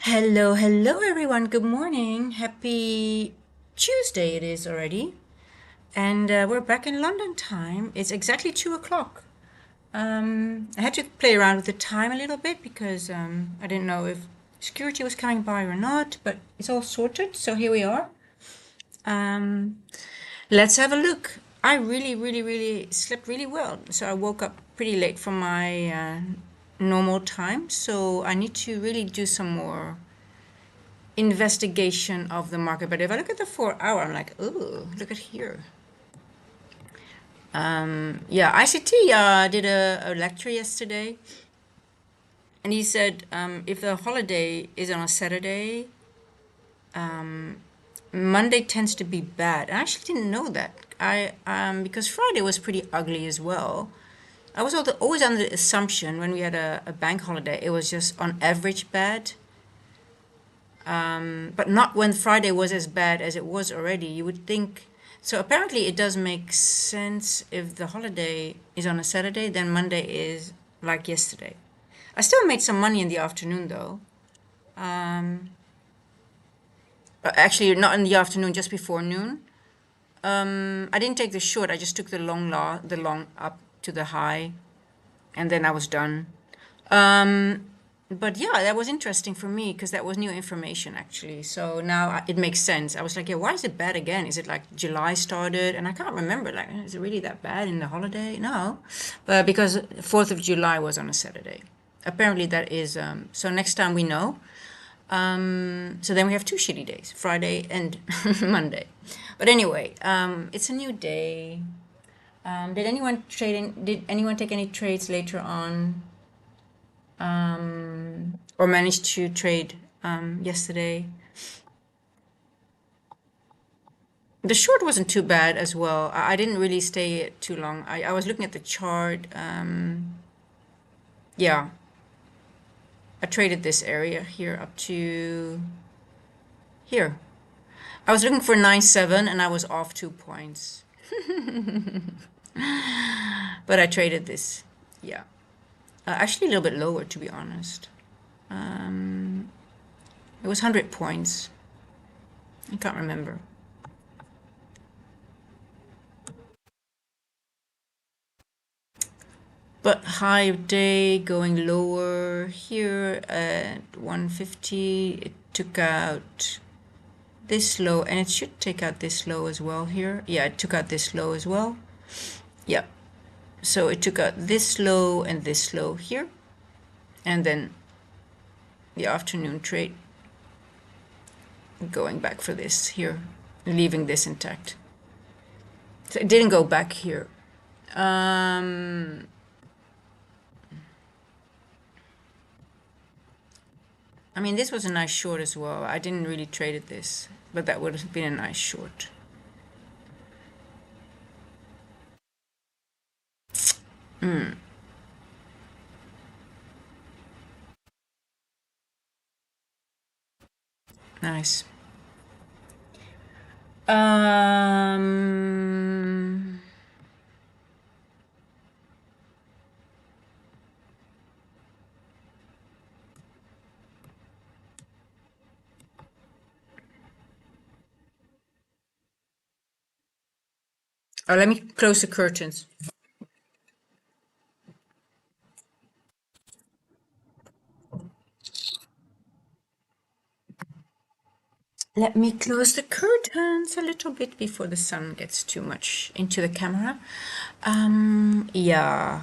Hello, hello everyone. Good morning. Happy Tuesday it is already. And we're back in London time. It's exactly 2 o'clock. I had to play around with the time a little bit because I didn't know if security was coming by or not, but it's all sorted. So here we are. Um, let's have a look. I really slept really well. So I woke up pretty late from my normal time. So I need to really do some more investigation of the market. But if I look at the 4 hour, I'm like, oh, look at here. Yeah, ICT did a lecture yesterday, and he said if the holiday is on a Saturday, Monday tends to be bad. I actually didn't know that. I because Friday was pretty ugly as well. I was always under the assumption when we had a bank holiday, it was just on average bad. But not when Friday was as bad as it was already. You would think. So apparently, it does make sense if the holiday is on a Saturday, then Monday is like yesterday. I still made some money in the afternoon though. Actually, not in the afternoon, just before noon. I didn't take the short. I just took the long up to the high, and then I was done. But yeah, that was interesting for me because that was new information actually. So now it makes sense. I was like, yeah, why is it bad again? Is it like July started? And I can't remember. Like, is it really that bad in the holiday? No, but because 4th of July was on a Saturday. Apparently that is. So next time we know. So then we have two shitty days, Friday and Monday. But anyway, it's a new day. Did anyone take any trades later on? Or managed to trade yesterday. The short wasn't too bad as well. I didn't really stay too long. I was looking at the chart. Yeah, I traded this area here up to here. I was looking for 9.7 and I was off 2 points. But I traded this. Yeah. Actually, a little bit lower, to be honest. It was 100 points. I can't remember. But high day going lower here at 150. It took out this low, and it should take out this low as well here. Yeah, it took out this low as well. Yeah. So it took out this low and this low here. And then the afternoon trade going back for this here, leaving this intact. So it didn't go back here. I mean, this was a nice short as well. I didn't really trade at this, but that would have been a nice short. Nice. Um, let me close the curtains. Let me close the curtains a little bit before the sun gets too much into the camera. Yeah.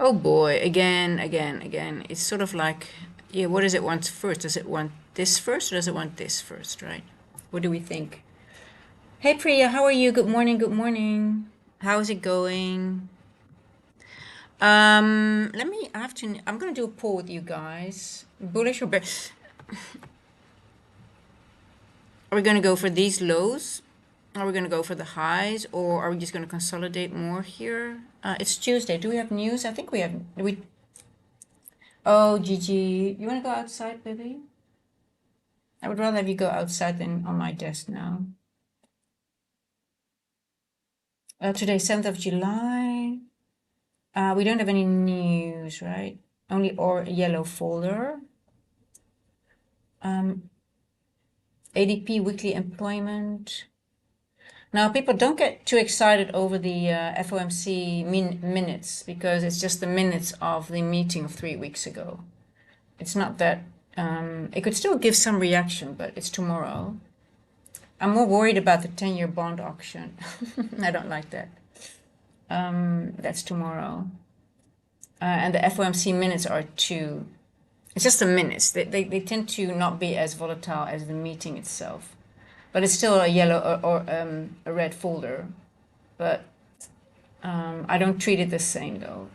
Oh boy, again. It's sort of like, yeah, what does it want first? Does it want this first or does it want this first, right? What do we think? Hey Priya, how are you? Good morning, good morning. How's it going? I'm gonna do a poll with you guys. Bullish or bear? Are we gonna go for these lows Are we going to go for the highs, or are we just going to consolidate more here? It's Tuesday. Do we have news? I think we have. Oh, Gigi, you want to go outside, baby? I would rather have you go outside than on my desk now. Today, 7th of July. We don't have any news, right? Only or yellow folder. ADP weekly employment. Now, people don't get too excited over the FOMC minutes, because it's just the minutes of the meeting of 3 weeks ago. It's not that, it could still give some reaction, but it's tomorrow. I'm more worried about the 10-year bond auction. I don't like that. That's tomorrow. And the FOMC minutes are too. It's just the minutes. They tend to not be as volatile as the meeting itself. But it's still a yellow or a red folder. But I don't treat it the same, though.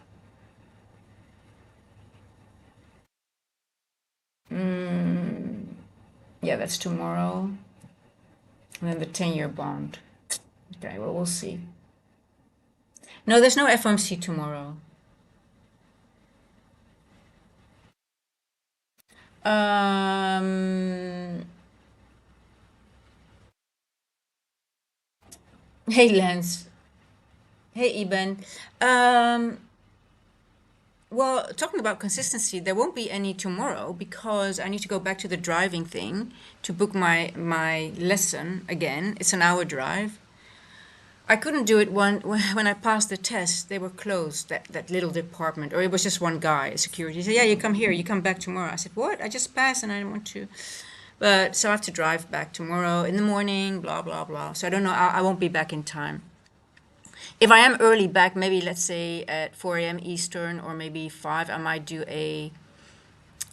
Yeah, that's tomorrow. And then the 10-year bond. Okay, well, we'll see. No, there's no FOMC tomorrow. Hey, Lance. Hey, Eben. Well, talking about consistency, there won't be any tomorrow because I need to go back to the driving thing to book my lesson again. It's an hour drive. I couldn't do it when I passed the test. They were closed, that little department, or it was just one guy, security. He said, "Yeah, you come here. You come back tomorrow." I said, "What? I just passed and I didn't want to." But so I have to drive back tomorrow in the morning. Blah blah blah. So I don't know. I won't be back in time. If I am early back, maybe let's say at 4 a.m. Eastern or maybe 5, I might do a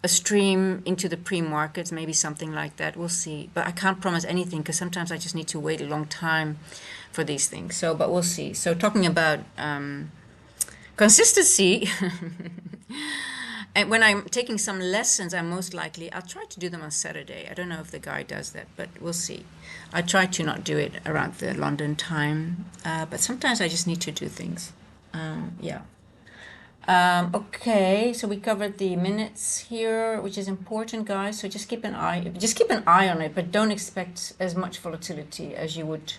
stream into the pre-markets, maybe something like that. We'll see. But I can't promise anything because sometimes I just need to wait a long time for these things. So, but we'll see. So talking about consistency, and when I'm taking some lessons, I'll try to do them on Saturday. I don't know if the guy does that, but we'll see. I try to not do it around the London time, but sometimes I just need to do things. Yeah. Okay, so we covered the minutes here, which is important, guys. So just keep an eye on it, but don't expect as much volatility as you would.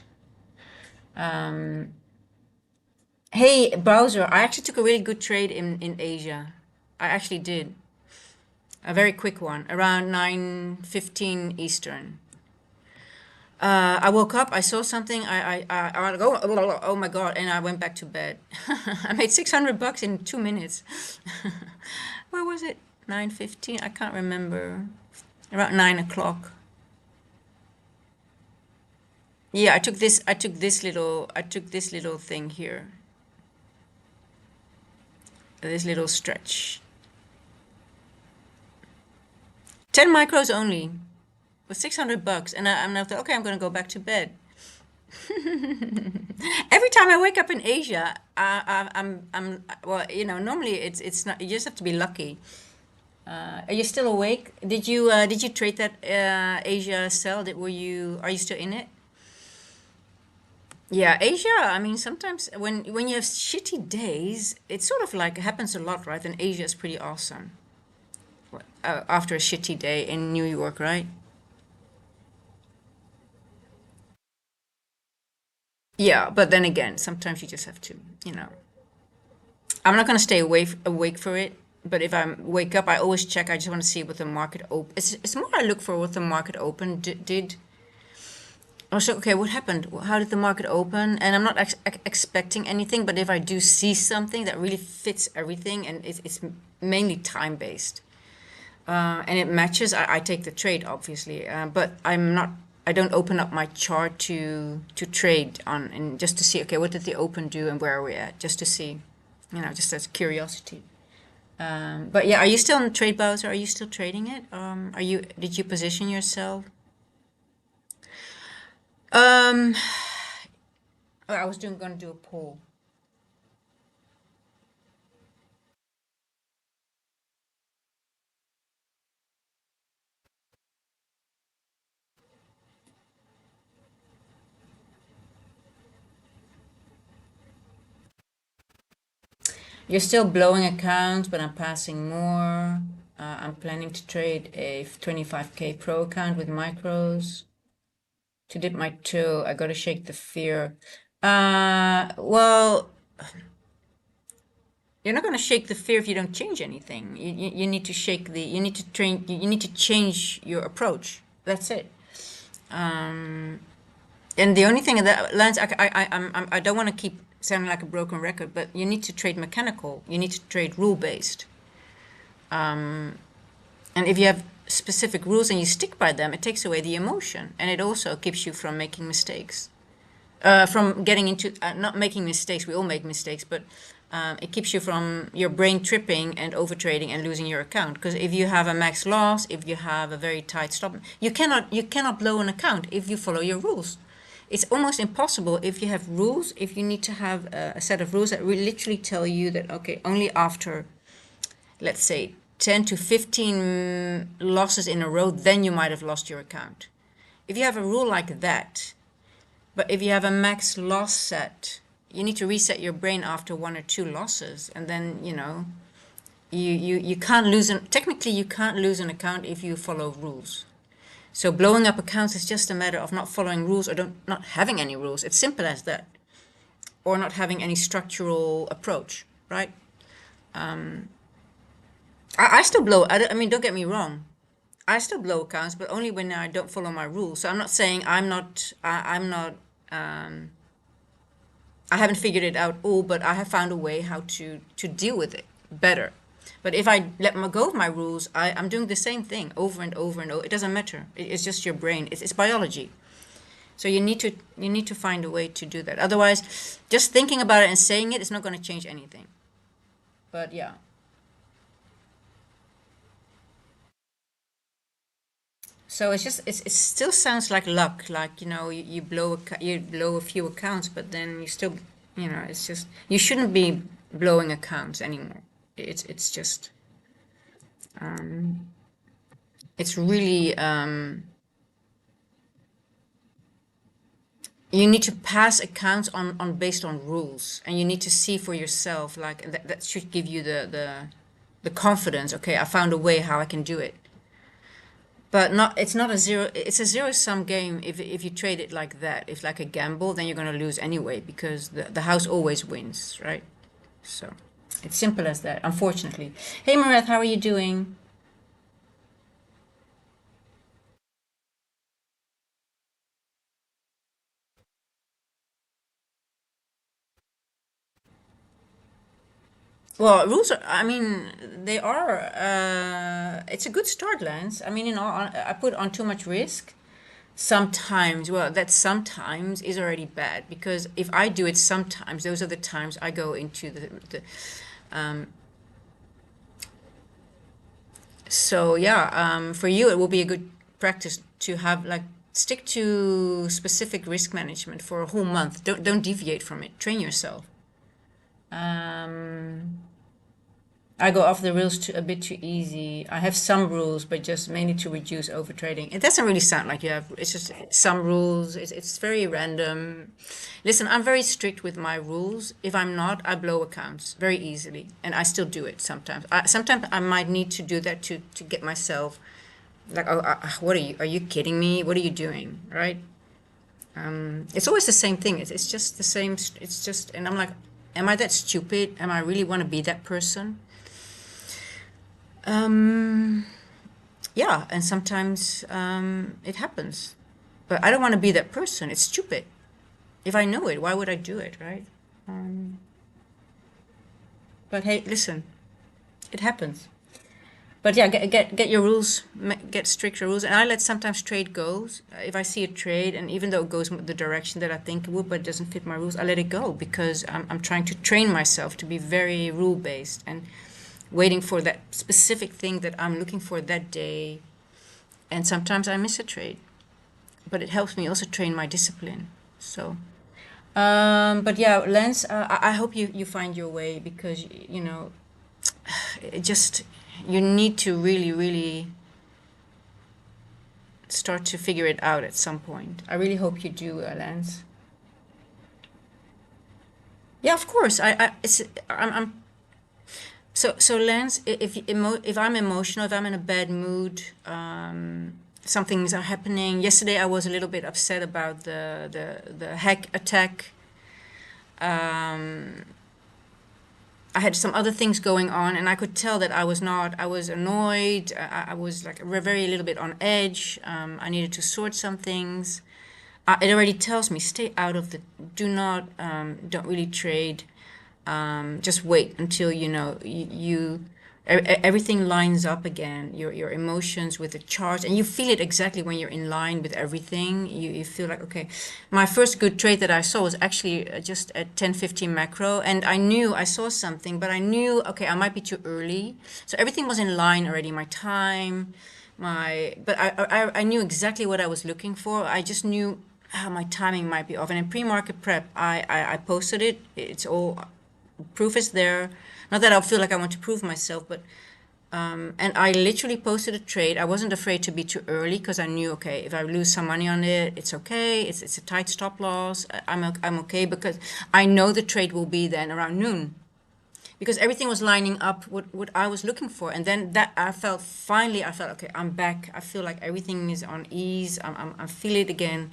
Hey, browser, I actually took a really good trade in Asia. I actually did. A very quick one, around 9:15 Eastern. I woke up, I saw something, I go, oh my God, and I went back to bed. I made $600 in 2 minutes. Where was it? 9:15? I can't remember. Around 9 o'clock. Yeah, I took this little thing here. This little stretch. 10 micros only. With $600, and I'm now okay. I'm gonna go back to bed. Every time I wake up in Asia, I'm well. Normally it's not. You just have to be lucky. Are you still awake? Did you trade that Asia sell? Are you still in it? Yeah, Asia. I mean, sometimes when you have shitty days, it's sort of like it happens a lot, right? And Asia is pretty awesome after a shitty day in New York, right? Yeah, but then again, sometimes you just have to, you know. I'm not gonna stay awake for it, but if I wake up, I always check. I just want to see what the market open. It's more I look for what the market open did. Also, okay, what happened? How did the market open? And I'm not expecting anything, but if I do see something that really fits everything, and it's mainly time based, and it matches, I take the trade, obviously. But I'm not. I don't open up my chart to trade on, and just to see. Okay, what did the open do, and where are we at? Just to see, just as curiosity. But yeah, are you still in the trade browser? Are you still trading it? Did you position yourself? Um, I was gonna do a poll. You're still blowing accounts, but I'm passing more. I'm planning to trade a 25K pro account with micros. To dip my toe, I gotta shake the fear. Well, you're not gonna shake the fear if you don't change anything. You need to shake the, you need to train, you need to change your approach. That's it. And the only thing that Lance, I don't want to keep sounding like a broken record, but you need to trade mechanical. You need to trade rule based. And if you have specific rules and you stick by them, it takes away the emotion, and it also keeps you from making mistakes. From getting into not making mistakes. We all make mistakes, but it keeps you from your brain tripping and overtrading and losing your account. Because if you have a max loss, if you have a very tight stop, you cannot blow an account if you follow your rules. It's almost impossible if you have rules. If you need to have a set of rules that will literally tell you that okay, only after, let's say, 10 to 15 losses in a row, then you might have lost your account. If you have a rule like that, but if you have a max loss set, you need to reset your brain after 1 or 2 losses, and then you can't lose technically you can't lose an account if you follow rules. So blowing up accounts is just a matter of not following rules or not having any rules. It's simple as that, or not having any structural approach, right? I still blow. I mean, don't get me wrong. I still blow accounts, but only when I don't follow my rules. So I'm not saying I'm not. I'm not. I haven't figured it out all, but I have found a way how to deal with it better. But if I let go of my rules, I'm doing the same thing over and over and over. It doesn't matter. It's just your brain. It's biology. So you need to find a way to do that. Otherwise, just thinking about it and saying it is not going to change anything. But yeah. So it's just it still sounds like luck, like you blow a few accounts, but then you still it's just you shouldn't be blowing accounts anymore. It's just it's really you need to pass accounts on based on rules, and you need to see for yourself like that should give you the confidence. Okay, I found a way how I can do it. But it's not a zero, it's a zero-sum game if you trade it like that. If like a gamble, then you're going to lose anyway because the house always wins, right? So it's simple as that, unfortunately. Hey, Marath, how are you doing? Well, rules are, I mean, they are, it's a good start, Lance. I mean, I put on too much risk. Sometimes, well, that sometimes is already bad because if I do it sometimes, those are the times I go into so yeah, for you it will be a good practice to have like stick to specific risk management for a whole month. Don't deviate from it. Train yourself. I go off the rules a bit too easy. I have some rules, but just mainly to reduce overtrading. It doesn't really sound like you have. It's just some rules. It's very random. Listen, I'm very strict with my rules. If I'm not, I blow accounts very easily, and I still do it sometimes. Sometimes I might need to do that to get myself like, oh, what are you? Are you kidding me? What are you doing? Right? It's always the same thing. It's just the same. It's just, and I'm like, am I that stupid? Am I really want to be that person? Yeah, and sometimes it happens. But I don't want to be that person. It's stupid. If I know it, why would I do it, right? But hey, listen, it happens. But yeah, get your rules, get stricter rules. And I let sometimes trade go. If I see a trade, and even though it goes the direction that I think it would, but it doesn't fit my rules, I let it go because I'm trying to train myself to be very rule based and waiting for that specific thing that I'm looking for that day. And sometimes I miss a trade, but it helps me also train my discipline. So, but yeah, Lance, I hope you find your way because, it just, you need to really, really start to figure it out at some point. I really hope you do, Lance. Yeah, of course. I'm So Lance, if I'm emotional, if I'm in a bad mood, some things are happening. Yesterday I was a little bit upset about the hack attack. I had some other things going on, and I could tell that I was not. I was annoyed. I was like very a little bit on edge. I needed to sort some things. It already tells me stay out of the. Do not. Don't really trade. Just wait until everything lines up again. Your emotions with the charts, and you feel it exactly when you're in line with everything. You feel like, okay. My first good trade that I saw was actually just at 10:15 macro, and I knew I saw something, but I knew, okay, I might be too early. So everything was in line already. My time, but I knew exactly what I was looking for. I just knew how my timing might be off. And in pre-market prep, I posted it. It's all proof is there. Not that I feel like I want to prove myself, but and I literally posted a trade. I wasn't afraid to be too early because I knew, okay, if I lose some money on it, it's okay. It's a tight stop loss. I'm okay because I know the trade will be then around noon because everything was lining up what I was looking for. And then that I felt, okay, I'm back. I feel like everything is on ease. I feel it again.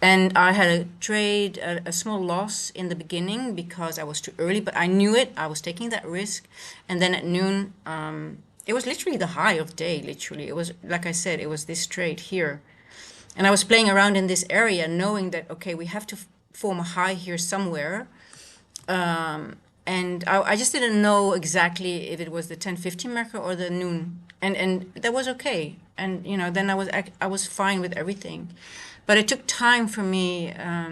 And I had a trade, a small loss in the beginning because I was too early, but I knew it. I was taking that risk. And then at noon, it was literally the high of day, literally. It was, like I said, it was this trade here. And I was playing around in this area knowing that, okay, we have to form a high here somewhere. And I just didn't know exactly if it was the 10:15 marker or the noon, and that was okay. And then I was fine with everything, but it took time for me. I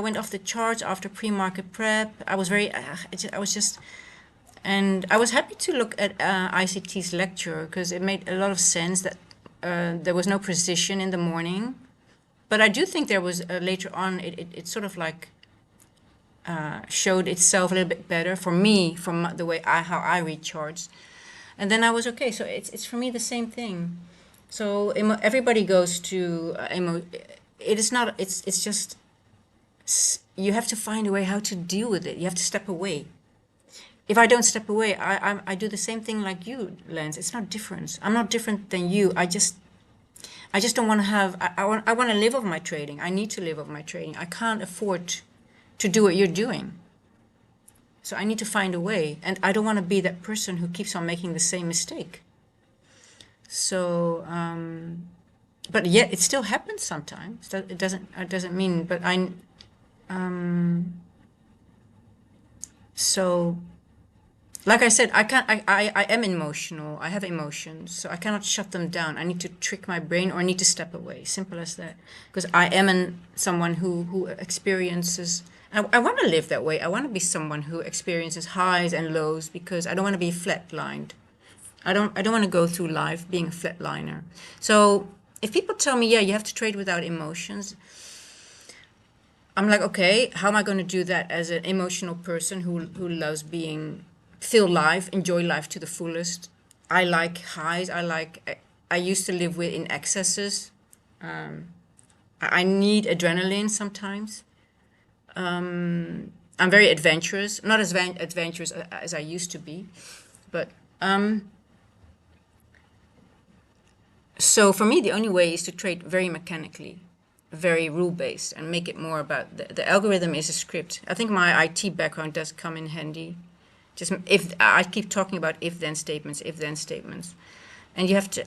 went off the charts after pre-market prep. I was very, I was just, and I was happy to look at ICT's lecture because it made a lot of sense that there was no precision in the morning, but I do think there was later on. It sort of like showed itself a little bit better for me from the way how I read charts, and then I was okay. So it's for me the same thing. So everybody goes to it is not. It's just you have to find a way how to deal with it. You have to step away. If I don't step away, I do the same thing like you, Lance. It's not different. I'm not different than you. I just don't want to have. I want to live off my trading. I need to live off my trading. I can't afford to do what you're doing. So I need to find a way. And I don't want to be that person who keeps on making the same mistake. So, but yet it still happens sometimes. It doesn't mean, but so, like I said, I am emotional. I have emotions, so I cannot shut them down. I need to trick my brain or I need to step away. Simple as that. Because I am someone who experiences. I want to live that way. I want to be someone who experiences highs and lows because I don't want to be flatlined. I don't want to go through life being a flatliner. So if people tell me, yeah, you have to trade without emotions, I'm like, okay, how am I going to do that as an emotional person who loves feel life, enjoy life to the fullest? I like highs. I used to live in excesses. I need adrenaline sometimes. I'm very adventurous, not as adventurous as I used to be, but so for me, the only way is to trade very mechanically, very rule-based, and make it more about the algorithm is a script. I think my IT background does come in handy. Just if I keep talking about if-then statements, and you have to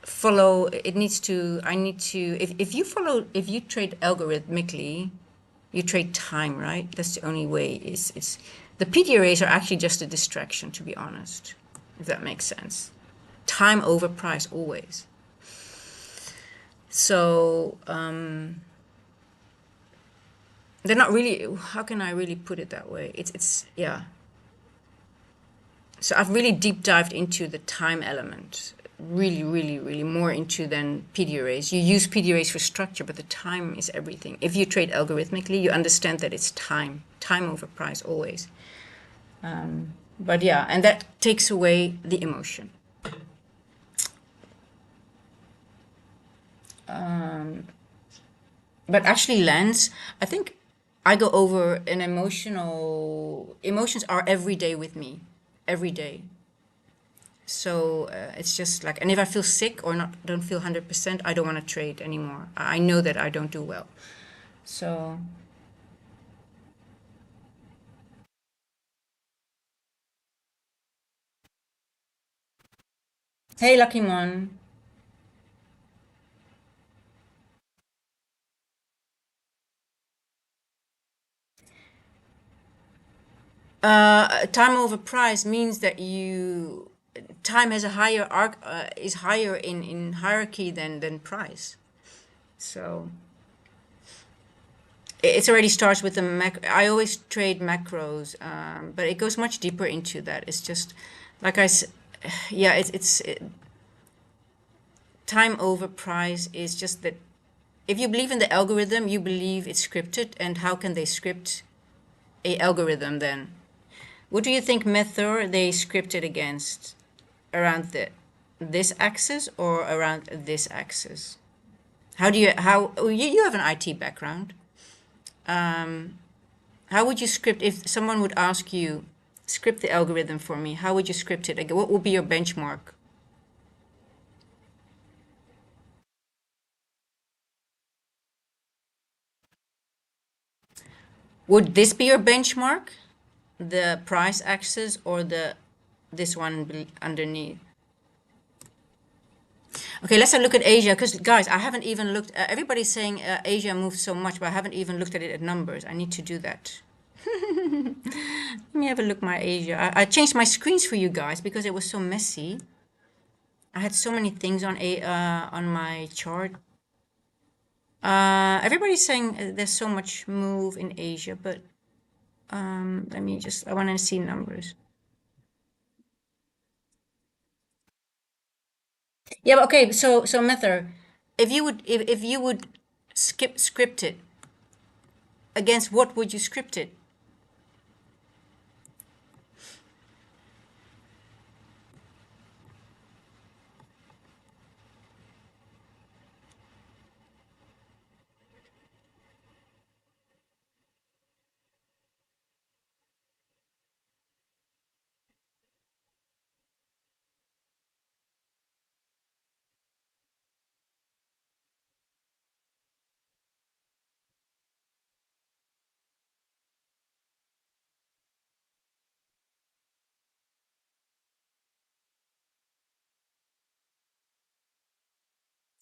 follow. It needs to. I need to. If you trade algorithmically, you trade time, right? That's the only way. It's the PDRAs are actually just a distraction, to be honest, if that makes sense. Time over price always. So they're not really. How can I really put it that way? It's yeah. So I've really deep dived into the time element, really, really, really more into than PDRAs. You use PDRAs for structure, but the time is everything. If you trade algorithmically, you understand that it's time over price always. But yeah, and that takes away the emotion. But actually, Lance, I think I go over an emotions are every day with me, every day. So it's just like, and if I feel sick or not, don't feel 100%, I don't want to trade anymore. I know that I don't do well. So, hey, Lucky Mon. Time over price means that time has a higher arc, is higher in hierarchy than price. So it's already starts with the I always trade macros, but it goes much deeper into that. It's just like yeah, time over price is just that if you believe in the algorithm, you believe it's scripted, and how can they script a algorithm then? What do you think method they scripted against? Around this axis or around this axis? How you have an IT background. How would you script if someone would ask you, script the algorithm for me? How would you script it? Like, what would be your benchmark? Would this be your benchmark? The price axis or the this one underneath? Okay, let's have a look at Asia because guys, I haven't even looked. Everybody's saying Asia moves so much, but I haven't even looked at it at numbers. I need to do that. Let me have a look my Asia. I changed my screens for you guys because it was so messy. I had so many things on my chart. Everybody's saying there's so much move in Asia, but let me just. I want to see numbers. Yeah, but okay. So Mether, if you would skip script it against what would you script it?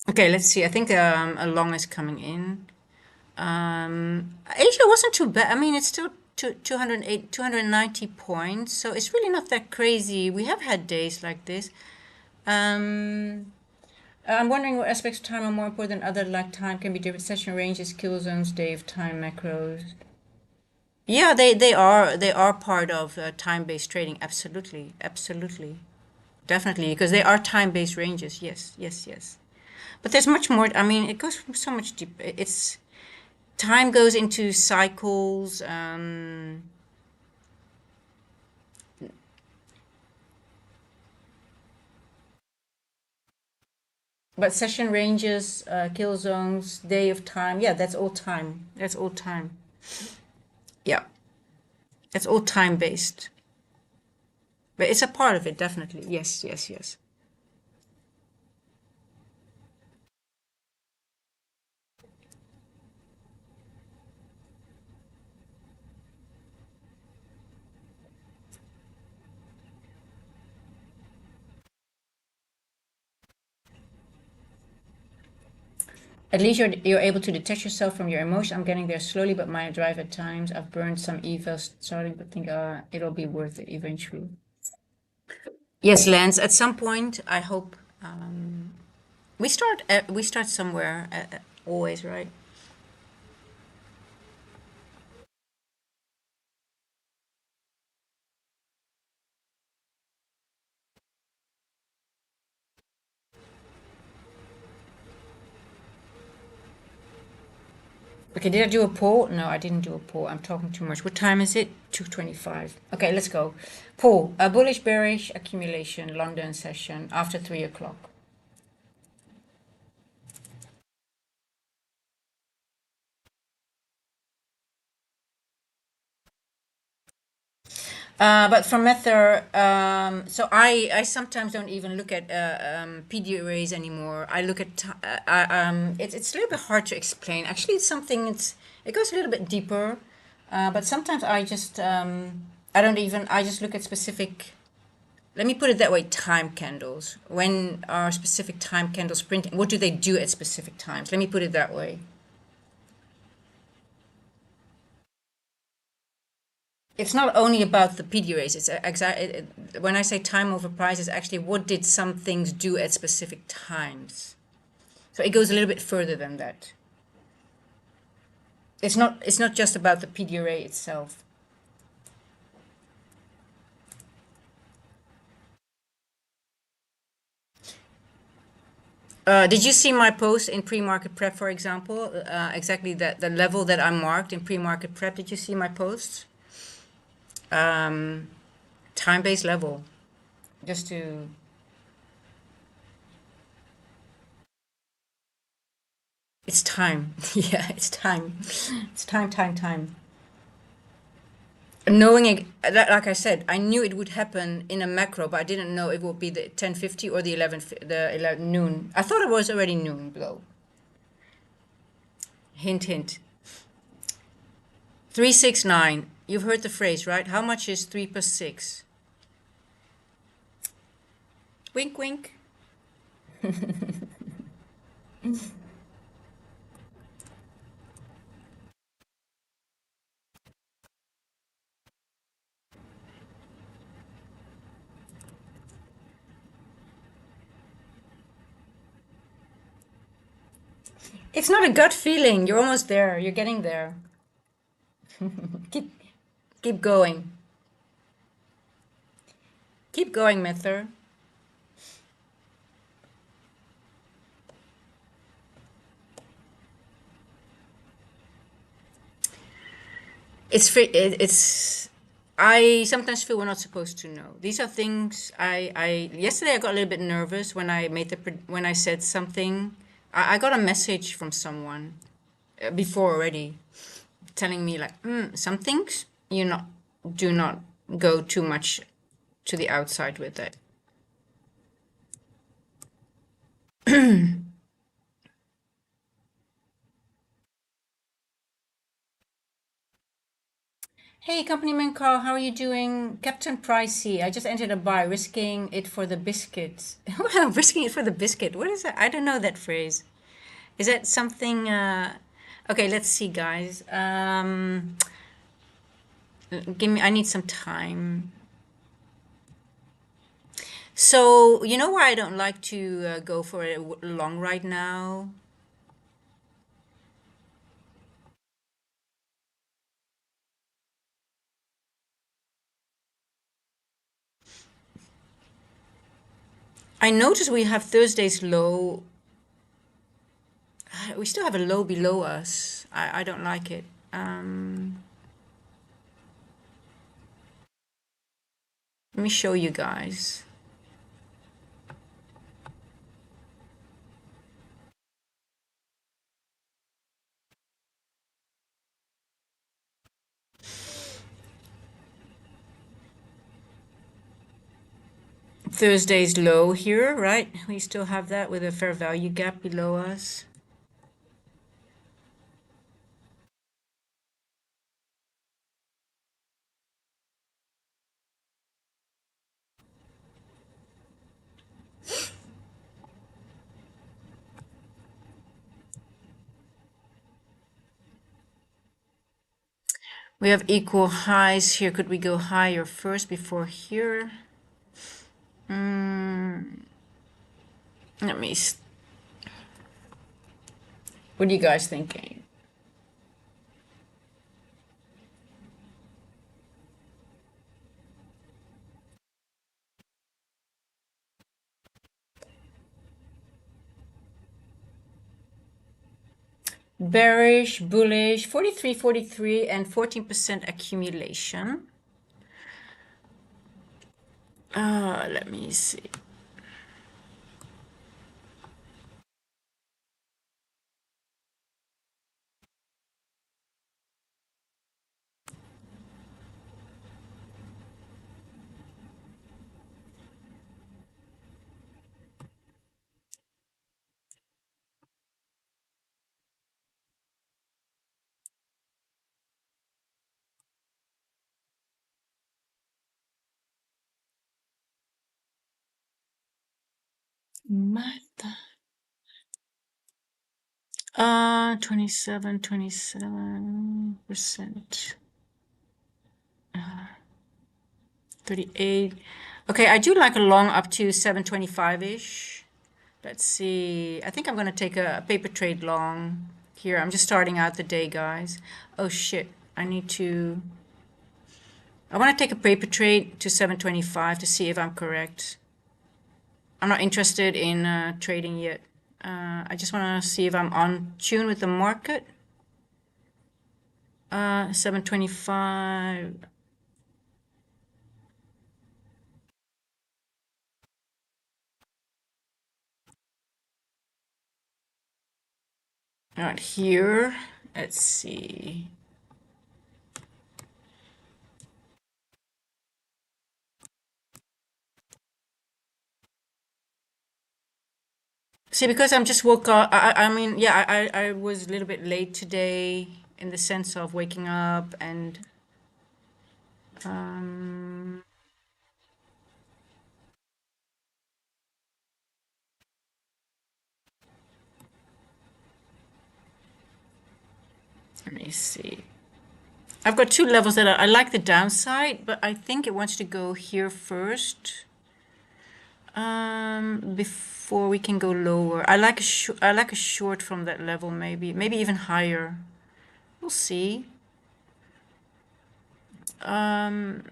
Okay, let's see. I think a long is coming in. Asia wasn't too bad. I mean, it's still 208, 290 points, so it's really not that crazy. We have had days like this. Um, I'm wondering what aspects of time are more important than other, like time can be different session ranges, kill zones, day of time macros. Yeah, they are part of time-based trading. Absolutely, absolutely, definitely, because they are time-based ranges. Yes, yes, yes. But there's much more. I mean, it goes from so much deep. It's time goes into cycles. But session ranges, kill zones, day of time. Yeah, that's all time. That's all time. Yeah, it's all time-based. But it's a part of it, definitely. Yes, yes, yes. At least you're able to detach yourself from your emotion. I'm getting there slowly, but my drive at times. I've burned some evils starting, but think it'll be worth it eventually. Yes, Lance. At some point, I hope we start somewhere. Always, right? Okay, did I do a poll? No, I didn't do a poll. I'm talking too much. What time is it? 2:25. Okay, let's go. Poll. A bullish bearish accumulation London session after 3 o'clock. But from Ether, so I sometimes don't even look at PD arrays anymore. I look at it's a little bit hard to explain. Actually, it's something. It goes a little bit deeper, but sometimes I don't even I just look at specific. Let me put it that way: time candles. When are specific time candles printing? What do they do at specific times? Let me put it that way. It's not only about the PD race. It's exactly when I say time over price, it's actually what did some things do at specific times. So it goes a little bit further than that. It's not just about the PD array itself. Did you see my post in pre-market prep, for example? Exactly that the level that I marked in pre-market prep. Did you see my post? Time-based level, just to. It's time. Yeah, it's time. It's time, time, time. Knowing it, like I said, I knew it would happen in a macro, but I didn't know it would be the 10:50 or the 11 noon. I thought it was already noon though. Hint, hint. 369. You've heard the phrase, right? How much is 3 plus 6? Wink, wink. It's not a gut feeling. You're almost there. You're getting there. Keep, keep going. Keep going, Mether. It's free. It's. I sometimes feel we're not supposed to know. These are things I. Yesterday I got a little bit nervous when I made when I said something. I got a message from someone before already, telling me like, some things you not do not go too much to the outside with it. Hey, companyman Carl, how are you doing? Captain Pricey, I just entered a buy, risking it for the biscuits. Well, risking it for the biscuit. What is that? I don't know that phrase. Is that something? Okay, let's see, guys. Give me. I need some time. So you know why I don't like to go for a long right now? I notice we have Thursday's low. We still have a low below us. I don't like it. Let me show you guys. Thursday's low here, right? We still have that with a fair value gap below us. We have equal highs here. Could we go higher first before here? Let me. What are you guys thinking? Bearish, bullish, 43, 43, and 14% accumulation. Let me see. Martha. 27%. 38. Okay, I do like a long up to 725-ish. Let's see. I think I'm going to take a paper trade long here. I'm just starting out the day, guys. Oh shit. I want to take a paper trade to 725 to see if I'm correct. I'm not interested in trading yet. I just want to see if I'm on tune with the market. 725. All right, here. Let's see. See, because I'm just woke up. I mean, yeah, I was a little bit late today in the sense of waking up and um, let me see. I've got two levels that I like the downside, but I think it wants to go here first. Before we can go lower. I like a short from that level, maybe even higher. We'll see. Um,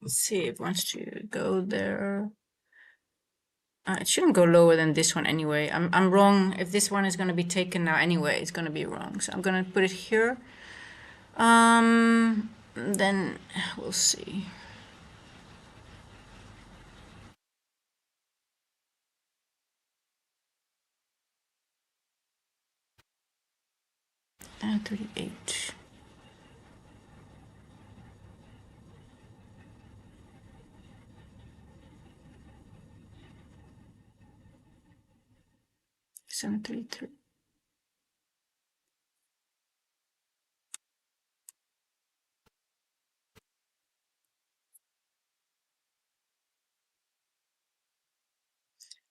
let's see if it wants to go there. It shouldn't go lower than this one anyway. I'm wrong. If this one is going to be taken now anyway, it's going to be wrong. So I'm going to put it here. Then we'll see. And 38. Seven, 33.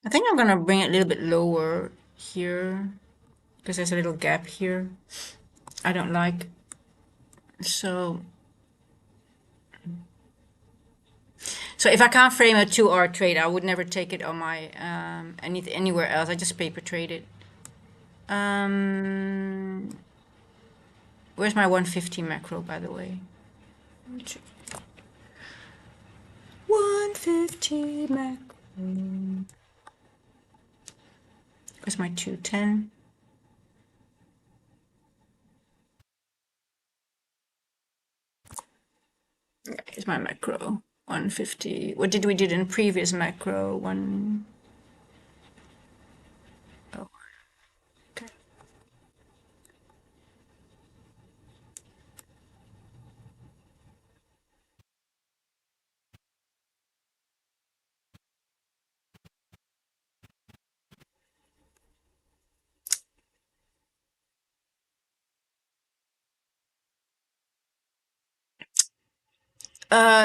I think I'm going to bring it a little bit lower here because there's a little gap here I don't like. So if I can't frame a 2-hour trade, I would never take it on my anywhere else. I just paper trade it. Where's my 150 macro, by the way? 150 macro. Where's my 210? Here's my macro. 150. What did we do in previous macro? One. Oh, okay.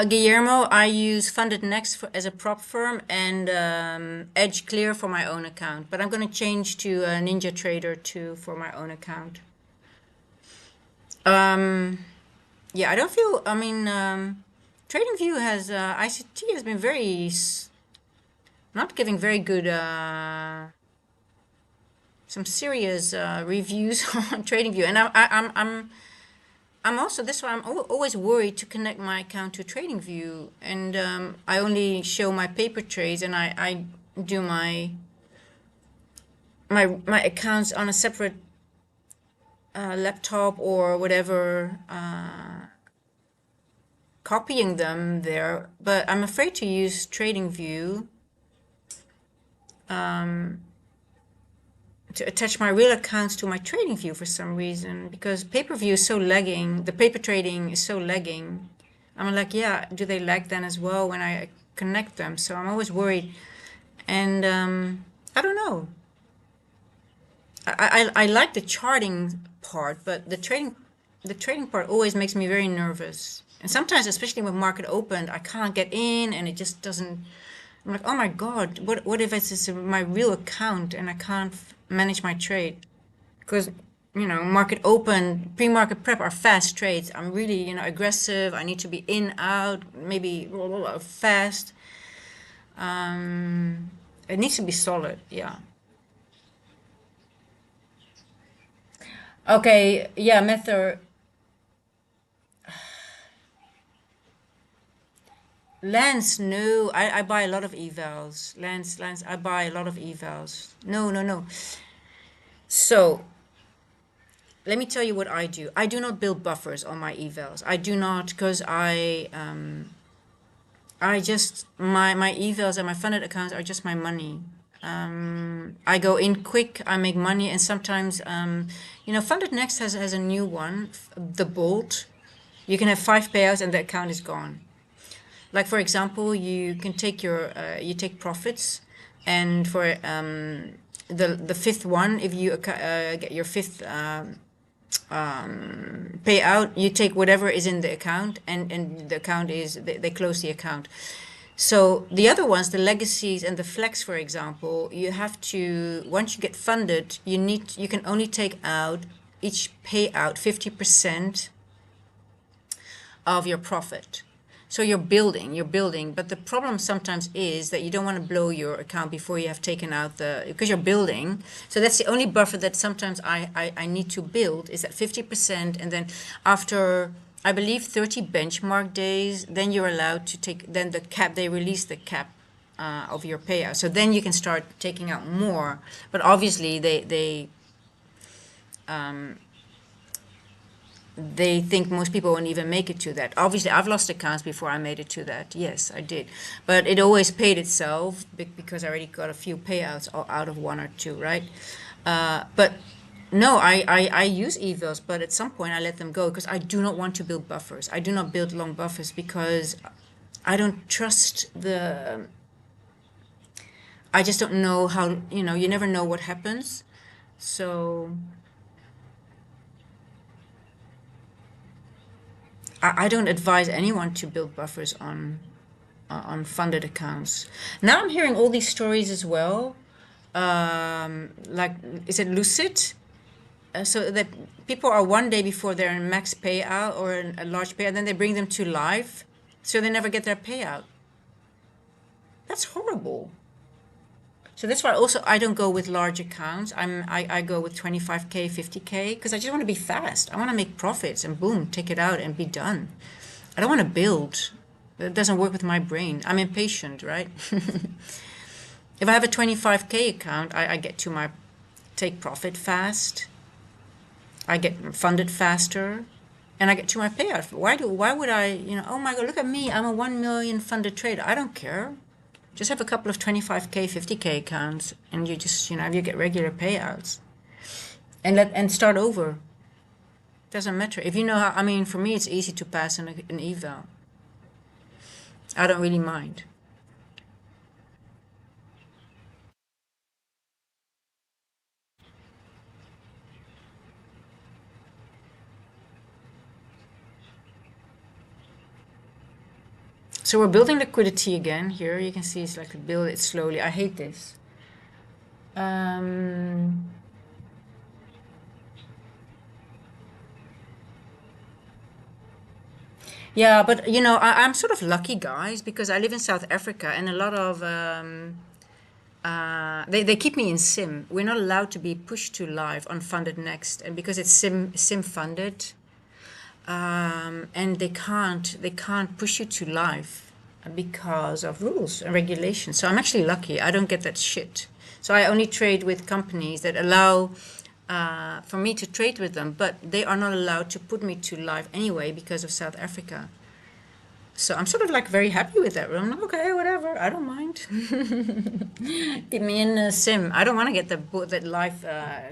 Guillermo, I use Funded Next as a prop firm and Edge Clear for my own account. But I'm going to change to Ninja Trader 2 for my own account. Yeah, I don't feel. I mean, TradingView has ICT has been not giving very good some serious reviews on TradingView, and I'm also this why I'm always worried to connect my account to TradingView, and I only show my paper trades, and I do my accounts on a separate laptop or whatever, copying them there. But I'm afraid to use TradingView to attach my real accounts to my trading view for some reason, because pay-per-view is so lagging, the paper trading is so lagging. I'm like, yeah, do they lag then as well when I connect them? So I'm always worried. And I don't know. I like the charting part, but the trading part always makes me very nervous. And sometimes, especially when market opened, I can't get in, and it just doesn't. I'm like, oh my God, what if it's just my real account and I can't manage my trade? Because market open, pre-market prep are fast trades. I'm really aggressive. I need to be in, out, maybe fast. It needs to be solid. Yeah. Okay. Yeah. Method. Lance, no, I buy a lot of evals. Lance, I buy a lot of evals. No, no, no. So let me tell you what I do. I do not build buffers on my evals. I do not, because I just my evals and my funded accounts are just my money. I go in quick, I make money, and sometimes Funded Next has a new one, the Bolt. You can have 5 payouts and the account is gone. Like for example, you can take you take profits, and for the fifth one, if you get your fifth payout, you take whatever is in the account, and the account is they close the account. So the other ones, the legacies and the flex, for example, you have to, once you get funded, you can only take out each payout 50% of your profit. So you're building, but the problem sometimes is that you don't want to blow your account before you have taken out because you're building. So that's the only buffer that sometimes I need to build, is at 50%. And then after, I believe, 30 benchmark days, then you're allowed to take, then they release the cap of your payout. So then you can start taking out more. But obviously they think most people won't even make it to that. Obviously, I've lost accounts before I made it to that. Yes, I did. But it always paid itself because I already got a few payouts out of one or two, right? But no, I use evils, but at some point I let them go because I do not want to build buffers. I do not build long buffers because I don't trust I just don't know how, you never know what happens. So I don't advise anyone to build buffers on funded accounts. Now I'm hearing all these stories as well. Like, is it Lucid? So that people are one day before their max payout or a large payout, then they bring them to live, so they never get their payout. That's horrible. So that's why also I don't go with large accounts. I go with 25K, 50K, because I just want to be fast. I want to make profits and boom, take it out and be done. I don't want to build. That doesn't work with my brain. I'm impatient, right? If I have a 25K account, I get to my take profit fast. I get funded faster, and I get to my payout. Why would I, oh my God, look at me. I'm a 1 million funded trader. I don't care. Just have a couple of 25K, 50K accounts, and you just, you get regular payouts. And start over. Doesn't matter. If you know how, I mean, for me, it's easy to pass an eval. I don't really mind. So we're building liquidity again here. You can see it's like build it slowly. I hate this. Yeah, but I'm sort of lucky, guys, because I live in South Africa, and a lot of they keep me in sim. We're not allowed to be pushed to live on Funded Next, and because it's sim funded, and they can't push you to live because of rules and regulations. So I'm actually lucky. I don't get that shit. So I only trade with companies that allow for me to trade with them, but they are not allowed to put me to live anyway because of South Africa. So I'm sort of like very happy with that. I'm like, okay, whatever. I don't mind. Get me in a sim. I don't want to get that live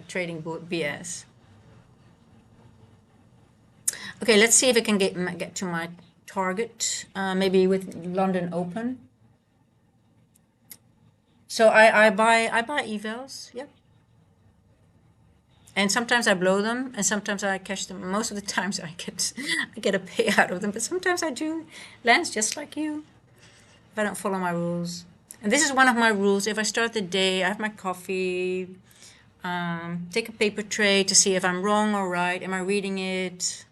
trading BS. Okay, let's see if I can get to my target. Maybe with London Open. So I buy evals. Yep. And sometimes I blow them, and sometimes I catch them. Most of the times I get a payout of them, but sometimes I do lands just like you if I don't follow my rules. And this is one of my rules. If I start the day, I have my coffee, take a paper tray to see if I'm wrong or right. Am I reading it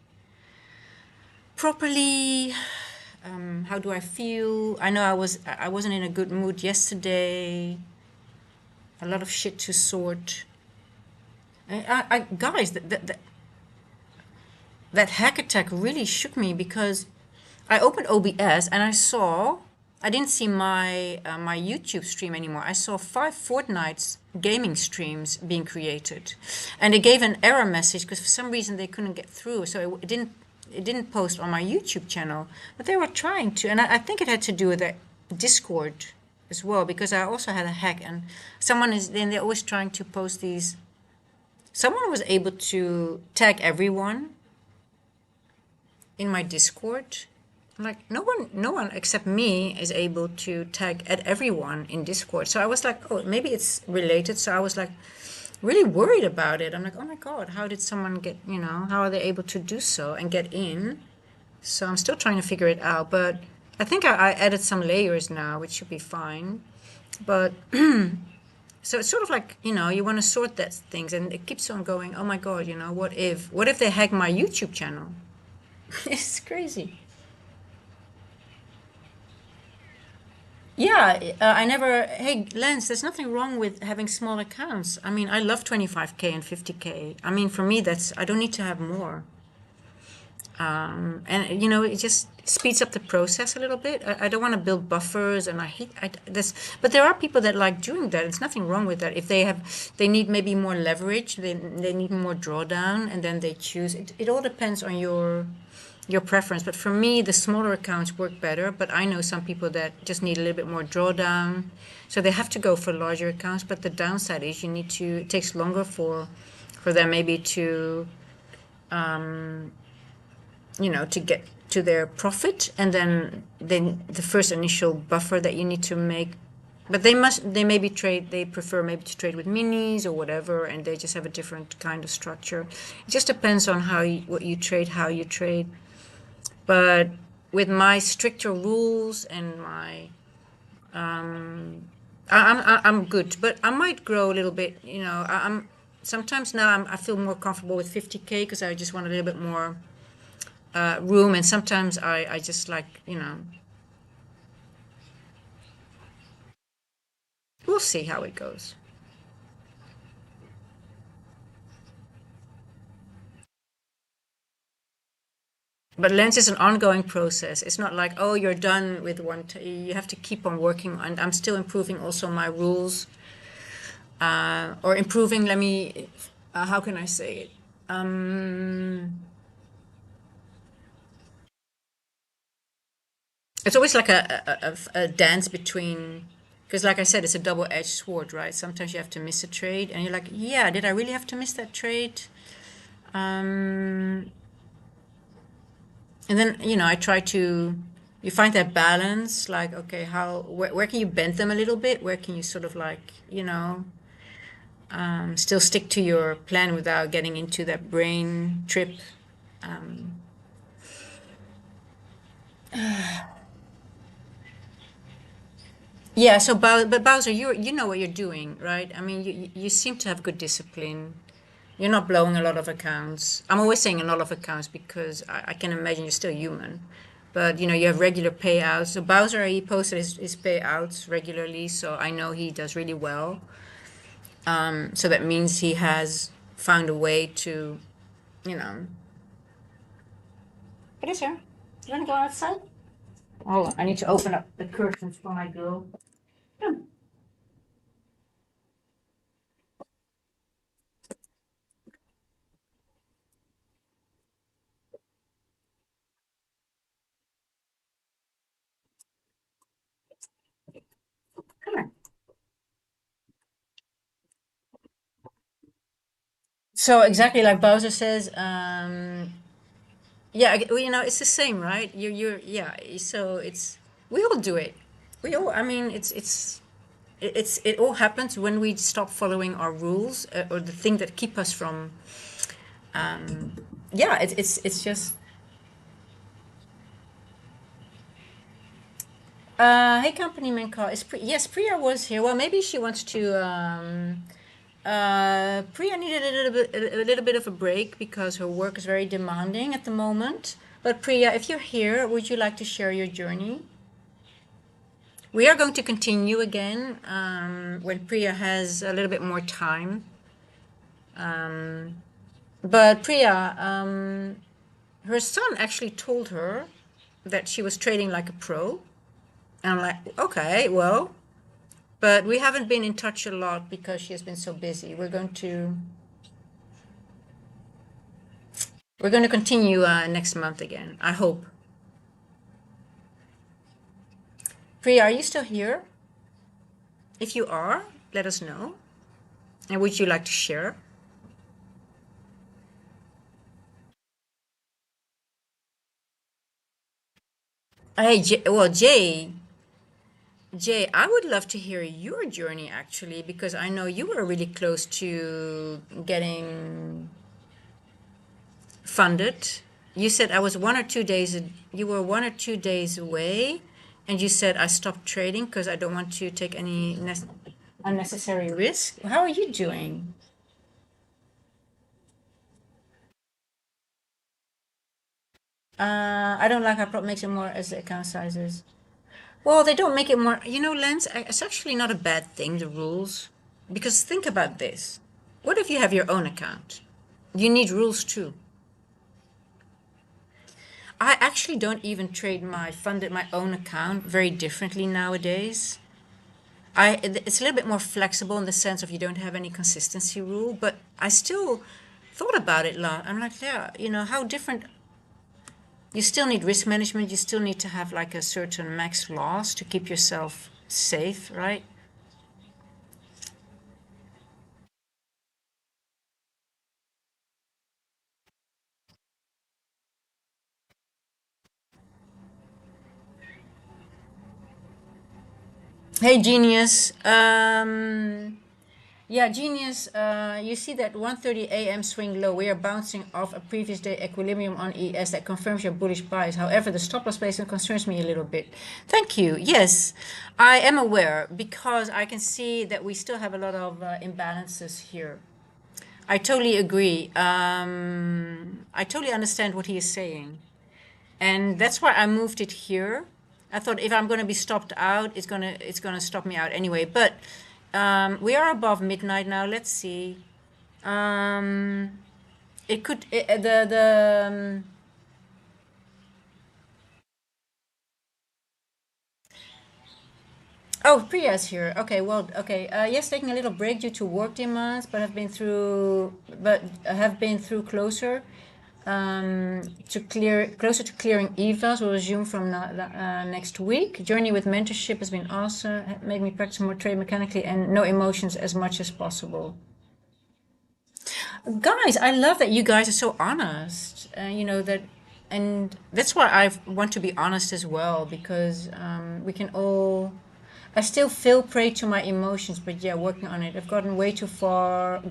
properly? How do I feel? I know I wasn't in a good mood yesterday. A lot of shit to sort. Guys, that hack attack really shook me because I opened OBS and I didn't see my YouTube stream anymore. I saw 5 Fortnite's gaming streams being created, and they gave an error message because for some reason they couldn't get through. So it didn't post on my YouTube channel, but they were trying to, and I think it had to do with the Discord as well because I also had a hack and they're always trying to post these. Someone was able to tag everyone in my Discord. Like no one except me is able to tag at everyone in Discord. So I was like, oh, maybe it's related. So I was like really worried about it. I'm like, oh my God, how did someone how are they able to do so and get in? So I'm still trying to figure it out. But I think I added some layers now, which should be fine. But so it's sort of like, you want to sort that things and it keeps on going, oh my God, what if they hack my YouTube channel? It's crazy. Yeah, I never. Hey, Lance, there's nothing wrong with having small accounts. I mean, I love 25K and 50K. I mean, for me, I don't need to have more. And it just speeds up the process a little bit. I don't want to build buffers, and I hate this. But there are people that like doing that. There's nothing wrong with that. If they need maybe more leverage, they need more drawdown, and then they choose. It all depends on your preference. But for me, the smaller accounts work better. But I know some people that just need a little bit more drawdown, so they have to go for larger accounts. But the downside is it takes longer for them maybe to to get to their profit, and then the first initial buffer that you need to make. But they prefer maybe to trade with minis or whatever, and they just have a different kind of structure. It just depends on what you trade, how you trade. But with my stricter rules and I'm good. But I might grow a little bit. I'm sometimes now I feel more comfortable with 50K because I just want a little bit more room, and sometimes I just like, we'll see how it goes. But lens is an ongoing process. It's not like, oh, you're done with one. You have to keep on working, and I'm still improving also my rules, or improving. How can I say it? It's always like a dance between, because like I said, it's a double-edged sword, right? Sometimes you have to miss a trade, and you're like, yeah, did I really have to miss that trade? Um, and then I try to you find that balance, like, okay, where can you bend them a little bit, where can you sort of like still stick to your plan without getting into that brain trip. Yeah, so but Bowser, you know what you're doing, right? I mean, you seem to have good discipline. You're not blowing a lot of accounts. I'm always saying a lot of accounts because I can imagine you're still human. But you have regular payouts. So Bowser, he posted his payouts regularly, so I know he does really well. So that means he has found a way to, you know. It is here. You want to go outside? Hold on, I need to open up the curtains for my girl. Come. So exactly like Bowser says, yeah, well, it's the same, right? Yeah. So we all do it. We all. I mean, it all happens when we stop following our rules or the thing that keep us from. Yeah, it's just. Hey, company man, call. Yes, Priya was here. Well, maybe she wants to. Priya needed a little bit of a break because her work is very demanding at the moment. But Priya, if you're here, would you like to share your journey? We are going to continue again when Priya has a little bit more time. But Priya, her son actually told her that she was trading like a pro. And I'm like, okay, well, but we haven't been in touch a lot because she has been so busy. We're going to continue next month again. I hope. Priya, are you still here? If you are, let us know. And would you like to share? Hey, Jay, I would love to hear your journey actually, because I know you were really close to getting funded. You said I was 1 or 2 days, you were 1 or 2 days away, and you said I stopped trading because I don't want to take any unnecessary risk. How are you doing? I don't like how prop makes it more as the account sizes. Well, they don't make it more, Lens, it's actually not a bad thing, the rules. Because think about this. What if you have your own account? You need rules too. I actually don't even trade my own account very differently nowadays. It's a little bit more flexible in the sense of you don't have any consistency rule, but I still thought about it a lot. I'm like, yeah, how different. You still need risk management. You still need to have like a certain max loss to keep yourself safe, right? Hey, Genius. Yeah, Genius, you see that 1:30 a.m. swing low. We are bouncing off a previous day equilibrium on ES that confirms your bullish bias. However, the stop loss placement concerns me a little bit. Thank you. Yes, I am aware because I can see that we still have a lot of imbalances here. I totally agree. I totally understand what he is saying. And that's why I moved it here. I thought if I'm going to be stopped out, it's gonna stop me out anyway. But we are above midnight now. Let's see. Um, it could Oh, Priya's here. Okay, well, okay. Yes, taking a little break due to work demands, but have been through closer to clearing evals. Will resume from next week. Journey with mentorship has been awesome. Made me practice more trade mechanically and no emotions as much as possible. Guys, I love that you guys are so honest. And that's why I want to be honest as well because we can all. I still feel prey to my emotions, but yeah, working on it. I've gotten way too far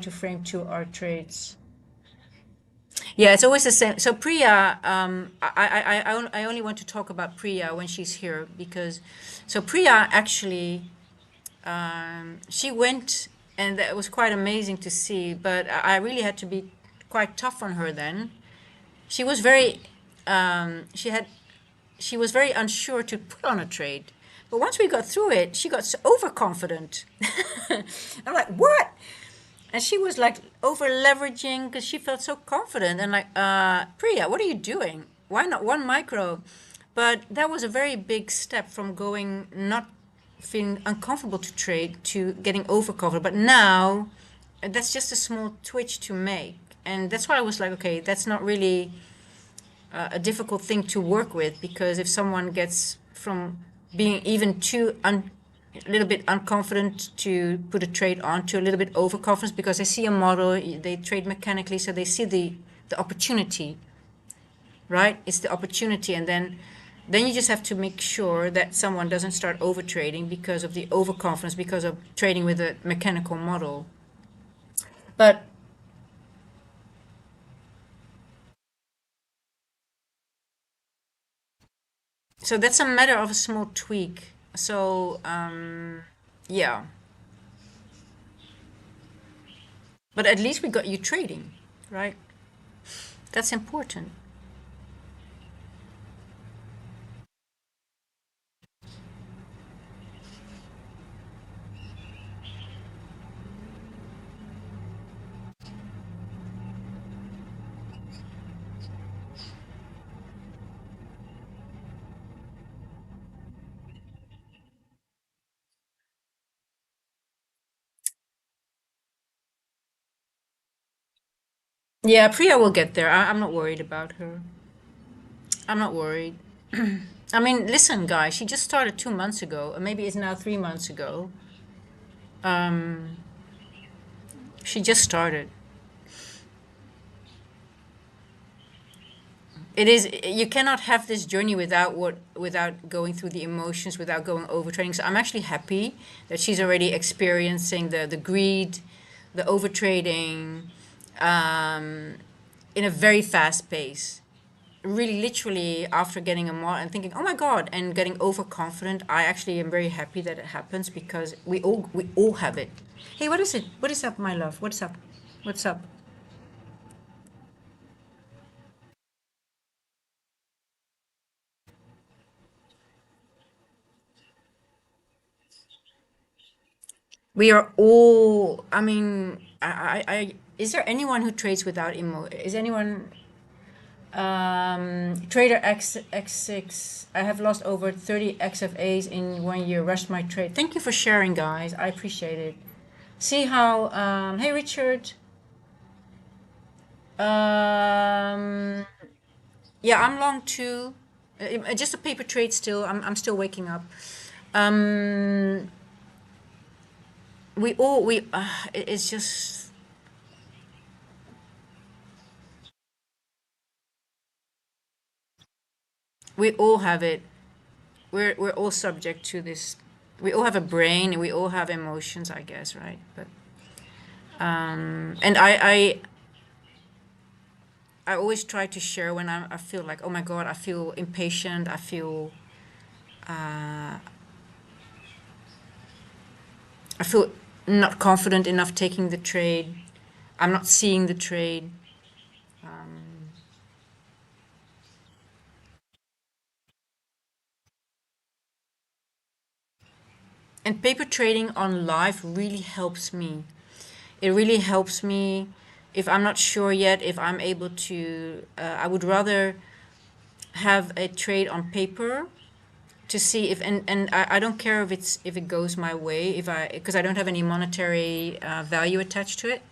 to frame two art trades. Yeah, it's always the same. So Priya, I only want to talk about Priya when she's here because, so Priya actually, she went, and that was quite amazing to see. But I really had to be quite tough on her then. She was very, she had she was very unsure to put on a trade. But once we got through it, she got so overconfident. I'm like, what? And she was like over leveraging because she felt so confident. And like, Priya, what are you doing? Why not one micro? But that was a very big step from going not feeling uncomfortable to trade to getting overconfident. But now that's just a small twitch to make. And that's why I was like, okay, that's not really a difficult thing to work with because if someone gets from being even too a little bit unconfident to put a trade on, to a little bit overconfident because they see a model, they trade mechanically, so they see the opportunity, right? It's the opportunity, and then you just have to make sure that someone doesn't start over trading because of the overconfidence, because of trading with a mechanical model. But so that's a matter of a small tweak. So yeah, but at least we got you trading, right? That's important. Yeah, Priya will get there. I'm not worried about her. I'm not worried. I mean, listen, guys, she just started 2 months ago, or maybe it's now 3 months ago. She just started. It is, you cannot have this journey without going through the emotions, without going over training. So I'm actually happy that she's already experiencing the greed, the over trading, in a very fast pace. Really, literally, after getting a mod and thinking, oh my god, and getting overconfident, I actually am very happy that it happens because we all have it. Hey, what is it? What is up, my love? What's up? What's up? We are all. I mean, I is there anyone who trades without emo? Is anyone trader X6? I have lost over 30 XFAs in 1 year. Rushed my trade. Thank you for sharing, guys. I appreciate it. See how? Hey, Richard. Um, yeah, I'm long too. Just a paper trade still. I'm still waking up. Um, it's just we all have it. We're all subject to this. We all have a brain and we all have emotions, I guess, right? But and I always try to share when I feel like, oh my god, I feel impatient, I feel not confident enough taking the trade, I'm not seeing the trade. And paper trading on live really helps me. It really helps me if I'm not sure yet if I'm able to. I would rather have a trade on paper to see if, and I don't care if it goes my way, if I, because I don't have any monetary value attached to it.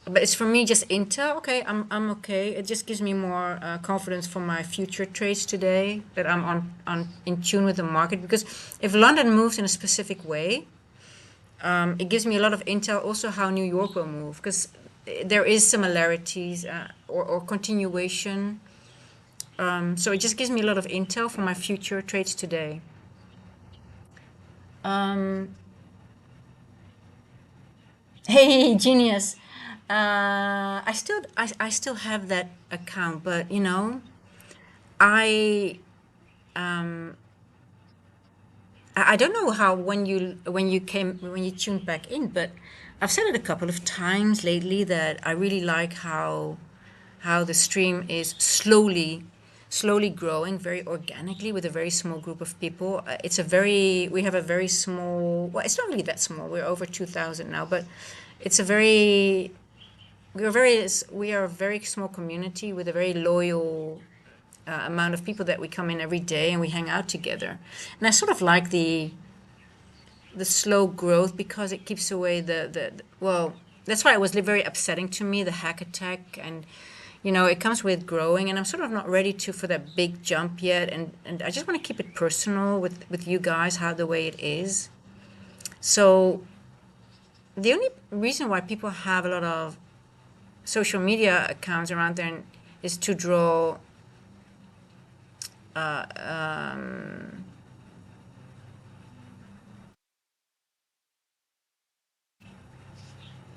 But it's for me just intel. Okay, I'm okay. It just gives me more confidence for my future trades today, that I'm on in tune with the market. Because if London moves in a specific way, it gives me a lot of intel also how New York will move, because there is similarities, or continuation. So it just gives me a lot of intel for my future trades today. Um, hey, genius. I still have that account, but I I don't know how when you tuned back in, but I've said it a couple of times lately that I really like how the stream is slowly growing very organically with a very small group of people. We have a very small, well, it's not really that small. We're over 2,000 now, but it's a very we are a very small community with a very loyal amount of people that we come in every day and we hang out together. And I sort of like the slow growth because it keeps away well, that's why it was very upsetting to me, the hack attack. And it comes with growing, and I'm sort of not ready to for that big jump yet. And I just want to keep it personal with you guys, how the way it is. So the only reason why people have a lot of social media accounts around there is to draw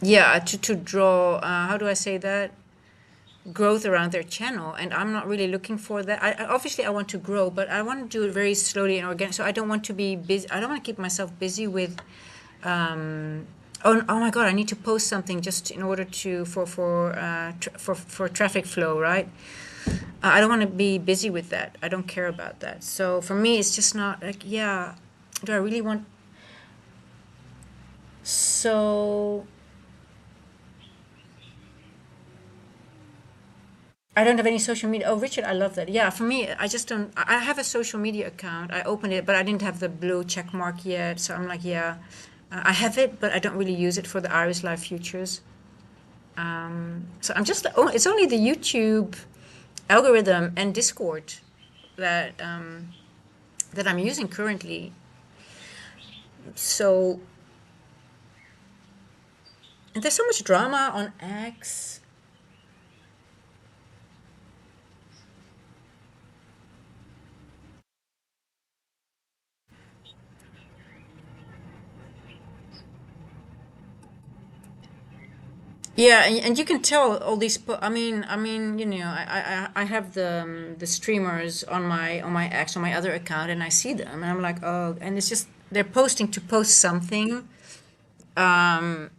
yeah, to draw how do I say that, growth around their channel, and I'm not really looking for that. Obviously I want to grow, but I want to do it very slowly and organic. So I don't want to be busy. I don't want to keep myself busy with oh my God, I need to post something just in order to for traffic flow, right? I don't want to be busy with that. I don't care about that. So for me, it's just not like, yeah, do I really want? So I don't have any social media. Oh, Richard, I love that. Yeah, for me, I just don't. I have a social media account. I opened it, but I didn't have the blue check mark yet. So I'm like, yeah, I have it, but I don't really use it for the Iris Live Futures. So I'm just. Oh, it's only the YouTube algorithm and Discord that that I'm using currently. So and there's so much drama on X. Yeah, and you can tell all these. I mean, I have the streamers on my X on my other account, and I see them, and I'm like, oh, and it's just they're posting to post something,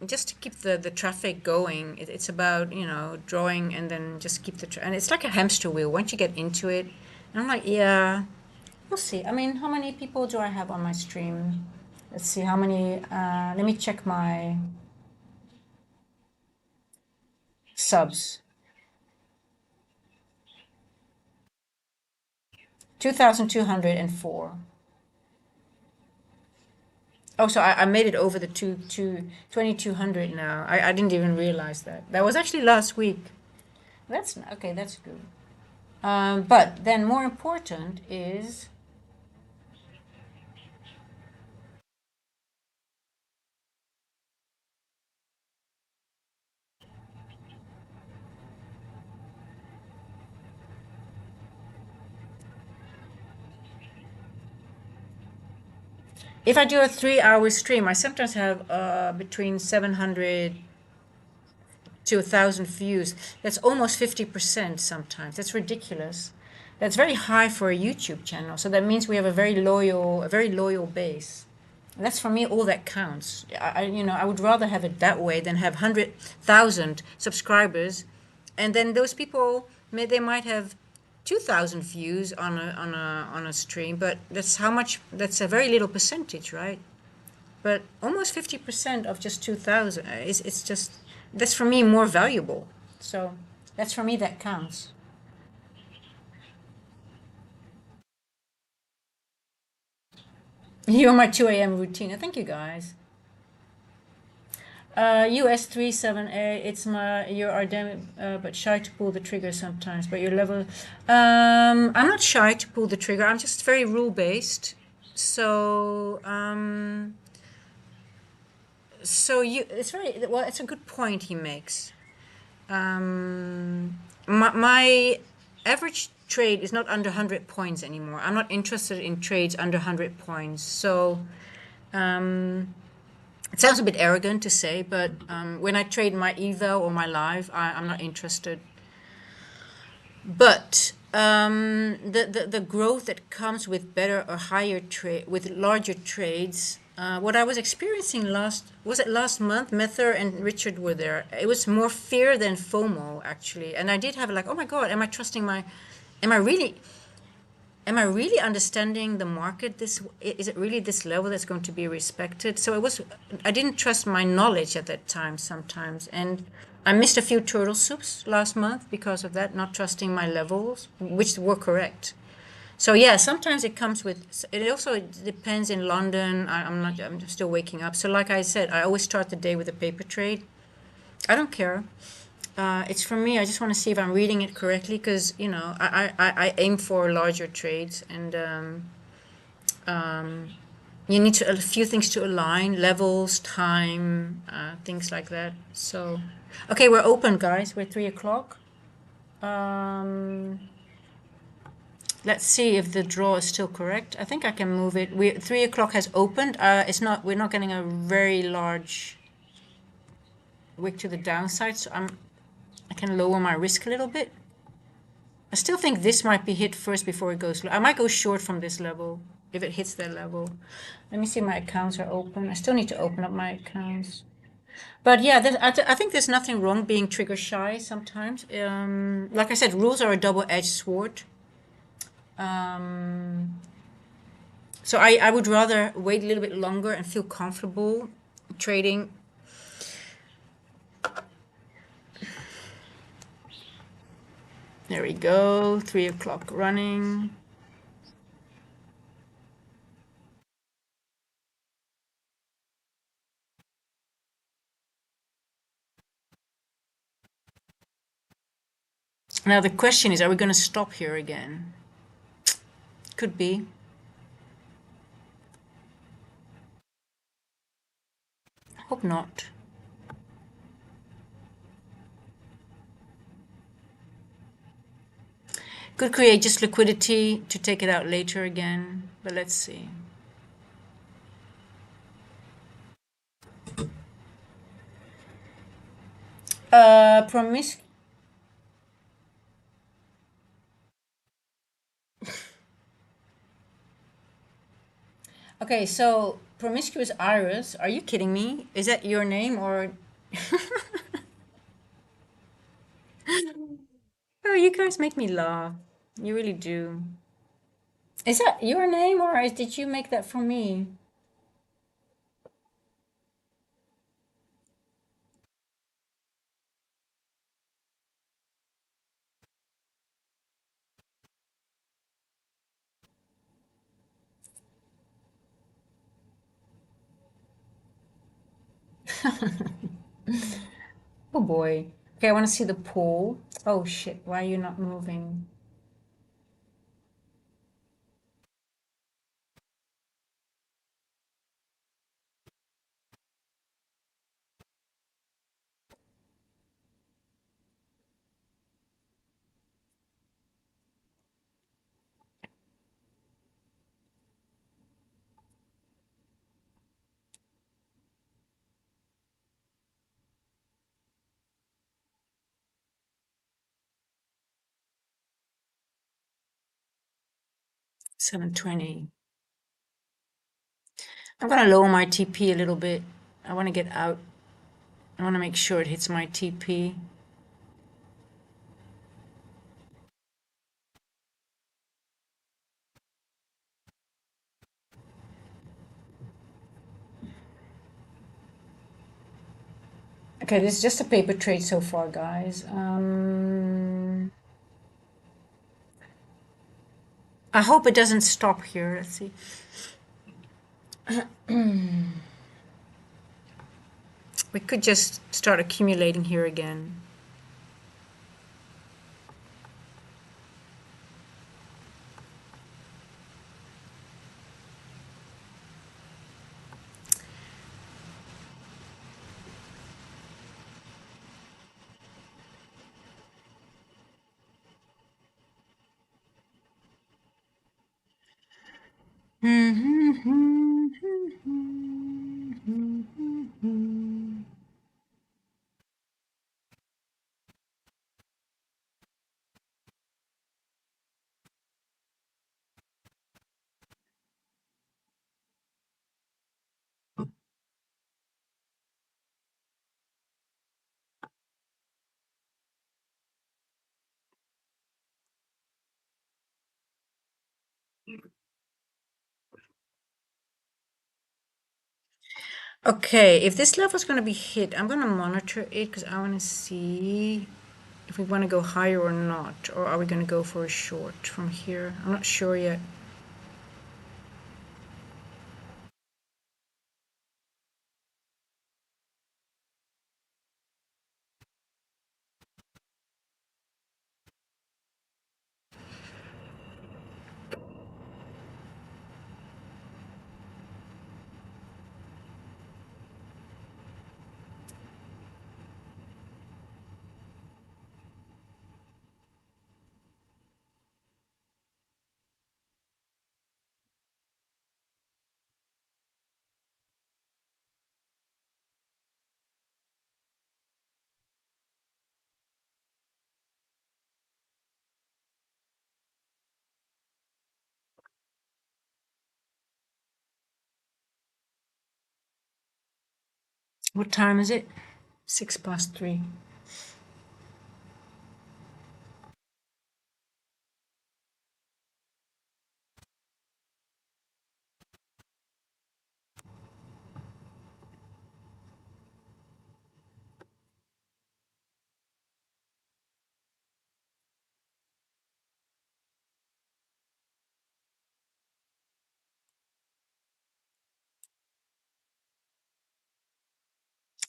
just to keep the traffic going. It's about drawing, and then just keep and it's like a hamster wheel. Once you get into it, and I'm like, yeah, we'll see. I mean, how many people do I have on my stream? Let's see how many. Let me check my subs. 2,204. Oh, so I made it over the 2,200 now. I didn't even realize that. That was actually last week. That's okay, that's good. But then more important is if I do a 3 hour stream, I sometimes have between 700 to 1,000 views. That's almost 50% sometimes. That's ridiculous. That's very high for a YouTube channel. So that means we have a very loyal base. And that's for me all that counts. I would rather have it that way than have 100,000 subscribers, and then those people they might have 2,000 views on a stream, but that's how much. That's a very little percentage, right? But almost 50% of just 2,000 is it's just that's for me more valuable. So that's for me that counts. You're my 2 a.m. routine. Thank you guys. US 37A. It's my you are damn but shy to pull the trigger sometimes. But your level, I'm not shy to pull the trigger. I'm just very rule based. So it's very well. It's a good point he makes. My average trade is not under 100 points anymore. I'm not interested in trades under 100 points. So it sounds a bit arrogant to say, but when I trade my eval or my live, I'm not interested. But the growth that comes with better or higher trade with larger trades. What I was experiencing last month? Mether and Richard were there. It was more fear than FOMO actually, and I did have like, oh my God, am I trusting my? Am I really? Am I really understanding the market? Is it really this level that's going to be respected? So I didn't trust my knowledge at that time sometimes, and I missed a few turtle soups last month because of that, not trusting my levels, which were correct. So yeah, sometimes it comes with. It also depends in London. I'm not. I'm still waking up. So like I said, I always start the day with a paper trade. I don't care. It's from me. I just want to see if I'm reading it correctly because, you know, I aim for larger trades and you need to, a few things to align, levels, time, things like that. So, okay, we're open, guys. We're 3 o'clock. Um, let's see if the draw is still correct. I think I can move it. 3 o'clock has opened. It's not. We're not getting a very large wick to the downside, so I can lower my risk a little bit. I still think this might be hit first before it goes low. I might go short from this level if it hits that level. Let me see if my accounts are open. I still need to open up my accounts. But yeah, I think there's nothing wrong being trigger shy sometimes. Like I said, rules are a double-edged sword. So I would rather wait a little bit longer and feel comfortable trading. There we go, 3 o'clock running. Now the question is, are we going to stop here again? Could be. Hope not. Could create just liquidity to take it out later again, but let's see. Promise. Okay, so promiscuous Iris, are you kidding me? Is that your name or? Oh, you guys make me laugh. You really do. Is that your name or did you make that for me? Oh boy. Okay, I want to see the pool. Oh shit, why are you not moving? $7.20. I'm gonna lower my TP a little bit. I want to get out. I want to make sure it hits my TP. Okay, this is just a paper trade so far, guys. I hope it doesn't stop here. Let's see. We could just start accumulating here again. Okay, if this level is going to be hit, I'm going to monitor it because I want to see if we want to go higher or not, or are we going to go for a short from here? I'm not sure yet. What time is it? 3:06.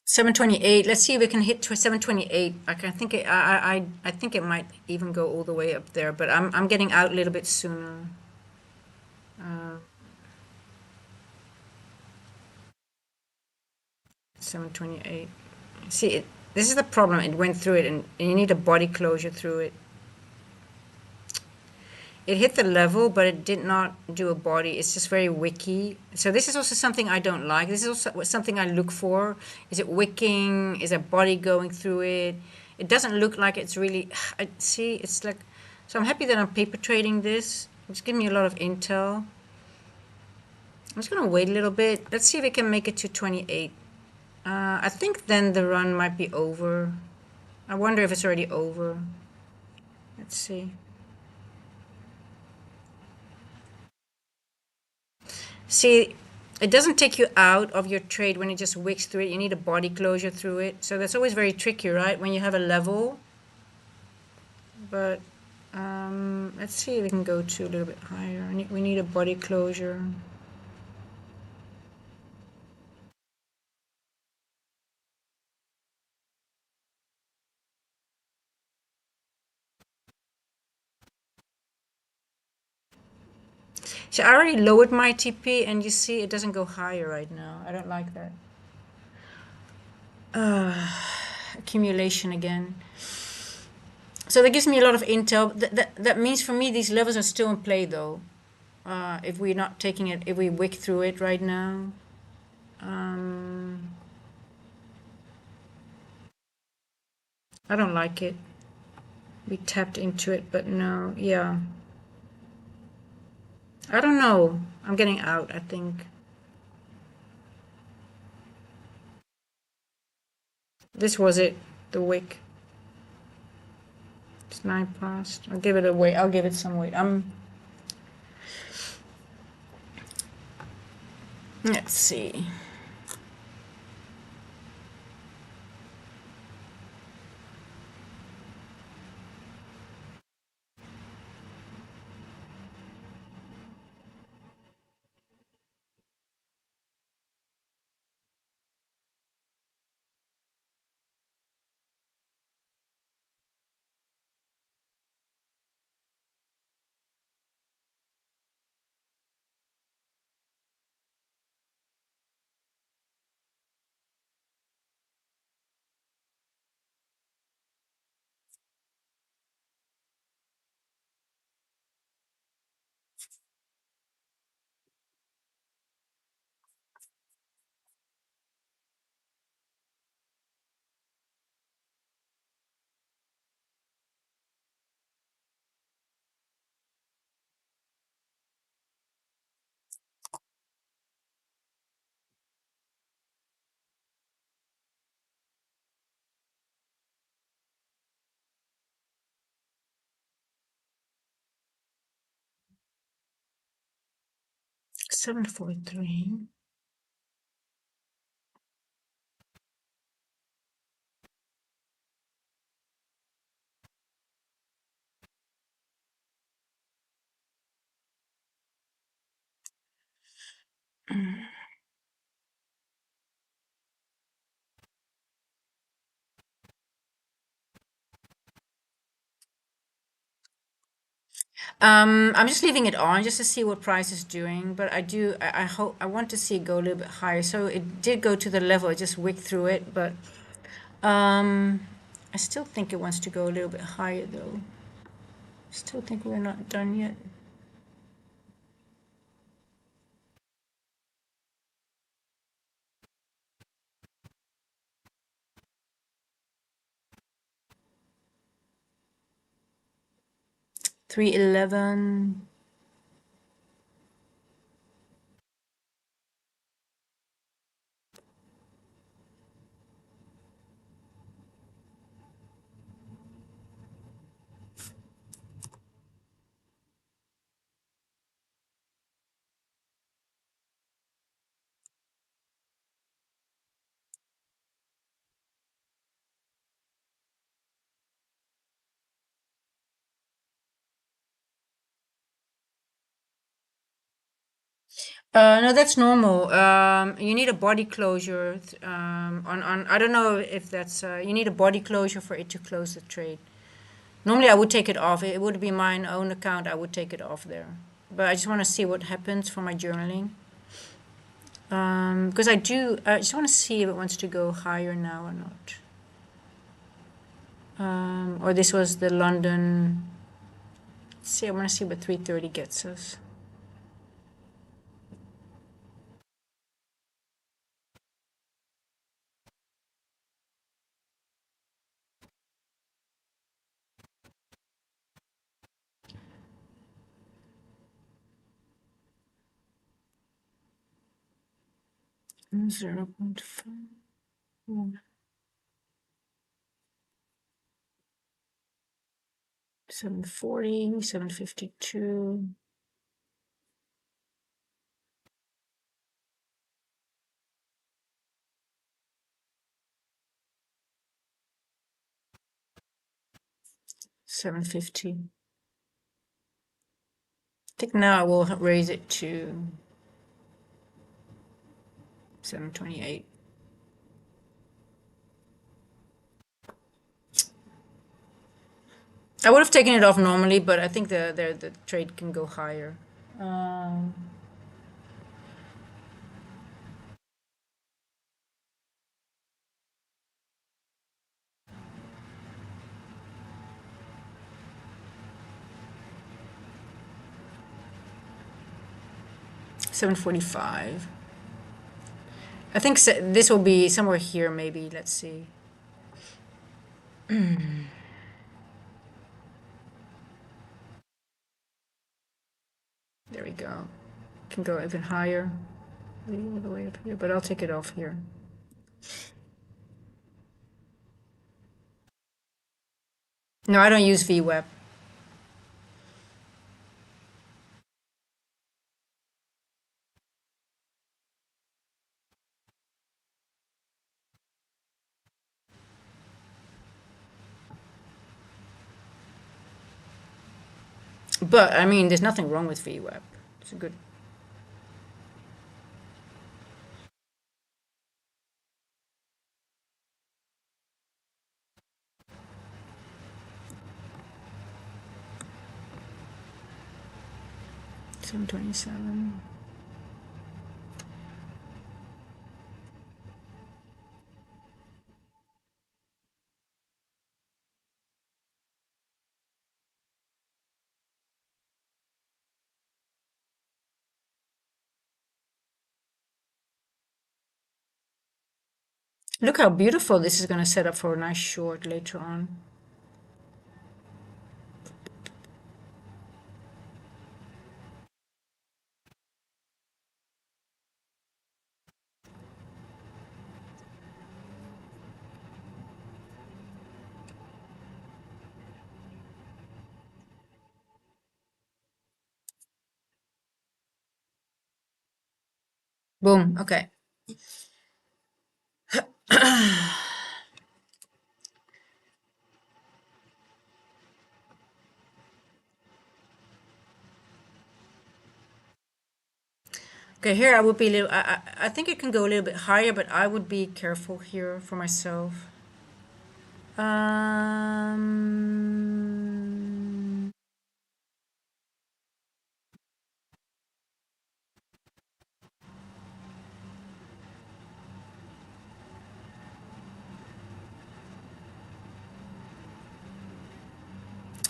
728. Let's see if we can hit 728. I think it might even go all the way up there, but I'm getting out a little bit sooner. 728. See, this is the problem. It went through it, and you need a body closure through it. It hit the level, but it did not do a body. It's just very wicky. So this is also something I don't like. This is also something I look for. Is it wicking? Is a body going through it? It doesn't look like it's really, see, it's like, so I'm happy that I'm paper trading this. It's giving me a lot of intel. I'm just gonna wait a little bit. Let's see if we can make it to 28. I think then the run might be over. I wonder if it's already over. Let's see. See, it doesn't take you out of your trade when it just wicks through it. You need a body closure through it. So that's always very tricky, right? When you have a level. But let's see if we can go to a little bit higher. We need a body closure. So I already lowered my TP, and you see it doesn't go higher right now. I don't like that. Accumulation again. So that gives me a lot of intel. That means for me these levels are still in play though. If we're not taking it, if we wick through it right now. I don't like it. We tapped into it, but no, yeah. I don't know. I'm getting out, I think. This was it, the wick. It's 9 past. I'll give it a wait. I'll give it some weight. Let's see. Seven, 4, 3. I'm just leaving it on just to see what price is doing, but I hope, I want to see it go a little bit higher. So it did go to the level, it just wicked through it, but um, I still think it wants to go a little bit higher though. Still think we're not done yet. $3.11. No, that's normal. You need a body closure on. I don't know if that's. You need a body closure for it to close the trade. Normally, I would take it off. It would be my own account. I would take it off there. But I just want to see what happens for my journaling. Because I do. I just want to see if it wants to go higher now or not. Or this was the London. Let's see, I want to see what 330 gets us. Mm, 0.5. 740, 752. $750. I think now I will raise it to 728. I would have taken it off normally, but I think the trade can go higher. Um, 745. I think this will be somewhere here, maybe. Let's see. There we go. Can go even higher. All the way up here, but I'll take it off here. No, I don't use VWeb. But I mean, there's nothing wrong with VWeb. It's a good. $727. Look how beautiful this is going to set up for a nice short later on. Boom. Okay. Okay, here I would be a little. I think it can go a little bit higher, but I would be careful here for myself. Um.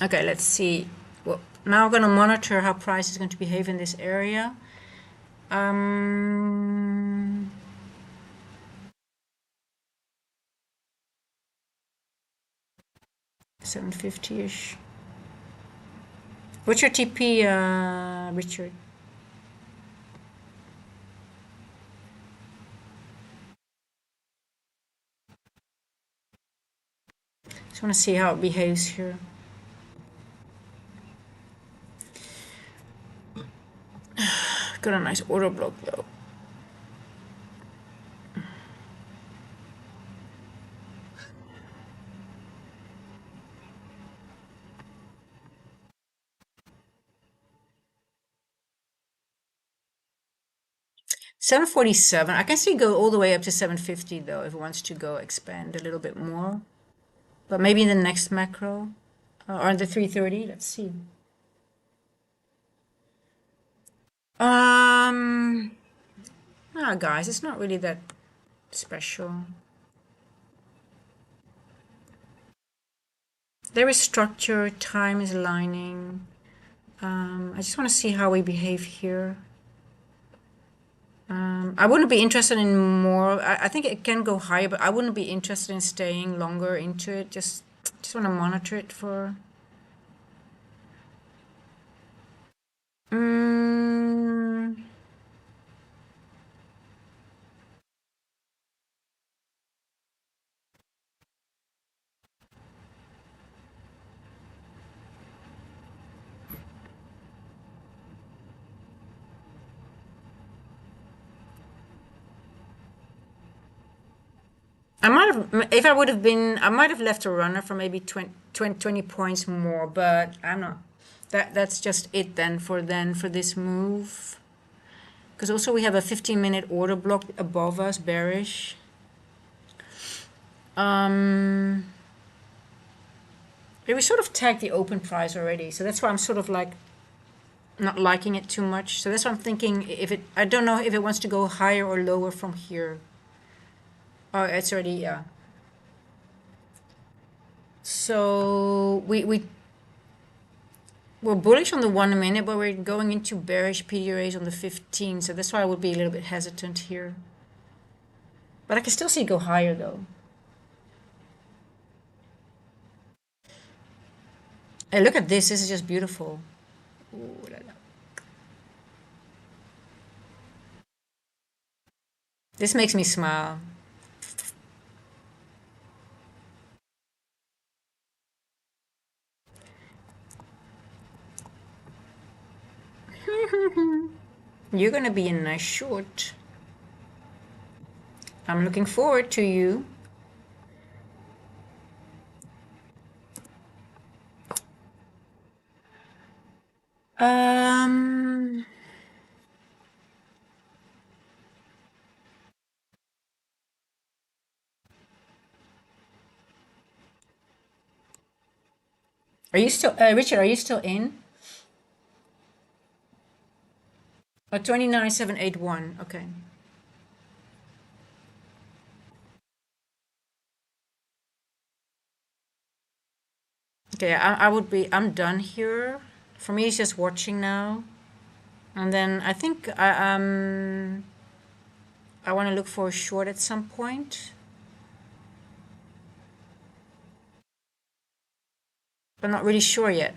Okay, let's see. Well, now I'm going to monitor how price is going to behave in this area. 750-ish. What's your TP, Richard? Just want to see how it behaves here. Got a nice order block though. 747. I can see go all the way up to 750 though, if it wants to go expand a little bit more. But maybe in the next macro, or in the 330. Let's see. Guys, it's not really that special. There is structure, time is aligning. I just want to see how we behave here. I wouldn't be interested in more. I think it can go higher, but I wouldn't be interested in staying longer into it. Just want to monitor it for. Mm, I might have, if I would have been, I might have left a runner for maybe 20 points more, but I'm not. That's just it then for this move. Because also we have a 15-minute order block above us, bearish. We sort of tagged the open price already, so that's why I'm sort of like not liking it too much. So that's why I'm thinking if it, I don't know if it wants to go higher or lower from here. Oh, it's already, yeah. So we're bullish on the 1 minute, but we're going into bearish PDRAs on the 15. So that's why I would be a little bit hesitant here. But I can still see it go higher though. Hey, look at this. This is just beautiful. Ooh, la, la. This makes me smile. You're gonna be a nice short. I'm looking forward to you. Um, are you still, Richard? Are you still in? 29781. Okay. Okay, I would be. I'm done here. For me, it's just watching now, and then I think I want to look for a short at some point, but not really sure yet.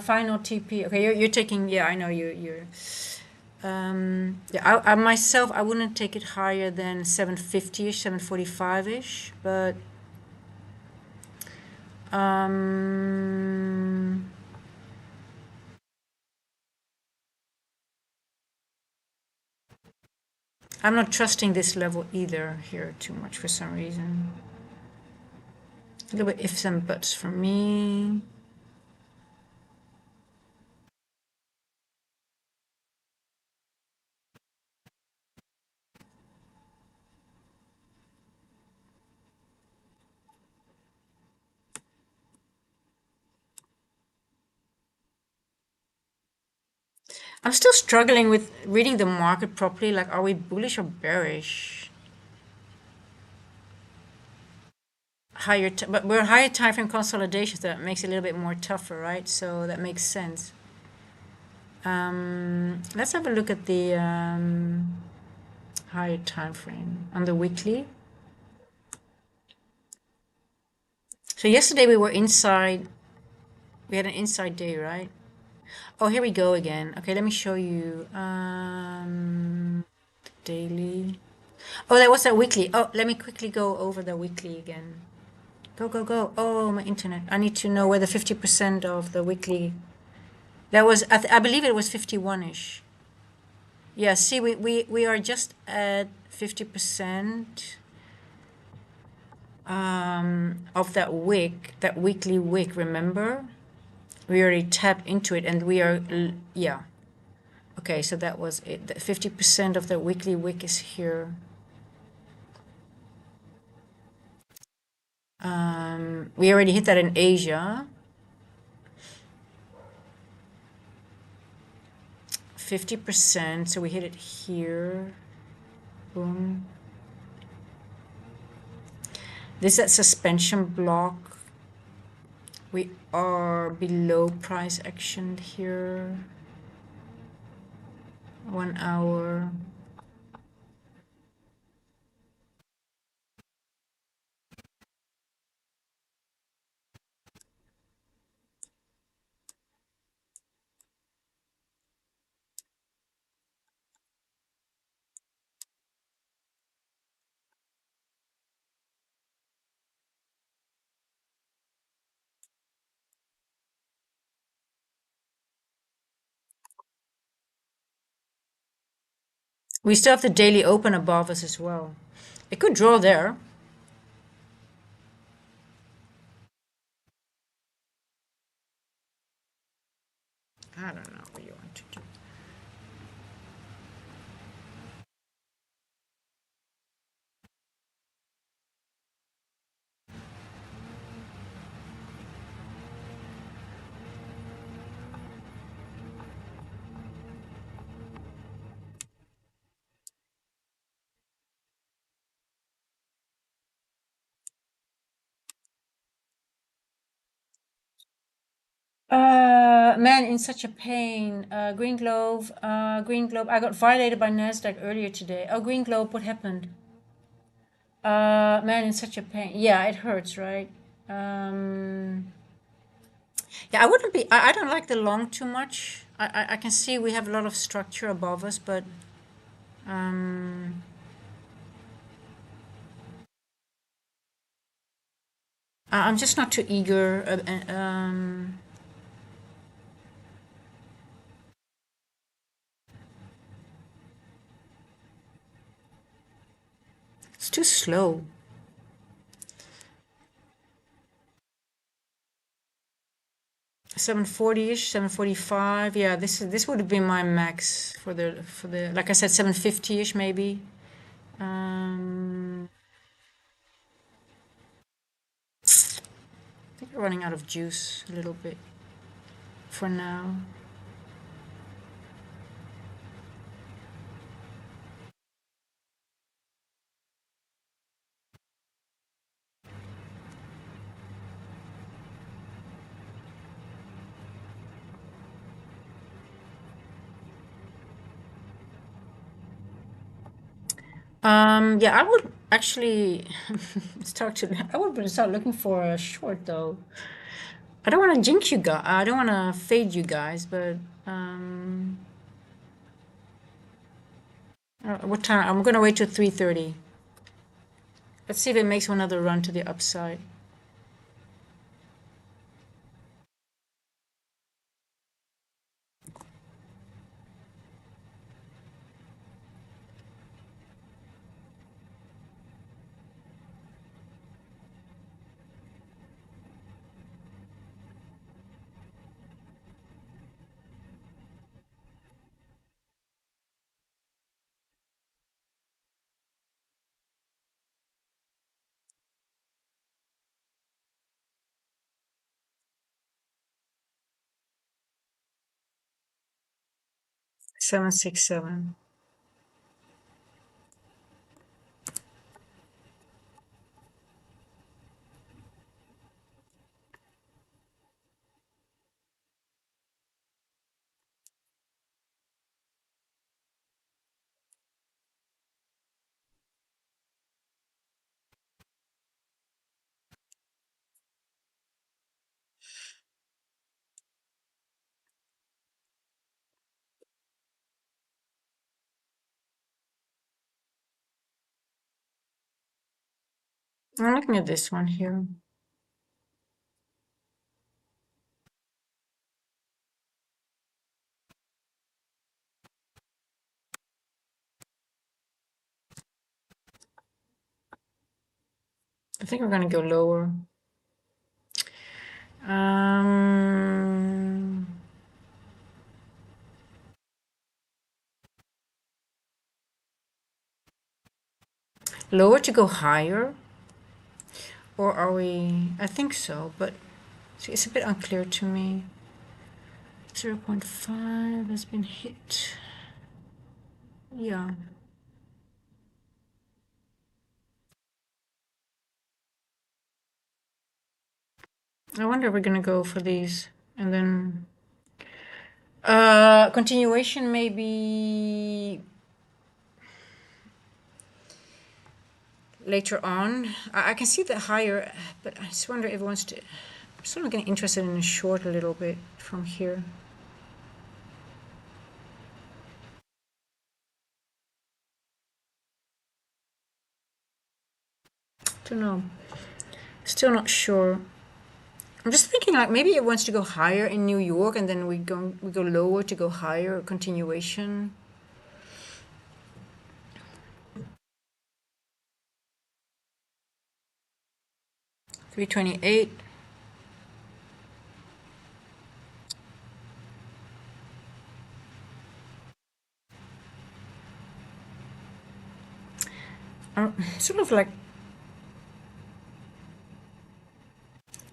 Final TP. Okay, you're taking. Yeah, I know you're. Yeah, I myself I wouldn't take it higher than 750ish, 745ish, but um, I'm not trusting this level either here too much for some reason. A little bit ifs and buts for me. I'm still struggling with reading the market properly. Like, are we bullish or bearish? But we're higher time frame consolidation, so that makes it a little bit more tougher, right? So that makes sense. Let's have a look at the higher time frame on the weekly. So yesterday we were inside. We had an inside day, right? Oh, here we go again. Okay, let me show you daily. Oh, that was that weekly. Oh, let me quickly go over the weekly again. Go, go, go. Oh, my internet. I need to know where the 50% of the weekly. That was, I believe it was 51-ish. Yeah, see, we are just at 50% of that wick, that weekly wick, remember? We already tapped into it, and we are, yeah. Okay, so that was it. 50% of the weekly wick is here. We already hit that in Asia. 50%, so we hit it here. Boom. This is that suspension block. We are below price action here. 1 hour. We still have the daily open above us as well. It could draw there. I don't know what you want to do. Man, in such a pain. Green Globe, Green Globe. I got violated by Nasdaq earlier today. Oh, Green Globe, what happened? Man, in such a pain. Yeah, it hurts, right? Yeah, I wouldn't be. I don't like the long too much. I can see we have a lot of structure above us, but um, I'm just not too eager. It's too slow. 740-ish, 745. Yeah, this would have been my max for the like I said, 750-ish maybe. I think we're running out of juice a little bit for now. Yeah, I would actually start to. I would start looking for a short though. I don't want to jinx you guys. I don't want to fade you guys, but um, what time? I'm gonna wait till 3:30. Let's see if it makes another run to the upside. Seven six seven. I'm looking at this one here. I think we're gonna go lower. Lower to go higher? Or are we... I think so, but see, it's a bit unclear to me. 0.5 has been hit. Yeah. I wonder if we're gonna go for these and then continuation maybe later on. I can see the higher, but I just wonder if it wants to. I'm sort of getting interested in a short a little bit from here. Don't know. Still not sure. I'm just thinking like maybe it wants to go higher in New York and then we go lower to go higher, continuation. 328.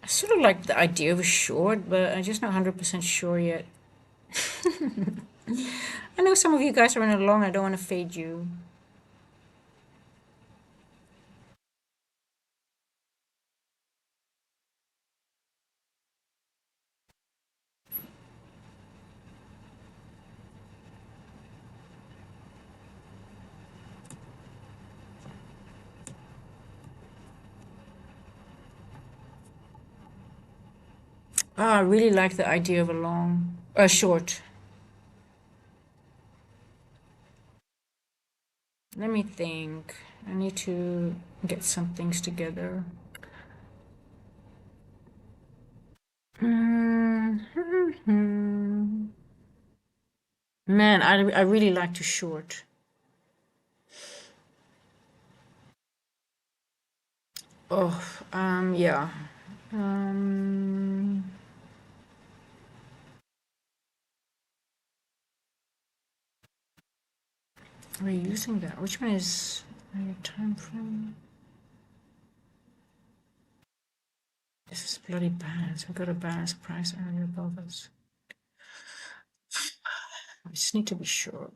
Sort of like the idea of a short, but I'm just not 100% sure yet. I know some of you guys are running along. I don't want to fade you. I really like the idea of a short. Let me think. I need to get some things together. Man, I really like to short. Oh, yeah. Um, are we using that? Which one is your time frame? This is bloody bad. We got a balanced price area above us. I just need to be sure.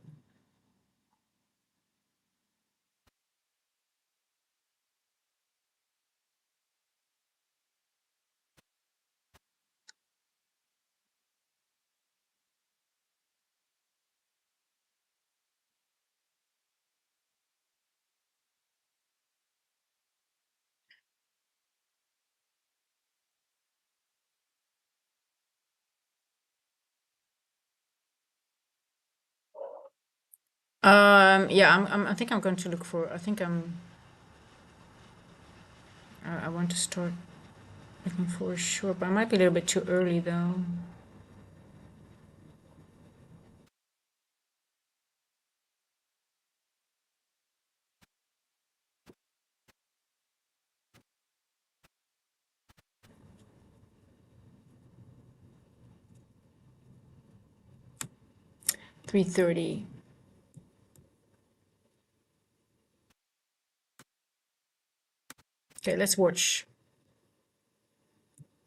Yeah, I think I'm going to look for. I think I want to start looking for a short, but I might be a little bit too early though. $3.30. Okay, let's watch.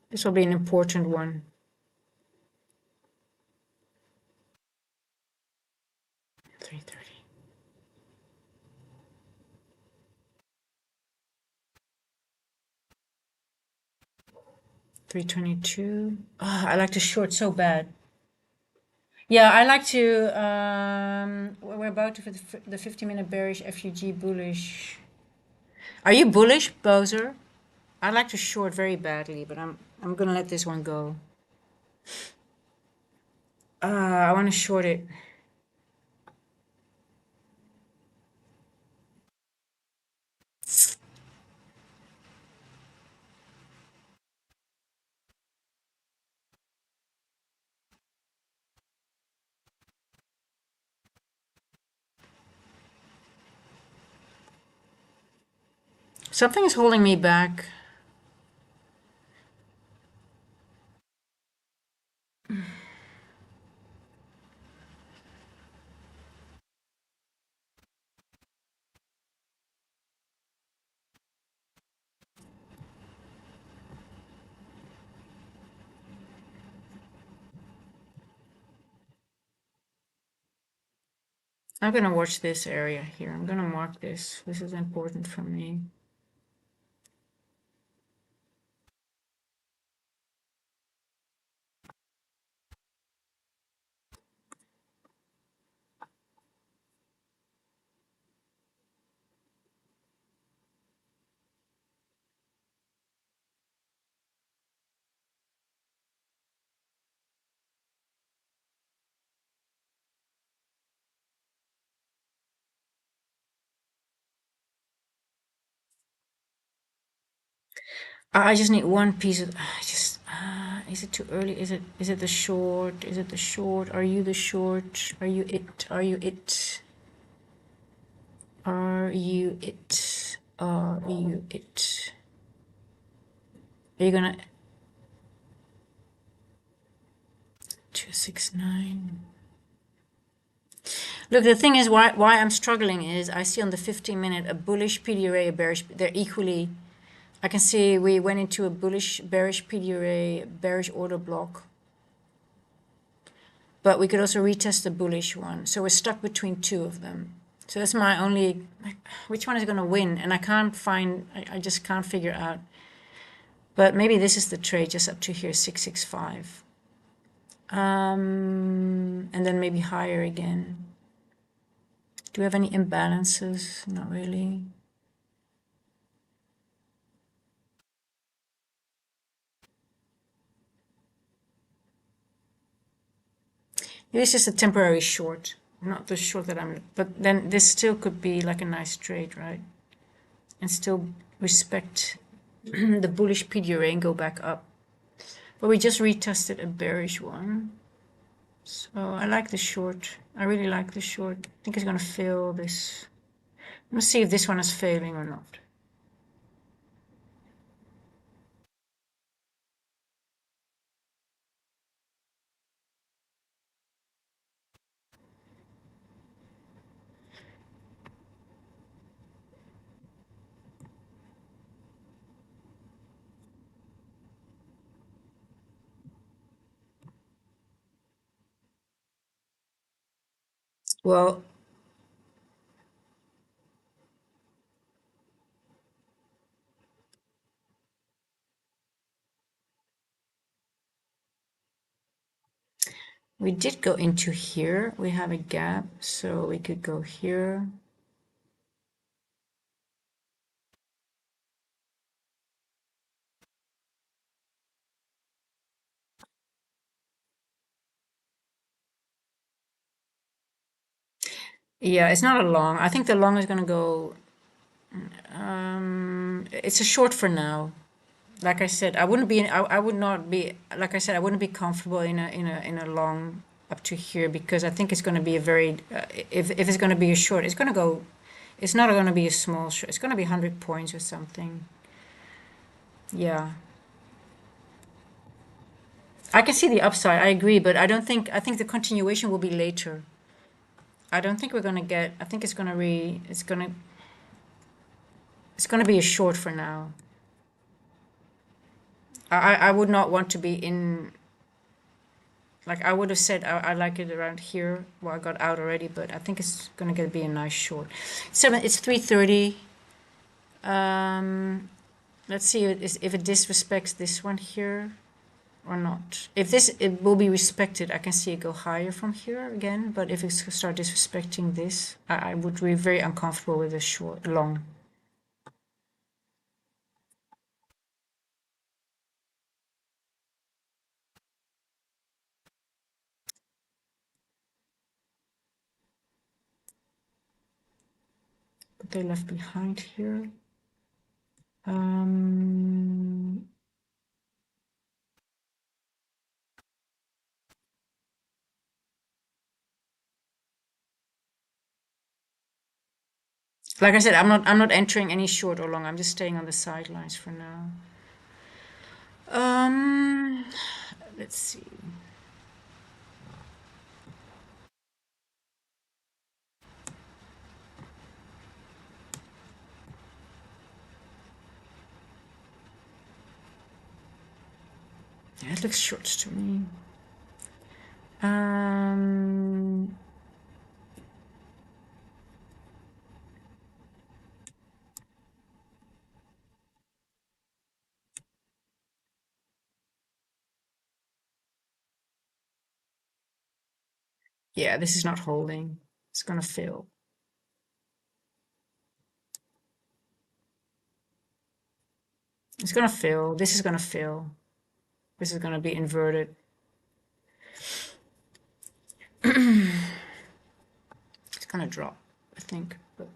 This will be an important one. 3:30. 3:22. Oh, I like to short so bad. Yeah, I like to. We're about to the 50-minute bearish FUG bullish. Are you bullish, Bowser? I like to short very badly, but I'm gonna let this one go. I want to short it. Something is holding me back. I'm going to watch this area here. I'm going to mark this. This is important for me. I just need one piece of. Is it too early? Is it the short? Is it the short? Are you the short? Are you it? Are you it? Are you it? Are you it? Are you gonna 269? Look, the thing is why I'm struggling is I see on the 15-minute a bullish PDRA, a bearish. They're equally. I can see we went into a bullish, bearish PDRA, bearish order block. But we could also retest the bullish one. So we're stuck between two of them. So that's my only, which one is going to win? And I can't find, I just can't figure out. But maybe this is the trade just up to here, 665. And then maybe higher again. Do we have any imbalances? Not really. This is a temporary short, not the short that I'm, but then this still could be like a nice trade, right? And still respect the bullish PDRA and go back up. But we just retested a bearish one. So I like the short. I really like the short. I think it's going to fail this. Let's see if this one is failing or not. Well, we did go into here. We have a gap, so we could go here. Yeah, it's not a long. I think the long is going to go. It's a short for now. Like I said, I wouldn't be. I would not be. Like I said, I wouldn't be comfortable in a long up to here because I think it's going to be a very. If it's going to be a short, it's going to go. It's not going to be a small short. It's going to be 100 points or something. Yeah. I can see the upside. I agree, but I don't think. I think the continuation will be later. I don't think we're going to get. I think it's going to re. It's going to. It's going to be a short for now. I would not want to be in. Like I would have said, I like it around here. Well, I got out already, but I think it's gonna be a nice short. It's 3:30. Let's see if it disrespects this one here or not. If it will be respected, I can see it go higher from here again. But if it start disrespecting this, I would be very uncomfortable with a short, long. But they left behind here. Like I said, I'm not entering any short or long. I'm just staying on the sidelines for now. Let's see. Yeah, it looks short to me. Yeah, this is not holding. It's gonna fill. It's gonna fill. This is gonna fill. This is gonna be inverted. It's gonna drop, I think. But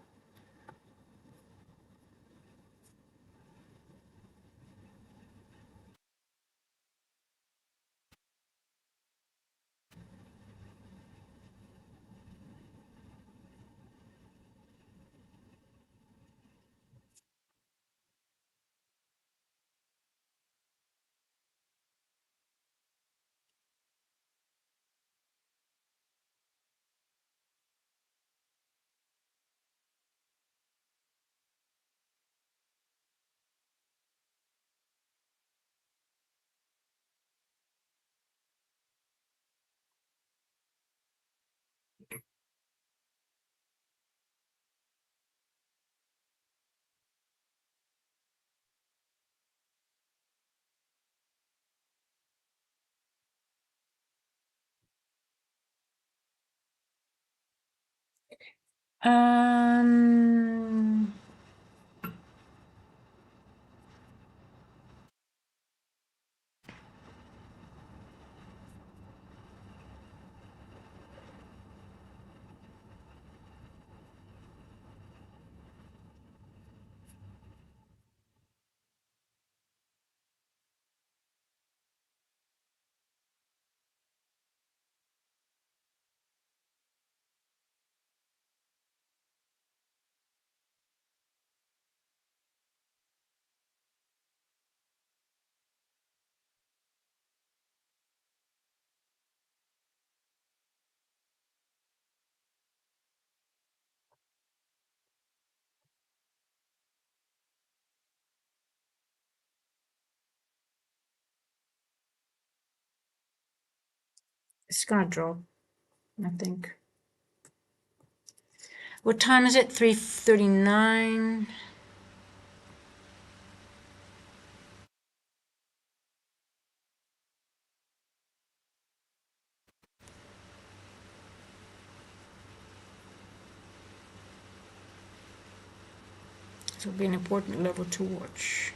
um, it's gonna drop, I think. What time is it? 3:39. This will be an important level to watch.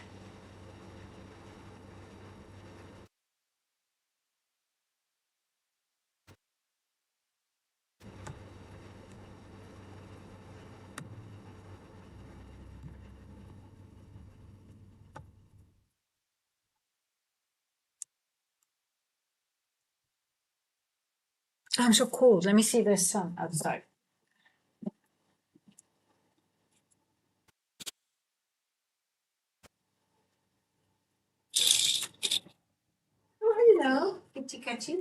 Oh, I'm so cold. Let me see the sun outside. Oh, hello, Kitty Catchy.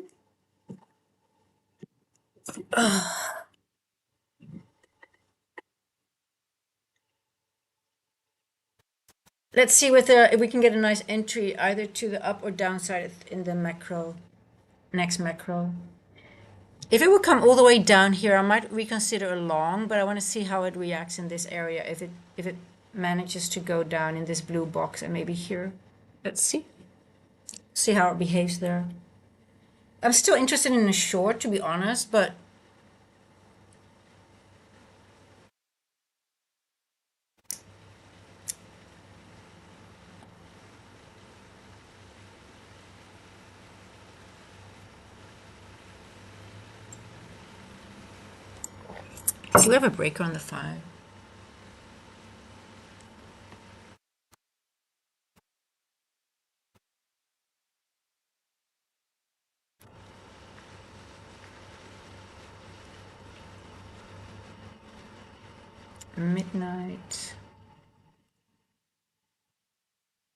Let's see if we can get a nice entry either to the up or downside in the macro, next macro. If it would come all the way down here, I might reconsider a long, but I want to see how it reacts in this area. If it manages to go down in this blue box and maybe here. Let's see. See how it behaves there. I'm still interested in a short, to be honest, but do we have a breaker on the 5? Midnight.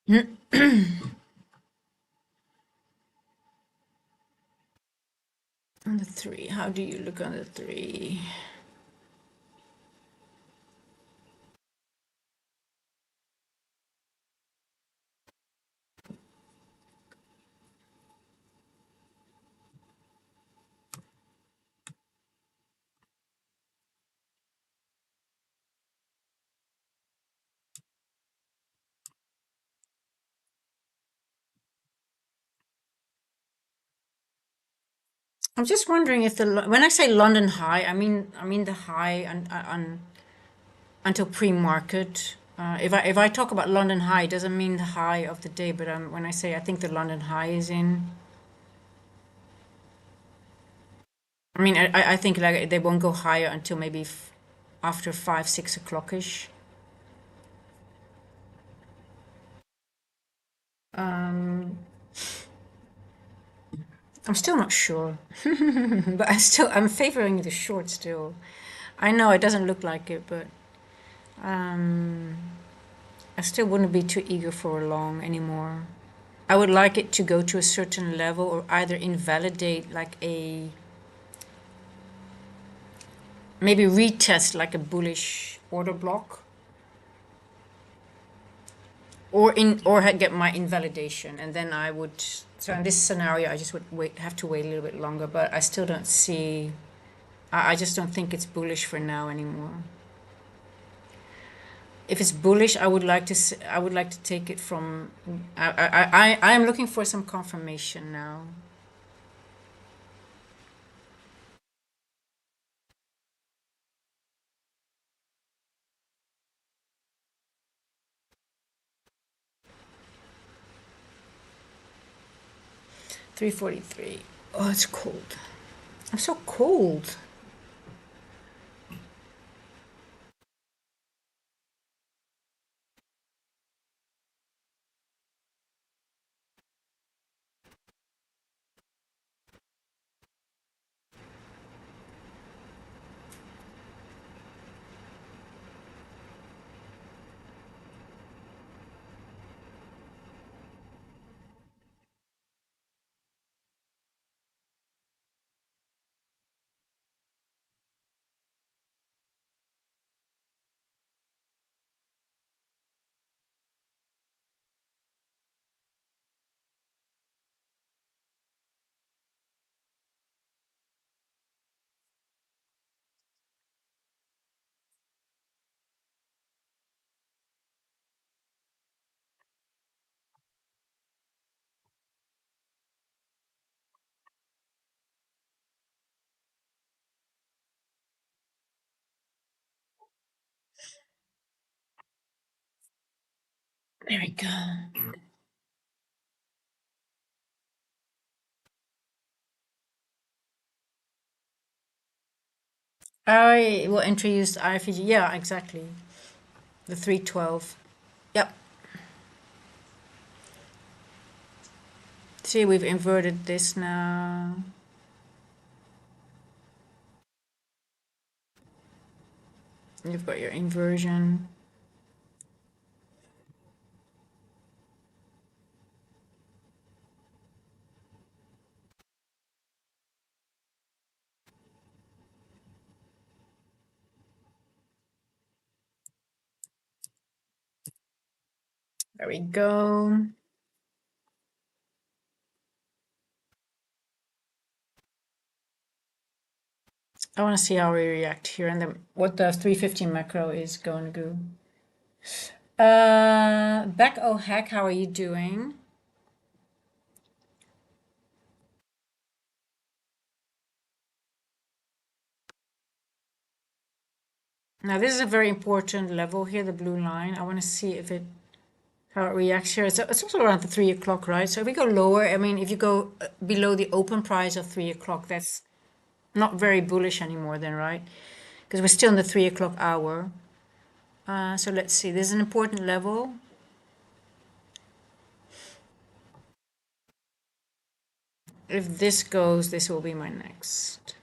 On the 3, how do you look on the 3? I'm just wondering if when I say London high, I mean the high on until pre-market. If I talk about London high, it doesn't mean the high of the day, but when I say I think the London high is in, I mean I think like they won't go higher until maybe after 5, 6 o'clock ish. Um, I'm still not sure, but I'm favoring the short still. I know it doesn't look like it, but um, I still wouldn't be too eager for a long anymore. I would like it to go to a certain level or either invalidate like a maybe retest like a bullish order block get my invalidation and then I would so in this scenario I just would have to wait a little bit longer, but I still don't see I just don't think it's bullish for now anymore. If it's bullish, I would like to take it from I am looking for some confirmation now. $3.43. Oh, it's cold. I'm so cold. There we go. I will introduce the IFG. Yeah, exactly. The 312. Yep. See, we've inverted this now. You've got your inversion. There we go. I want to see how we react here and then what the 350 macro is going to do. Back oh heck, how are you doing? Now this is a very important level here, the blue line. I want to see if it how it reacts here. It's also around the 3 o'clock, right? So if we go lower, I mean, if you go below the open price of 3 o'clock, that's not very bullish anymore then, right? Because we're still in the 3 o'clock hour. So let's see, this is an important level. If this goes, this will be my next.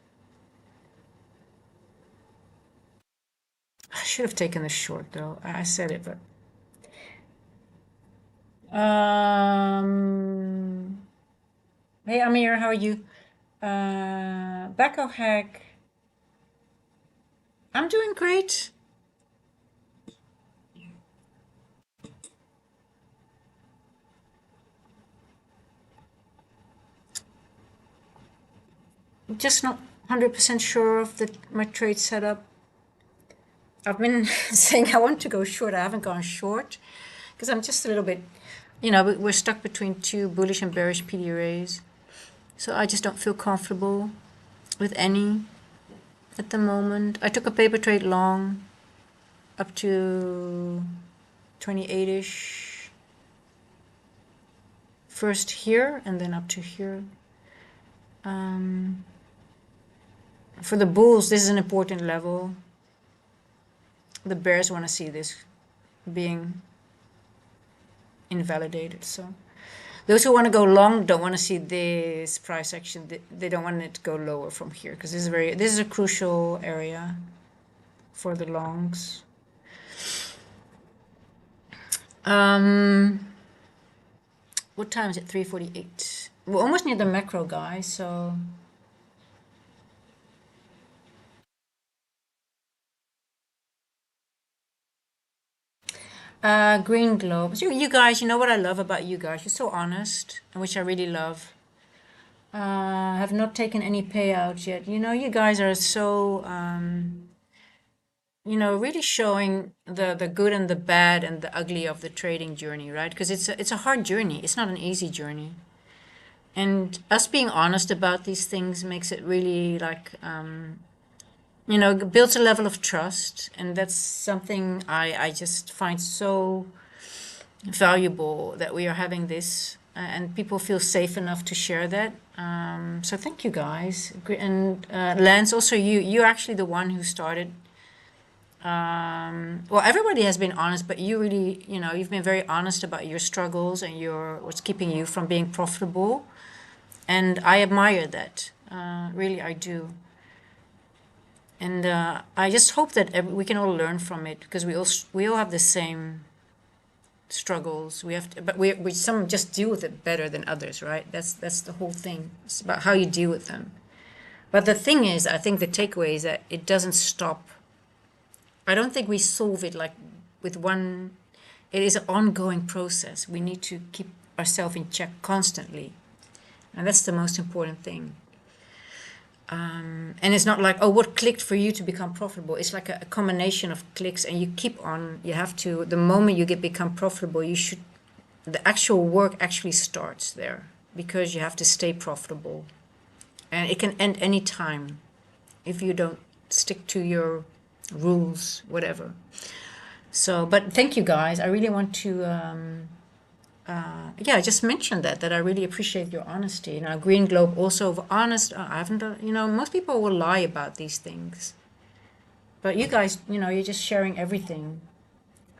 I should have taken the short though. I said it, but hey Amir, how are you? Backo hack. I'm doing great. I'm just not 100% sure of my trade setup. I've been saying I want to go short. I haven't gone short because I'm just a little bit, we're stuck between two bullish and bearish PD rays. So I just don't feel comfortable with any at the moment. I took a paper trade long up to 28-ish. First here and then up to here. For the bulls, this is an important level. The bears want to see this being invalidated. So those who want to go long don't want to see this price action. They don't want it to go lower from here because this is a crucial area for the longs. What time is it? 3:48. We're almost near the macro, guys. So green globes. You guys, you know what I love about you guys? You're so honest, and which I really love. Have not taken any payouts yet. You know, you guys are so really showing the good and the bad and the ugly of the trading journey, right? Because it's a hard journey. It's not an easy journey. And us being honest about these things makes it really like builds a level of trust, and that's something I just find so valuable that we are having this, and people feel safe enough to share that. So thank you guys, and Lance, also you're actually the one who started. Well, everybody has been honest, but you really, you've been very honest about your struggles and what's keeping you from being profitable, and I admire that. Really, I do. And I just hope that we can all learn from it because we all have the same struggles. We have to, but we some just deal with it better than others, right? That's the whole thing. It's about how you deal with them. But the thing is, I think the takeaway is that it doesn't stop. I don't think we solve it like with one. It is an ongoing process. We need to keep ourselves in check constantly, and that's the most important thing. And it's not like, oh, what clicked for you to become profitable? It's like a combination of clicks, and you keep on. You have to. The moment you become profitable, you should. The actual work actually starts there because you have to stay profitable, and it can end any time if you don't stick to your rules, whatever. So, but thank you guys. I really want to. Yeah, I just mentioned that I really appreciate your honesty. Now, Green Globe also honest. I haven't done. Most people will lie about these things, but you guys, you're just sharing everything.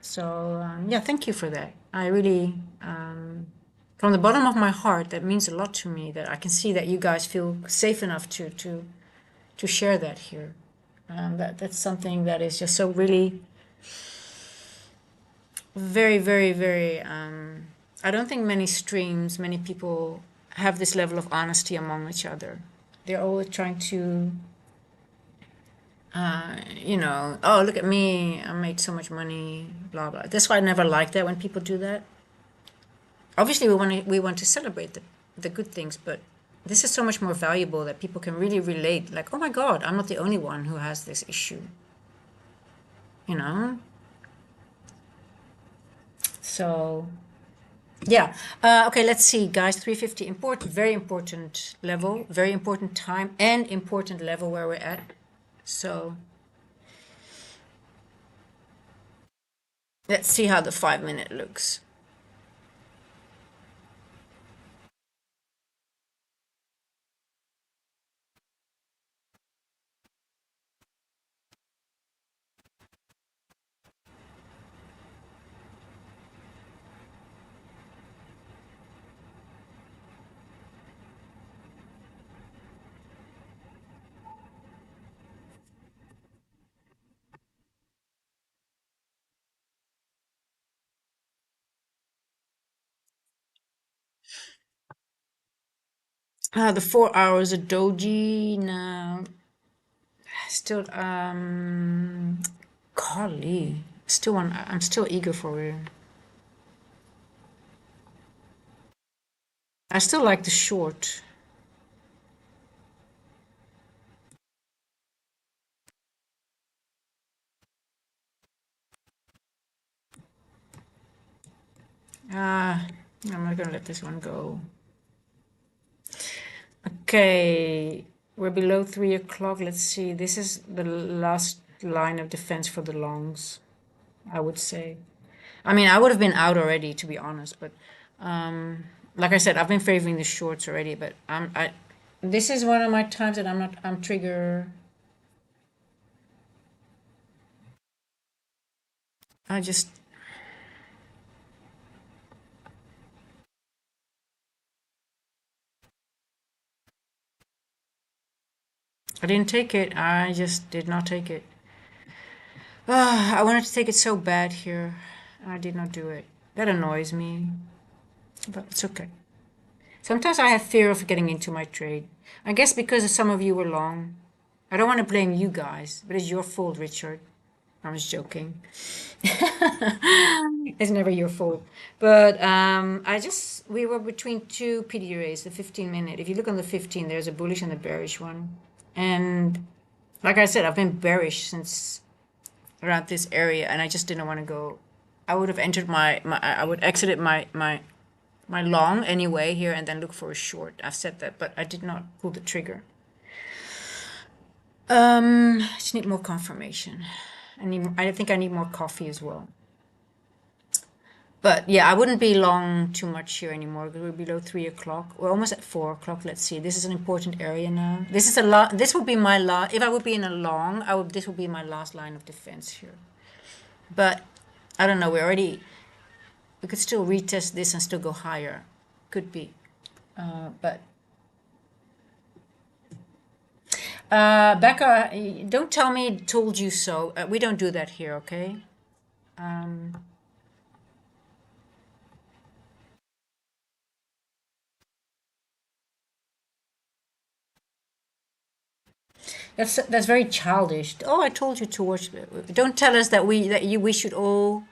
So yeah, thank you for that. I really, from the bottom of my heart, that means a lot to me. That I can see that you guys feel safe enough to share that here. That's something that is just so really very, very, very. I don't think many streams, many people have this level of honesty among each other. They're always trying to, oh, look at me, I made so much money, blah blah. That's why I never like that when people do that. Obviously, we want to celebrate the good things, but this is so much more valuable that people can really relate. Like, oh my God, I'm not the only one who has this issue. You know. So yeah. Okay, let's see, guys. 350, important, very important level, very important time, and important level where we're at. So let's see how the 5 minute looks. The 4 hours of doji now. Still, golly, still on. I'm still eager for it. I still like the short. I'm not gonna let this one go. Okay, we're below 3 o'clock. Let's see. This is the last line of defense for the longs, I would say. I mean, I would have been out already, to be honest, but like I said, I've been favoring the shorts already, but this is one of my times that I'm trigger. I just, I didn't take it. I just did not take it. I wanted to take it so bad here. I did not do it. That annoys me, but it's okay. Sometimes I have fear of getting into my trade. I guess because some of you were long. I don't want to blame you guys, but it's your fault, Richard. I was joking. It's never your fault. But we were between two PDRAs, the 15 minute. If you look on the 15, there's a bullish and a bearish one. And like I said, I've been bearish since around this area, and I just didn't want to go. I would have entered I would exited my long anyway here and then look for a short. I've said that, but I did not pull the trigger. I just need more confirmation. I think I need more coffee as well. But yeah, I wouldn't be long too much here anymore because we're below 3 o'clock. We're almost at 4 o'clock. Let's see. This is an important area now. This is a lot. This would be my last. If I would be in a long, I would. This would be my last line of defense here. But I don't know. We could still retest this and still go higher. Could be. But Becca, don't tell me told you so. We don't do that here, okay? That's very childish. Oh, I told you to watch. Don't tell us we should all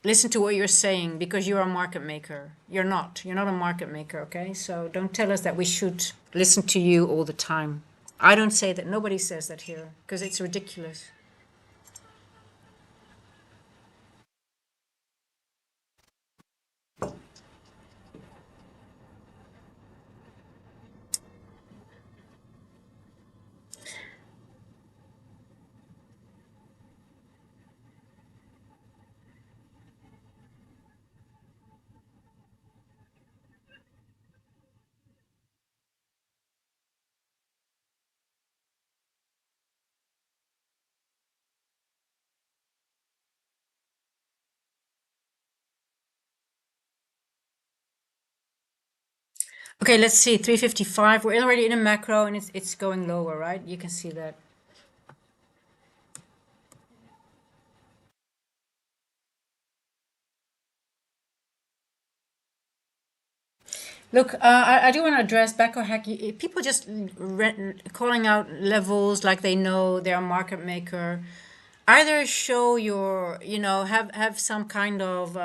listen to what you're saying because you're a market maker. You're not. You're not a market maker, okay? So don't tell us that we should listen to you all the time. I don't say that. Nobody says that here because it's ridiculous. Okay, let's see. 355. We're already in a macro and it's going lower, right? You can see that. Look, I do want to address Becco Hacky. People just calling out levels like they know they're a market maker. Either show your, have some kind of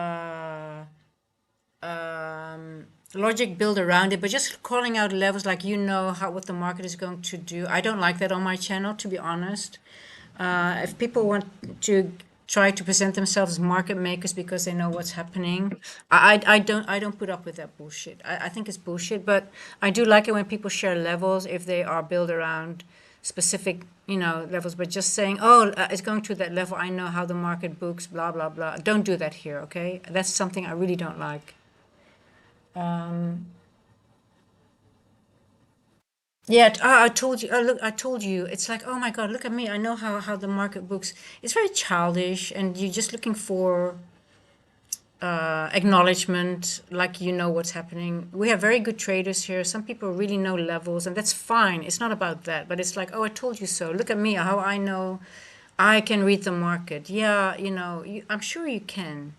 logic built around it, but just calling out levels like you know how what the market is going to do. I don't like that on my channel, to be honest. If people want to try to present themselves as market makers because they know what's happening, I don't put up with that bullshit. I think it's bullshit, but I do like it when people share levels if they are built around specific levels. But just saying, oh, it's going to that level, I know how the market books, blah blah blah. Don't do that here, okay? That's something I really don't like. Yeah, I told you. Oh, look, I told you. It's like, oh my God, look at me. I know how the market books. It's very childish, and you're just looking for acknowledgement, like you know what's happening. We have very good traders here. Some people really know levels, and that's fine. It's not about that, but it's like, oh, I told you so. Look at me, how I know I can read the market. Yeah, I'm sure you can,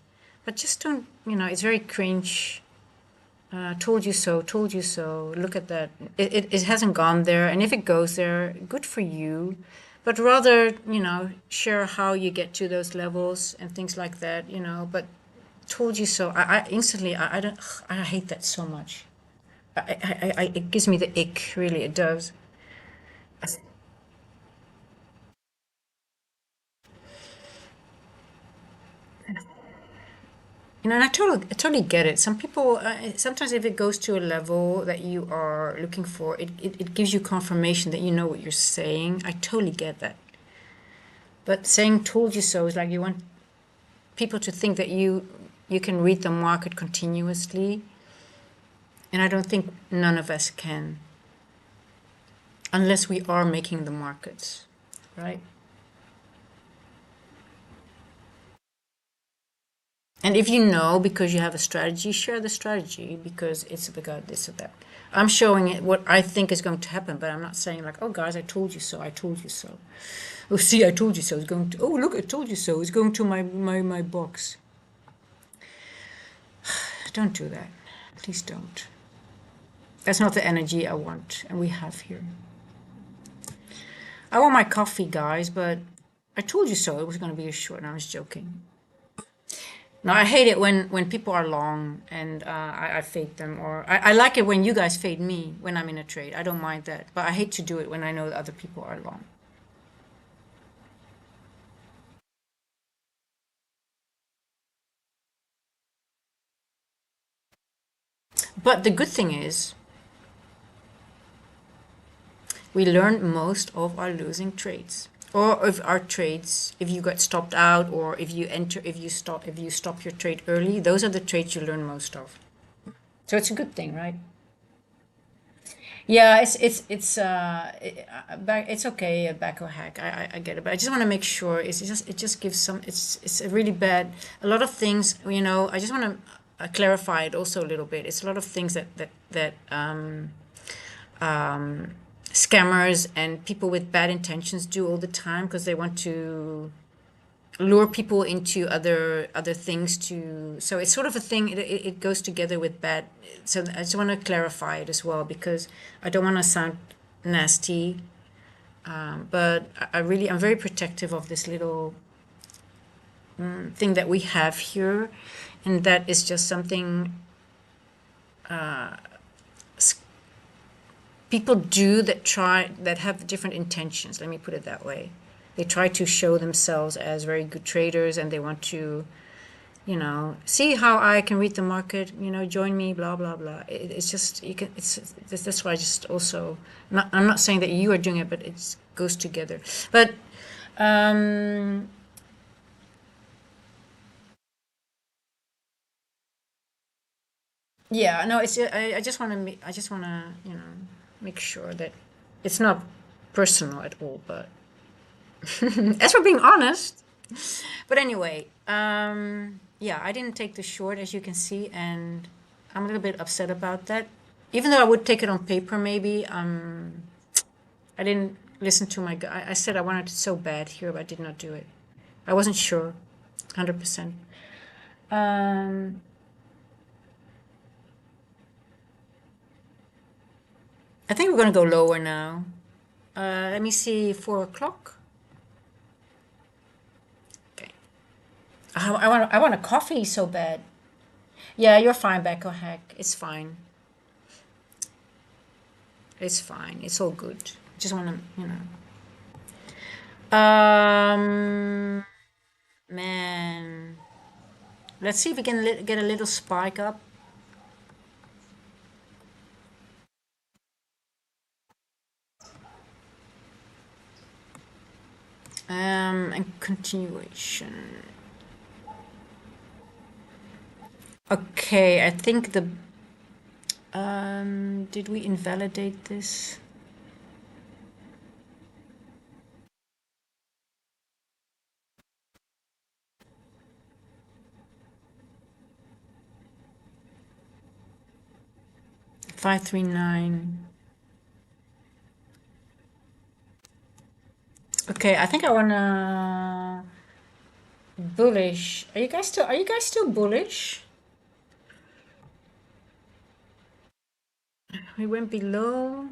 but just don't. It's very cringe. Told you so, told you so. Look at that. It hasn't gone there. And if it goes there, good for you. But rather, share how you get to those levels and things like that. But told you so. I instantly, I don't, I hate that so much. It gives me the ick, really, it does. And I totally get it. Some people, sometimes if it goes to a level that you are looking for, it gives you confirmation that you know what you're saying. I totally get that. But saying told you so is like you want people to think that you can read the market continuously. And I don't think none of us can, unless we are making the markets, right? And if you know because you have a strategy, share the strategy because it's about this or that. I'm showing it what I think is going to happen, but I'm not saying like, oh guys, I told you so, I told you so. Oh, see, I told you so. It's going to, oh, look, I told you so. It's going to my box. Don't do that. Please don't. That's not the energy I want and we have here. I want my coffee, guys, but I told you so. It was going to be a short, and I was joking. No, I hate it when people are long and I fade them, or I like it when you guys fade me when I'm in a trade. I don't mind that, but I hate to do it when I know that other people are long. But the good thing is, we learn most of our losing trades, or if our trades, if you got stopped out, or if you enter, if you stop your trade early, those are the trades you learn most of. So it's a good thing, right? Yeah, it's okay, a backhoe hack. I get it, but I just want to make sure it just gives some, it's a really bad, a lot of things, you know. I just want to clarify it also a little bit. It's a lot of things that scammers and people with bad intentions do all the time because they want to lure people into other things. To So it's sort of a thing, it goes together with bad. So I just want to clarify it as well because I don't want to sound nasty, but I'm very protective of this little thing that we have here, and that is just something people do that have different intentions. Let me put it that way. They try to show themselves as very good traders, and they want to, see how I can read the market, join me, blah blah blah. It's just, you can. That's why I just also, I'm not saying that you are doing it, but it goes together. But yeah, no, it's I just want to I just want to make sure that it's not personal at all. But as for being honest, but anyway, yeah, I didn't take the short, as you can see, and I'm a little bit upset about that. Even though I would take it on paper, maybe, I didn't listen to my gut. I said I wanted it so bad here, but I did not do it. I wasn't sure, 100%. Um, I think we're gonna go lower now. Let me see, 4 o'clock. Okay. I want a coffee so bad. Yeah, you're fine, Becco Heck. It's fine. It's fine. It's all good. Just want to. Man. Let's see if we can get a little spike up. And continuation. Okay, I think did we invalidate this? Five, 3, 9. Okay, I think I wanna bullish. Are you guys still bullish? We went below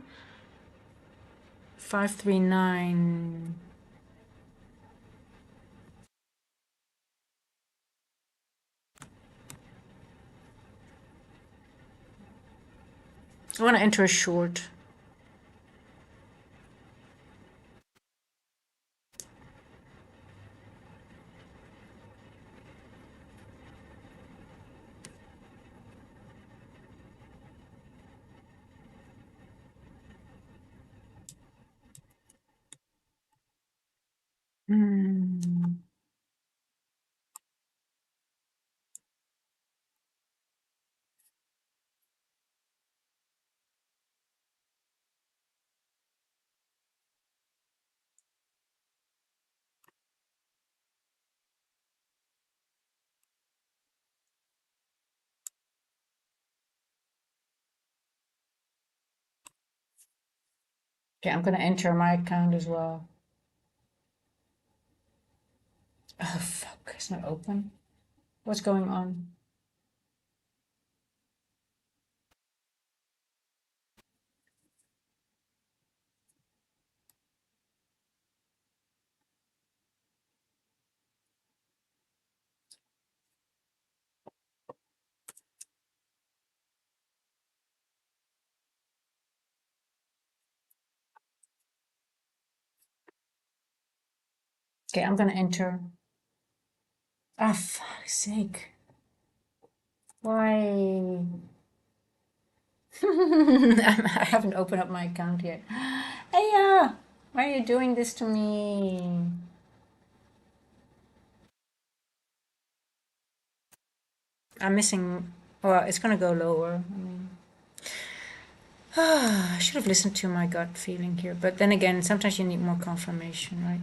539. I want to enter a short. Okay, I'm gonna enter my account as well. Oh fuck, it's not open. What's going on? Okay, I'm gonna enter. Ah, fuck's sake. Why? I haven't opened up my account yet. Hey, why are you doing this to me? I'm missing. Well, it's gonna go lower. I mean, I should have listened to my gut feeling here. But then again, sometimes you need more confirmation, right?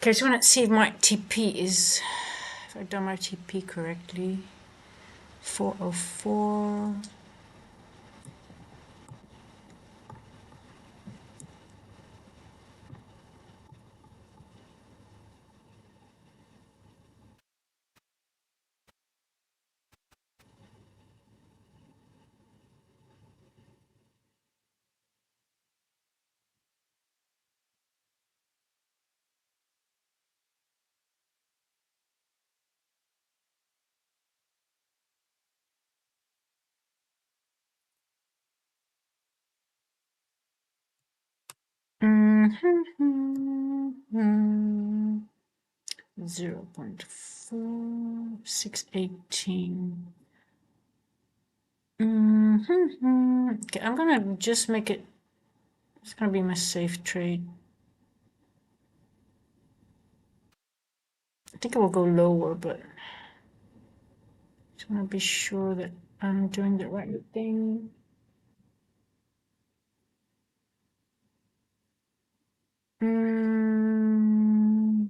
Okay, I just want to see if my TP is. If I've done my TP correctly. 404. Mm-hmm. 0.4618. Mm-hmm. Okay, I'm gonna just make it. It's gonna be my safe trade. I think it will go lower, but I just want to be sure that I'm doing the right thing. Mm,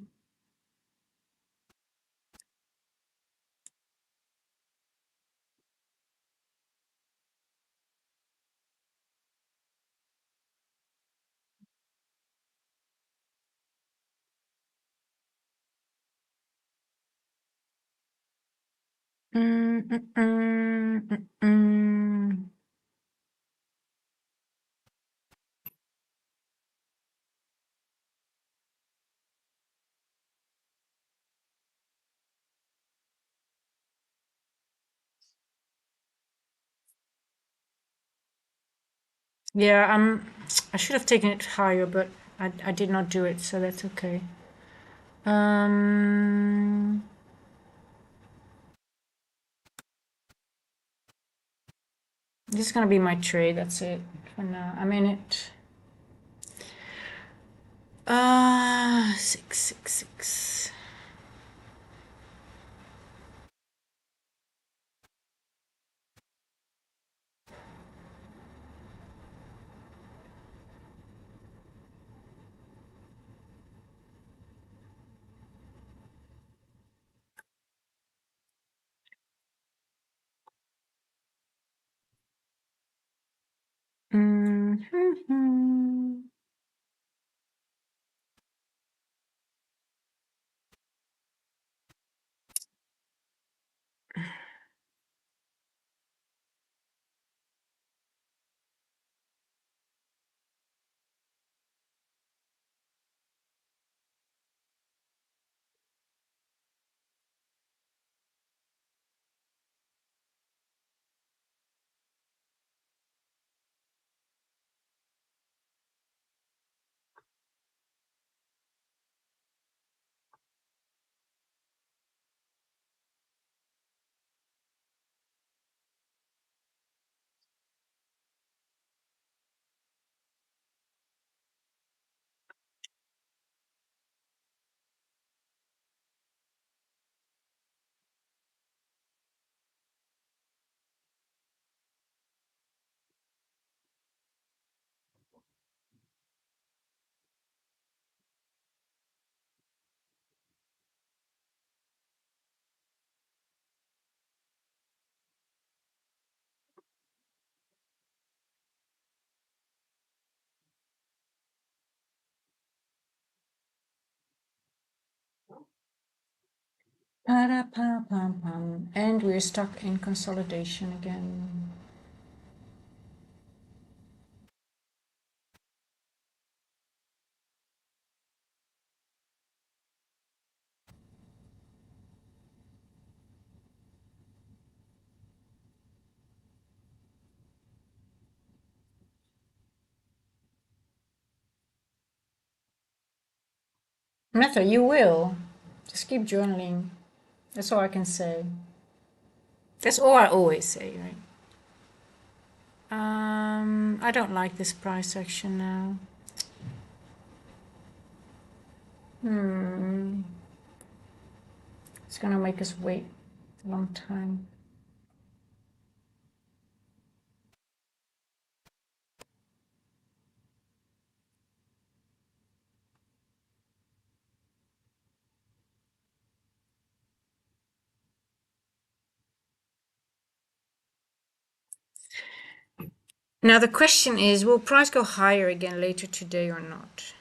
mm, mm, mm, mm, mm. Yeah, I should have taken it higher, but I did not do it, so that's okay. Um, this is gonna be my trade. That's it for now. I'm in it. 666. Mm-hmm. Pa-da-pa-pam-pam. And we're stuck in consolidation again. Meta, you will. Just keep journaling. That's all I can say. That's all I always say, right? I don't like this price action now. It's gonna make us wait a long time. Now the question is, will price go higher again later today or not?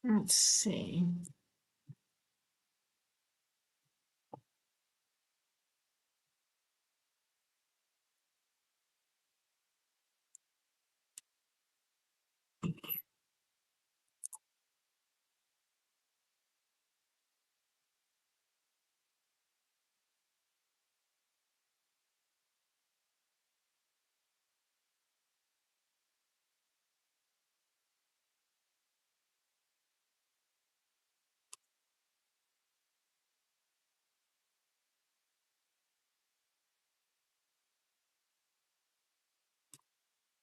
Let's see.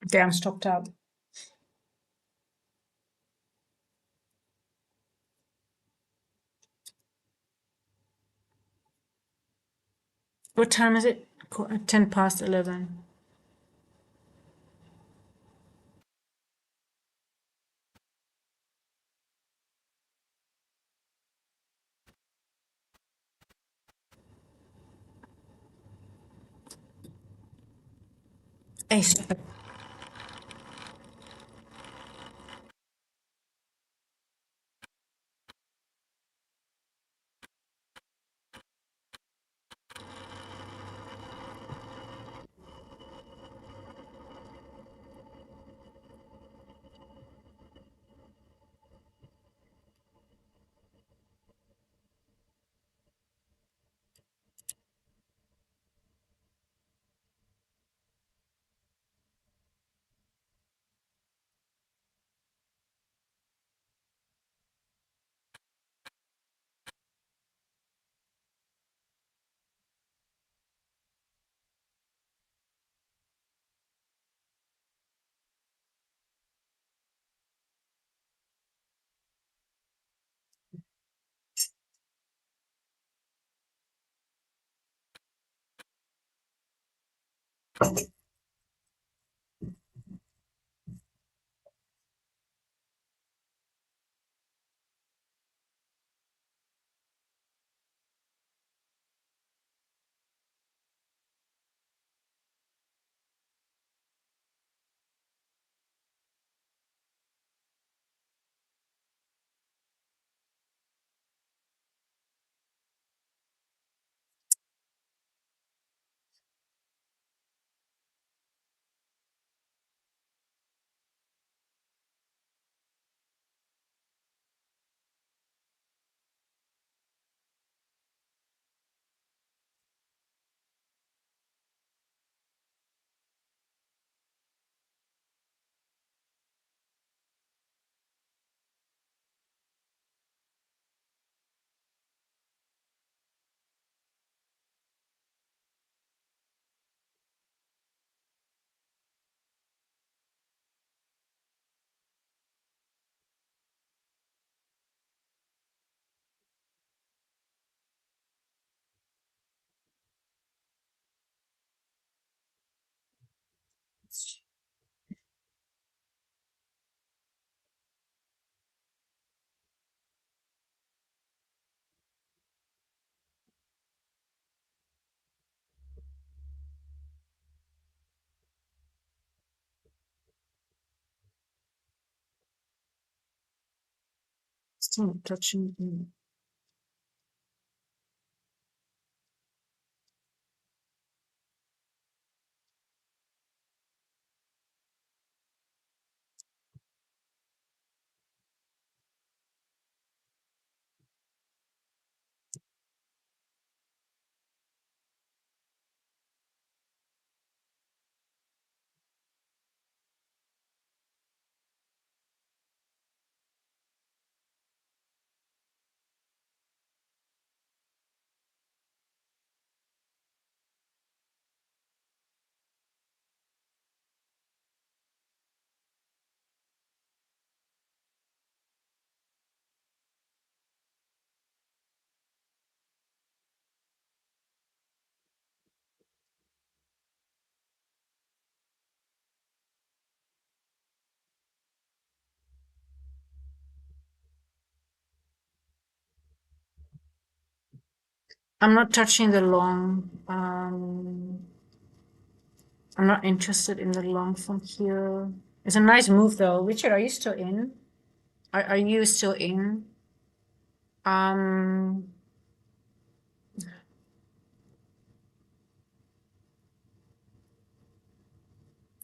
Okay, I'm stopped out. What time is it? 11:10. Hey, stop it. Still not touching. I'm not touching the long. I'm not interested in the long from here. It's a nice move though. Richard, are you still in? Are you still in? Um,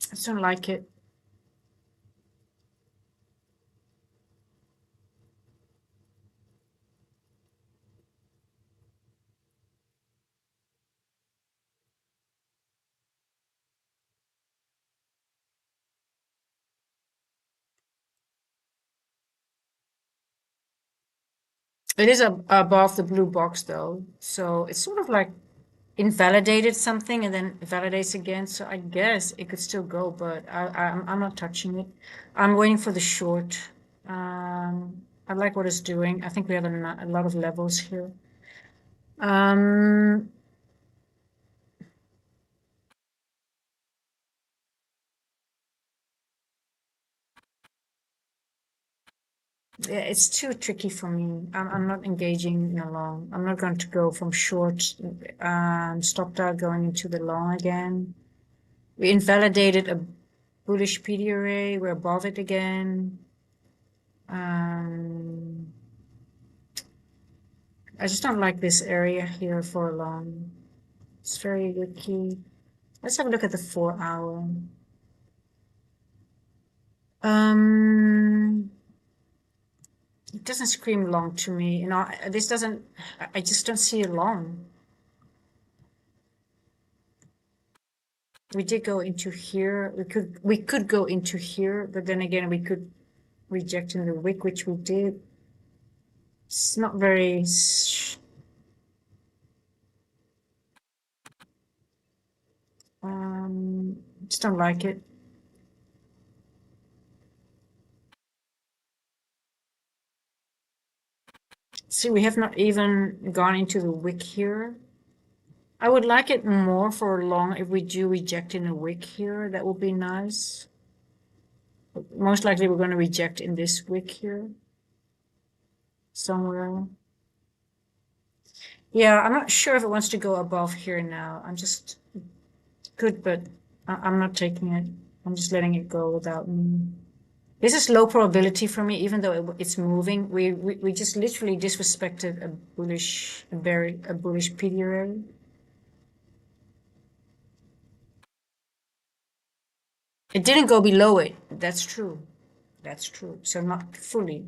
I just don't like it. It is above the blue box though, so it's sort of like invalidated something and then validates again. So I guess it could still go, but I'm not touching it. I'm waiting for the short. I like what it's doing. I think we have a lot of levels here. Um, yeah, it's too tricky for me. I'm not engaging in a long. I'm not going to go from short, stopped out going into the long again. We invalidated a bullish PD array. We're above it again. I just don't like this area here for long. It's very wicky. Let's have a look at the 4 hour. It doesn't scream long to me. You know, this doesn't, I just don't see it long. We did go into here. We could go into here, but then again, we could reject in the wick, which we did. It's not very, just don't like it. See, we have not even gone into the wick here. I would like it more for long if we do reject in a wick here. That would be nice. But most likely we're going to reject in this wick here. Somewhere. Yeah, I'm not sure if it wants to go above here now. I'm just good, but I'm not taking it. I'm just letting it go without me. This is low probability for me, even though it's moving. We just literally disrespected a bullish PD array. It didn't go below it. That's true. That's true. So not fully.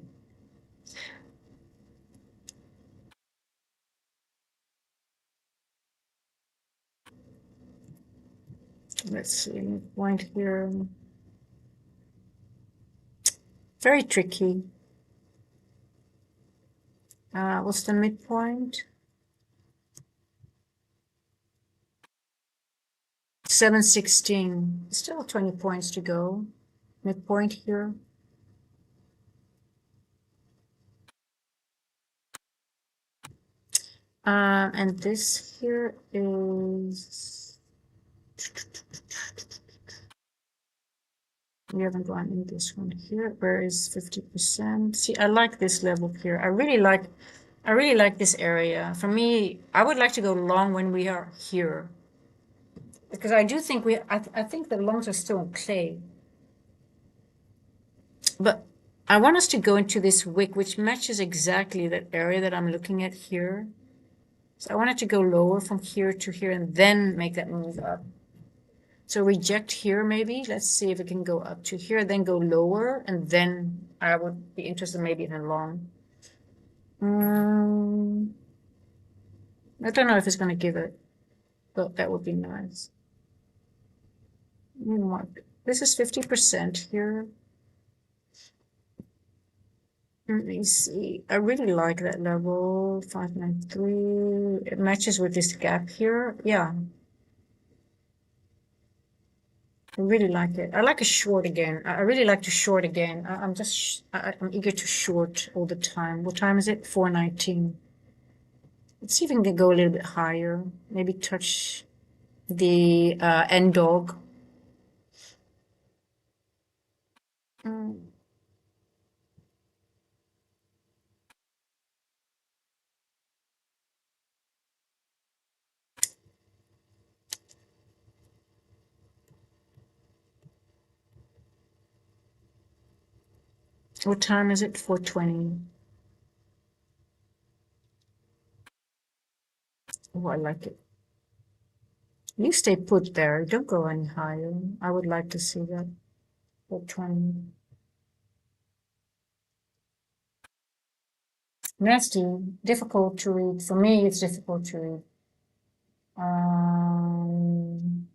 Let's see. Point here. Very tricky. What's the midpoint? 716. Still 20 points to go. Midpoint here. And this here is, we haven't gone in this one here. Where is 50%? See, I like this level here. I really like this area. For me, I would like to go long when we are here. Because I do think I think the longs are still in play. But I want us to go into this wick, which matches exactly that area that I'm looking at here. So I want it to go lower from here to here and then make that move up. So reject here maybe. Let's see if it can go up to here, then go lower, and then I would be interested maybe in a long. I don't know if it's going to give it, but that would be nice. This is 50% here. Let me see. I really like that level 593. It matches with this gap here. Yeah. I really like it. I like a short again. I really like to short again. I'm eager to short all the time. What time is it? 4:19. Let's see if we can go a little bit higher. Maybe touch the end dog. What time is it? 4:20. Oh, I like it. You stay put there. Don't go any higher. I would like to see that. 4:20. Nasty. Difficult to read. For me, it's difficult to read. Um,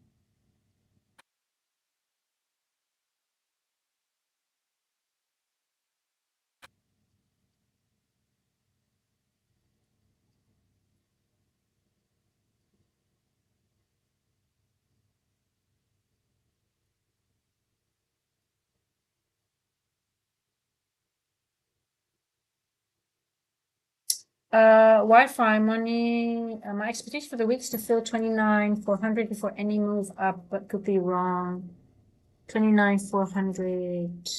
Wi-Fi money. My expectation for the week is to fill 29,400 before any move up, but could be wrong. 29,400.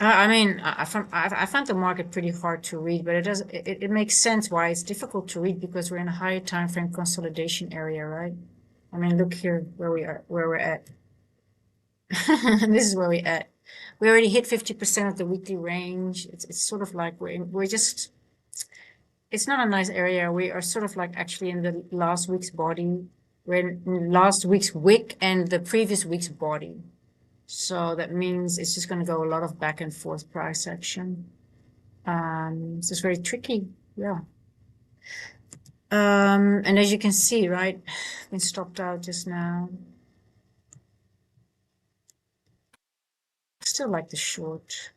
I mean, I found the market pretty hard to read, but it makes sense why it's difficult to read because we're in a higher time frame consolidation area, right? I mean, look here where we're at. This is where we're at. We already hit 50% of the weekly range. It's sort of like it's not a nice area. We are sort of like actually in the last week's body. We're in last week's wick and the previous week's body. So that means it's just going to go a lot of back and forth price action. It's just very tricky. Yeah. And as you can see, right, been stopped out just now. Still like the short.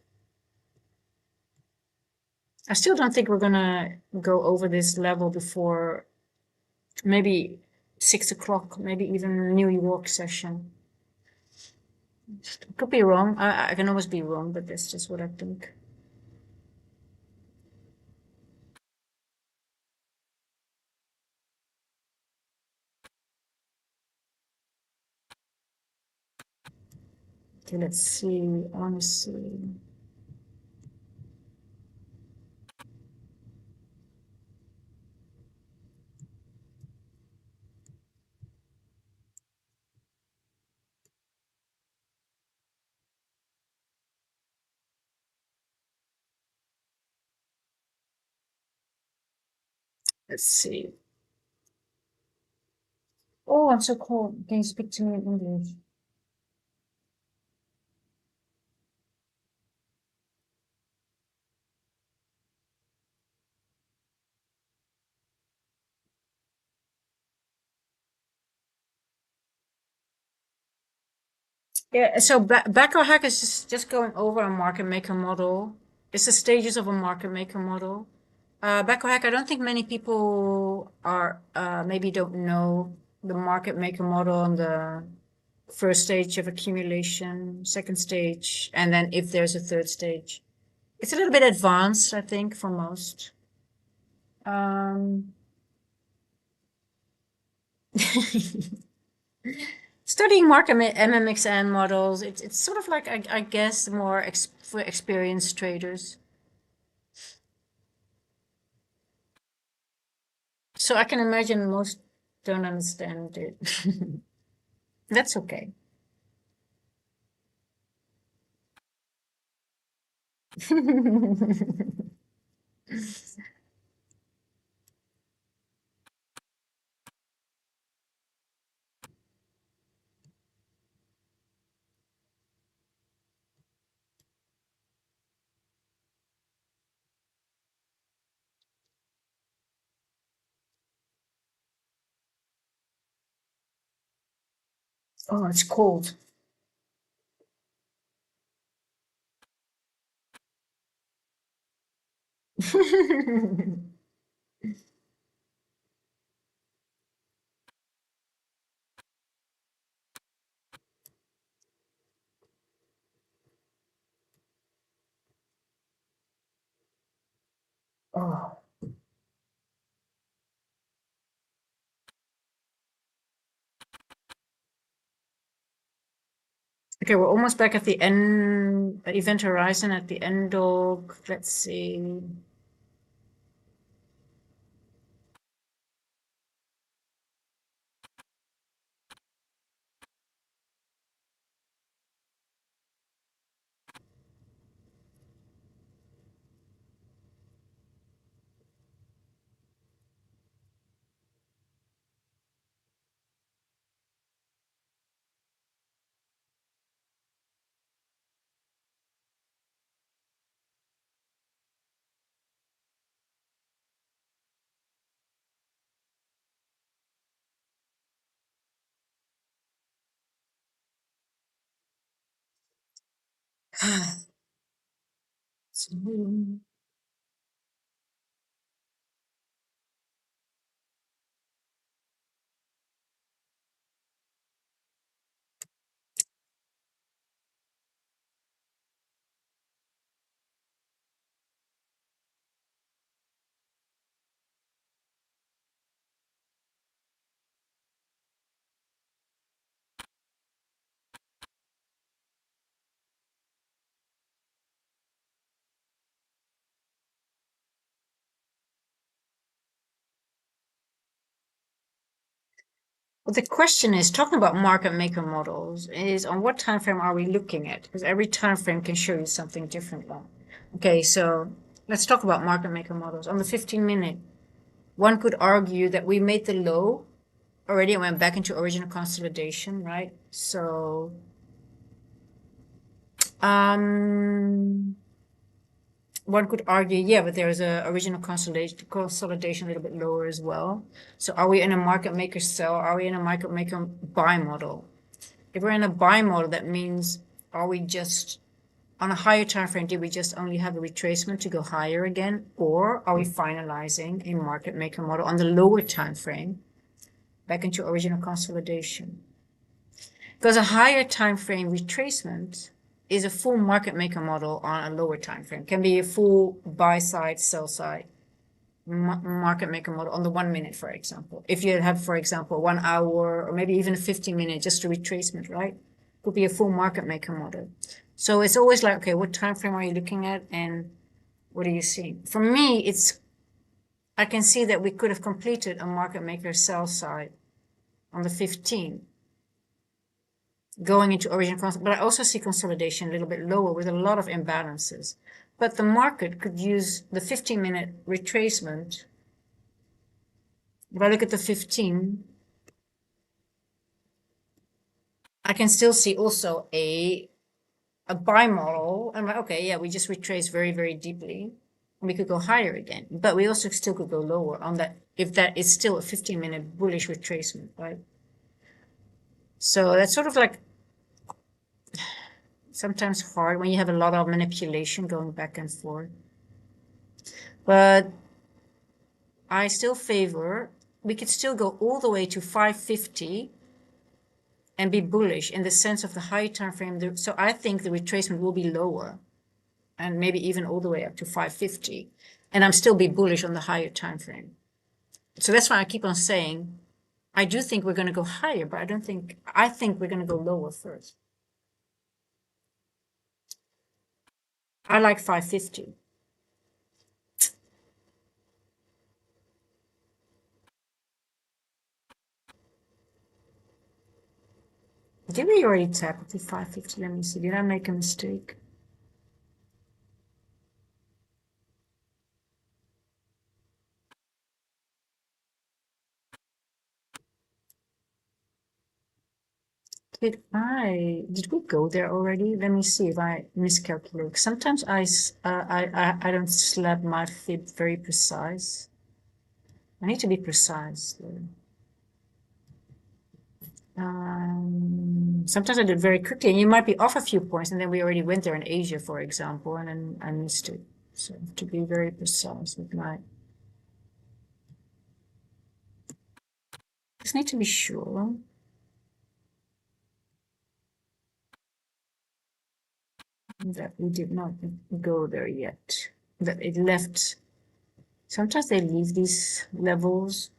I still don't think we're gonna go over this level before maybe 6 o'clock, maybe even New York session. Could be wrong. I can always be wrong, but that's just what I think. Okay, let's see. I want to see. Let's see. Oh, I'm so cold. Can you speak to me in English? Yeah, so backer hack is just going over a market maker model. It's the stages of a market maker model. Backer hack, I don't think many people are maybe don't know the market maker model on the first stage of accumulation, second stage, and then if there's a third stage. It's a little bit advanced, I think, for most. Studying market MMXN models, it's sort of like I guess more for experienced traders. So I can imagine most don't understand it. That's okay. Oh, it's cold. Oh. Okay, we're almost back at the end, event horizon at the end of, let's see. Well, the question is, talking about market maker models, is on what time frame are we looking at? Because every time frame can show you something different. Okay, so let's talk about market maker models. On the 15-minute, one could argue that we made the low already and went back into original consolidation, right? So, one could argue, yeah, but there's a original consolidation a little bit lower as well. So are we in a market maker sell? Are we in a market maker buy model? If we're in a buy model, that means, are we just on a higher time frame, did we just only have a retracement to go higher again? Or are we finalizing a market maker model on the lower time frame back into original consolidation? Because a higher time frame retracement is a full market maker model on a lower time frame. Can be a full buy side, sell side market maker model on the 1 minute, for example. If you have, for example, 1 hour or maybe even a 15-minute, just a retracement, right? Could be a full market maker model. So it's always like, okay, what time frame are you looking at and what are you seeing? For me, I can see that we could have completed a market maker sell side on the 15, going into original consolidation, but I also see consolidation a little bit lower with a lot of imbalances. But the market could use the 15-minute retracement. If I look at the 15, I can still see also a buy model. I'm like, okay, yeah, we just retrace very, very deeply. We could go higher again, but we also still could go lower on that if that is still a 15-minute bullish retracement, right? So that's sort of like sometimes hard when you have a lot of manipulation going back and forth. But I still favor, we could still go all the way to 550 and be bullish in the sense of the high time frame. So I think the retracement will be lower and maybe even all the way up to 550. And I'm still be bullish on the higher time frame. So that's why I keep on saying, I do think we're going to go higher, but I think we're going to go lower first. I like 550. Did we already tap at the 550? Let me see. Did I make a mistake? Did we go there already? Let me see if I miscalculate. Sometimes I don't slap my fib very precise. I need to be precise though. Sometimes I do it very quickly, and you might be off a few points, and then we already went there in Asia, for example, and then I missed it. So I have to be very precise with my. Just need to be sure that we did not go there yet. That it left. Sometimes they leave these levels.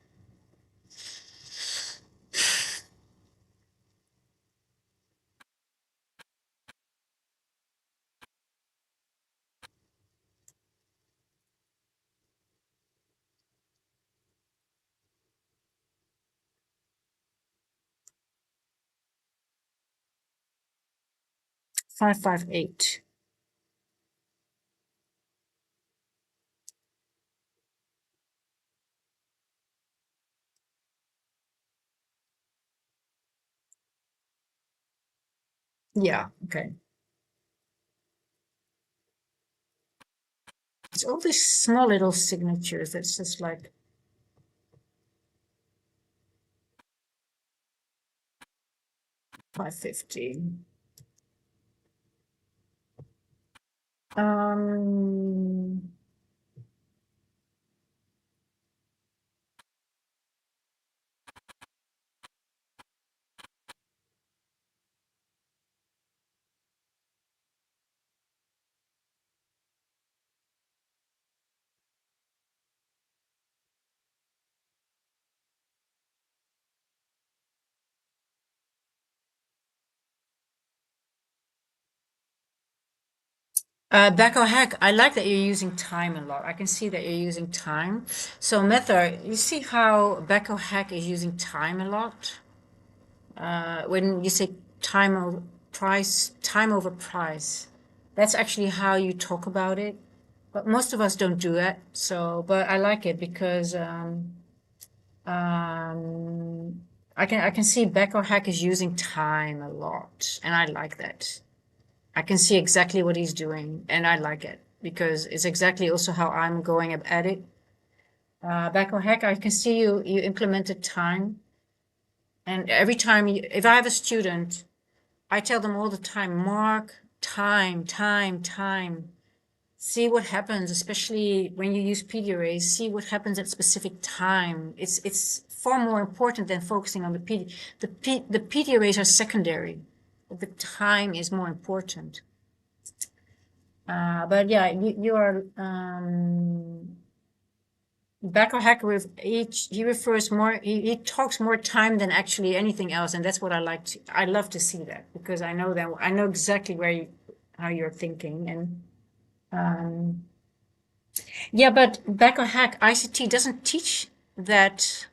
Five, 5, 8. Yeah, okay. It's all these small little signatures that's just like 550. Um, Becco Heck, I like that you're using time a lot. I can see that you're using time. So Mether, you see how Becco Heck is using time a lot? When you say time over price, that's actually how you talk about it. But most of us don't do that. So, but I like it because um, I can see Becco Heck is using time a lot, and I like that. I can see exactly what he's doing, and I like it because it's exactly also how I'm going at it. Back on Hack, I can see you implemented time, and every time if I have a student, I tell them all the time, mark time, time, time. See what happens, especially when you use PD arrays. See what happens at specific time. It's far more important than focusing on the PD. The PD arrays are secondary. The time is more important. But yeah, you are Becker Hacker with each. He refers more. He talks more time than actually anything else, and that's what I like to. I love to see that because I know that I know exactly how you're thinking, and yeah. But Becker Hack ICT doesn't teach that.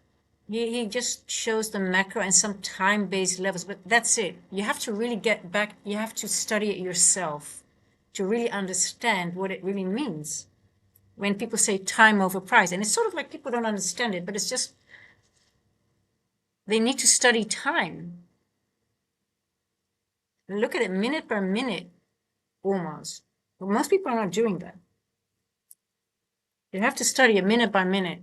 He just shows the macro and some time-based levels, but that's it. You have to really get back. You have to study it yourself to really understand what it really means when people say time over price. And it's sort of like people don't understand it, but it's just they need to study time. Look at it minute by minute, almost. But most people are not doing that. You have to study it minute by minute.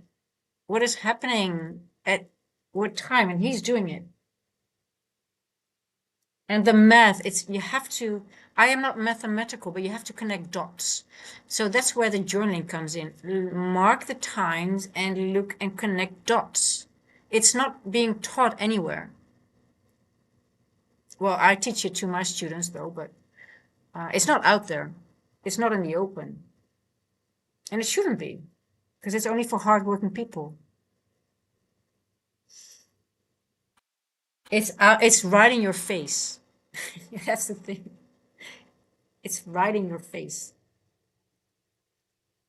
What is happening at what time? And he's doing it. And the math, you have to, I am not mathematical, but you have to connect dots. So that's where the journaling comes in. Mark the times and look and connect dots. It's not being taught anywhere. Well, I teach it to my students though, but it's not out there. It's not in the open. And it shouldn't be, because it's only for hardworking people. It's right in your face. That's the thing. It's right in your face.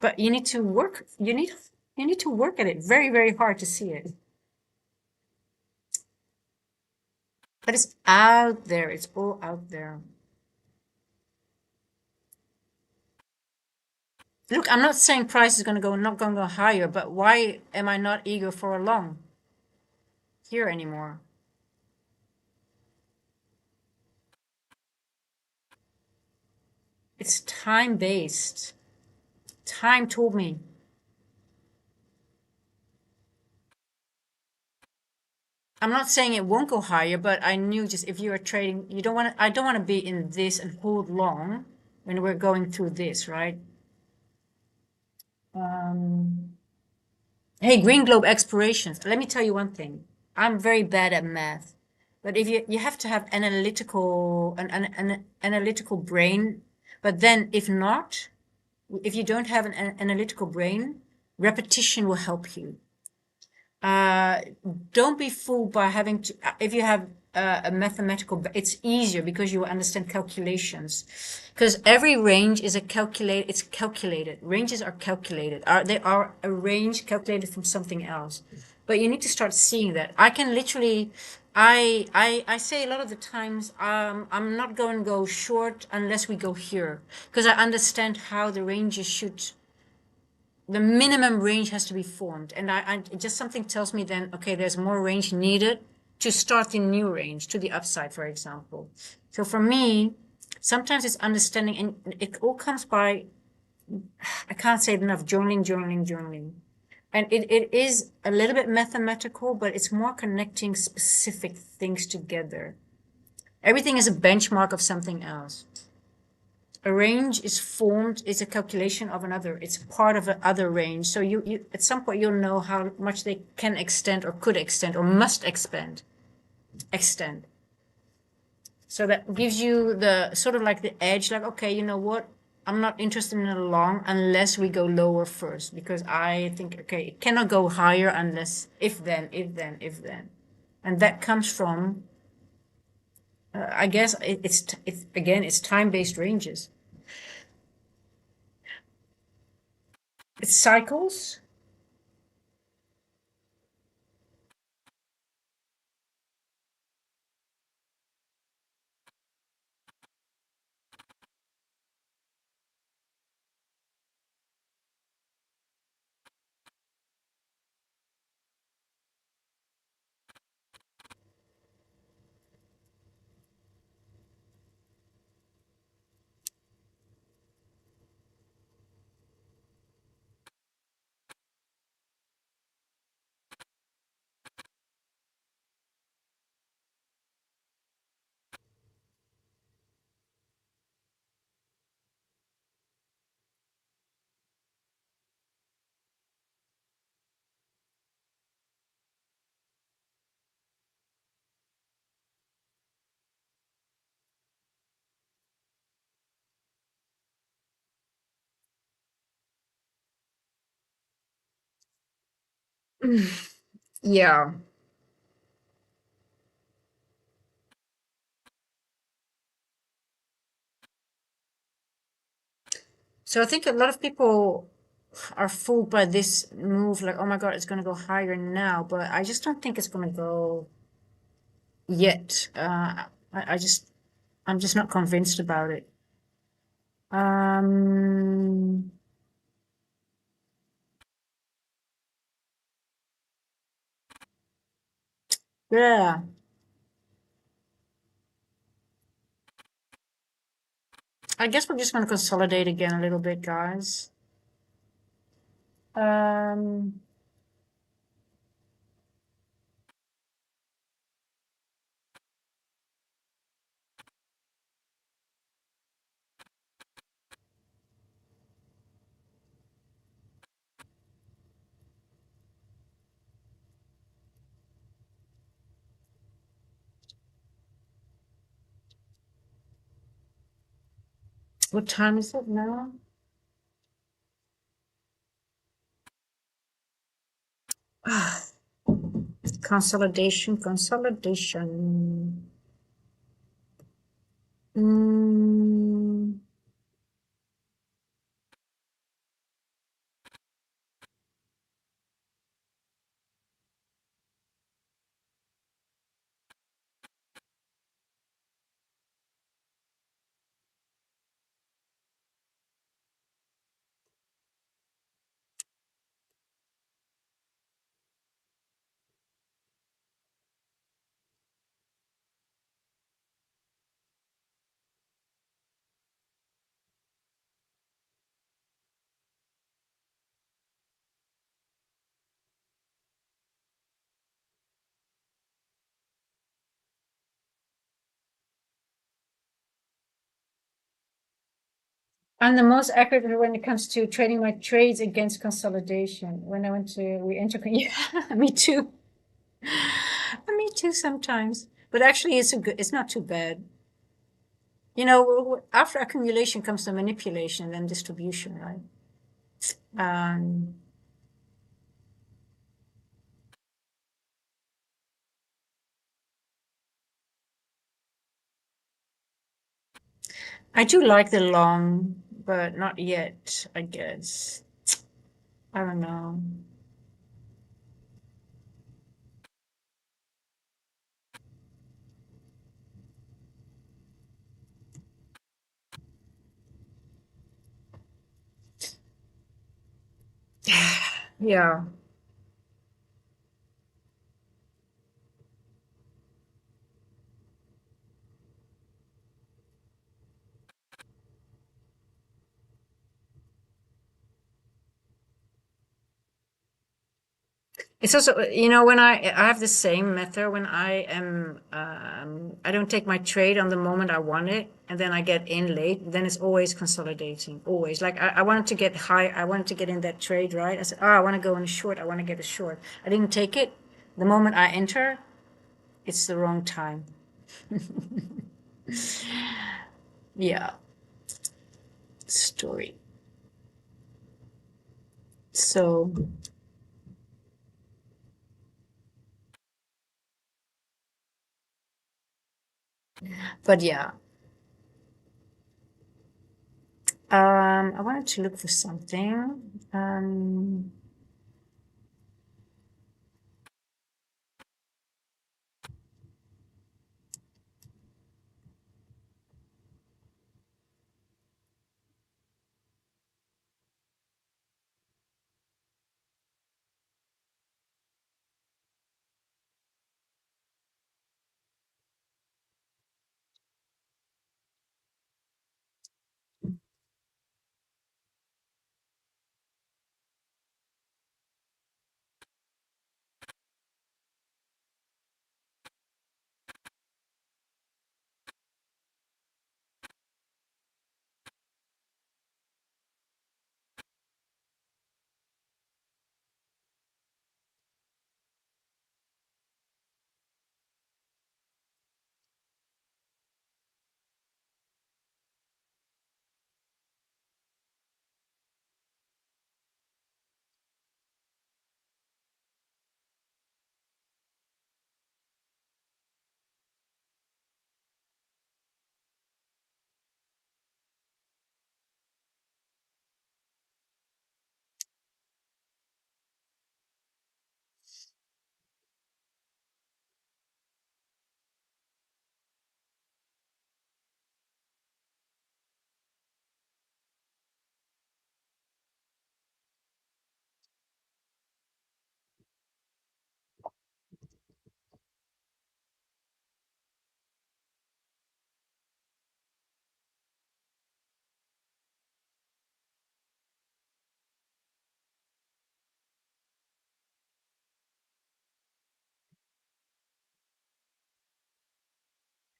But you need to work, you need to work at it very, very hard to see it. But it's out there. It's all out there. Look, I'm not saying price is going to go, not going to go higher, but why am I not eager for a long here anymore? It's time-based. Time told me. I'm not saying it won't go higher, but I knew just if you are trading, you don't want to, I don't want to be in this and hold long when we're going through this, right? Um, hey, Green Globe explorations. Let me tell you one thing. I'm very bad at math, but if you have to have an analytical brain, but then if not, if you don't have an analytical brain, repetition will help you. uh, don't be fooled by having to, if you have a mathematical, it's easier because you understand calculations. Because every range is it's calculated. Ranges are calculated. They are a range calculated from something else. But you need to start seeing that. I can literally, I say a lot of the times, I'm not going to go short unless we go here. Because I understand how the ranges should, the minimum range has to be formed. And I just something tells me then, okay, there's more range needed to start the new range to the upside, for example. So for me, sometimes it's understanding, and it all comes by, I can't say it enough, journaling. And it is a little bit mathematical, but it's more connecting specific things together. Everything is a benchmark of something else. A range is formed, is a calculation of another. It's part of another range. So you at some point you'll know how much they can extend or could extend or must extend. So that gives you the sort of like the edge, like, okay, you know what? I'm not interested in a long unless we go lower first, because I think, okay, it cannot go higher unless, if then. And that comes from, I guess it's again, it's time-based ranges. It's cycles. Yeah. So I think a lot of people are fooled by this move, like, oh my God, it's going to go higher now, but I just don't think it's going to go yet. I'm just not convinced about it. Um, yeah, I guess we're just going to consolidate again a little bit, guys. Um, what time is it now? Consolidation. Mm, I'm the most accurate when it comes to trading my trades against consolidation. When I went to re-enter, yeah, me too. Me too sometimes. But actually, it's not too bad. You know, after accumulation comes the manipulation, then distribution, right? Um, I do like the long, but not yet, I guess. I don't know. Yeah. It's also, you know, when I have the same method when I don't take my trade on the moment I want it, and then I get in late, then it's always consolidating, always. Like I wanted to get high, I wanted to get in that trade, right? I said, oh, I want to go in a short, I want to get a short. I didn't take it. The moment I enter, it's the wrong time. Yeah, story. So, but yeah, I wanted to look for something.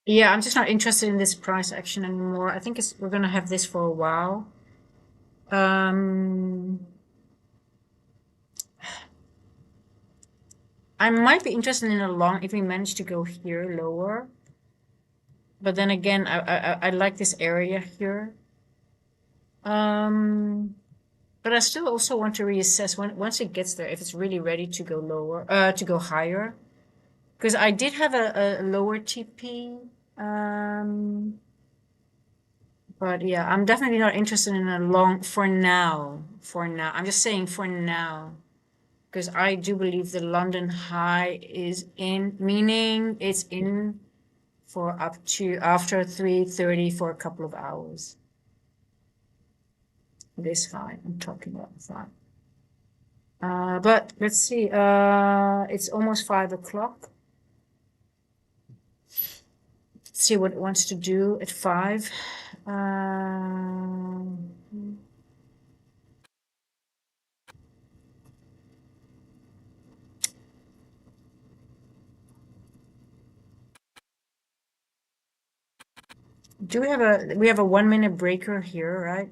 Yeah, I'm just not interested in this price action anymore. I think we're gonna have this for a while. Um, I might be interested in a long if we manage to go here lower. But then again, I like this area here. Um, but I still also want to reassess once it gets there if it's really ready to go lower, to go higher. Because I did have a lower TP. Um, but yeah, I'm definitely not interested in a long for now. For now, I'm just saying for now. Because I do believe the London high is in, meaning it's in for up to after 3:30 for a couple of hours. This high, I'm talking about the high. But let's see, it's almost 5 o'clock. Let's see what it wants to do at 5. Um, do we have a 1 minute breaker here, right?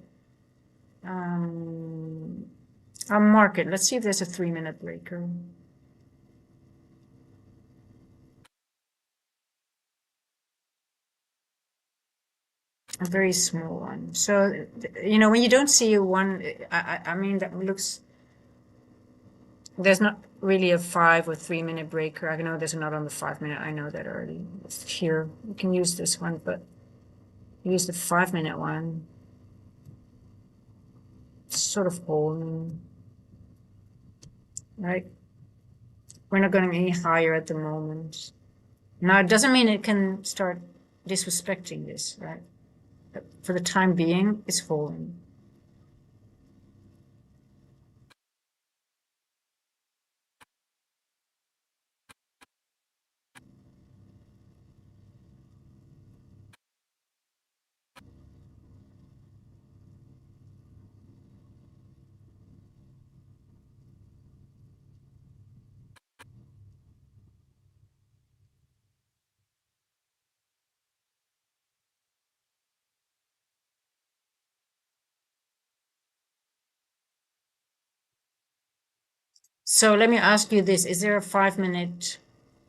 I'll mark it. Let's see if there's a 3-minute breaker. A very small one. So, you know, when you don't see one, I mean, that looks, there's not really a 5 or 3-minute breaker. I know there's not on the 5-minute. I know that already. It's here. You can use this one, but use the 5-minute one. It's sort of holding, right? We're not going any higher at the moment. Now, it doesn't mean it can start disrespecting this, right? But for the time being, it's holding. So let me ask you this. Is there a 5-minute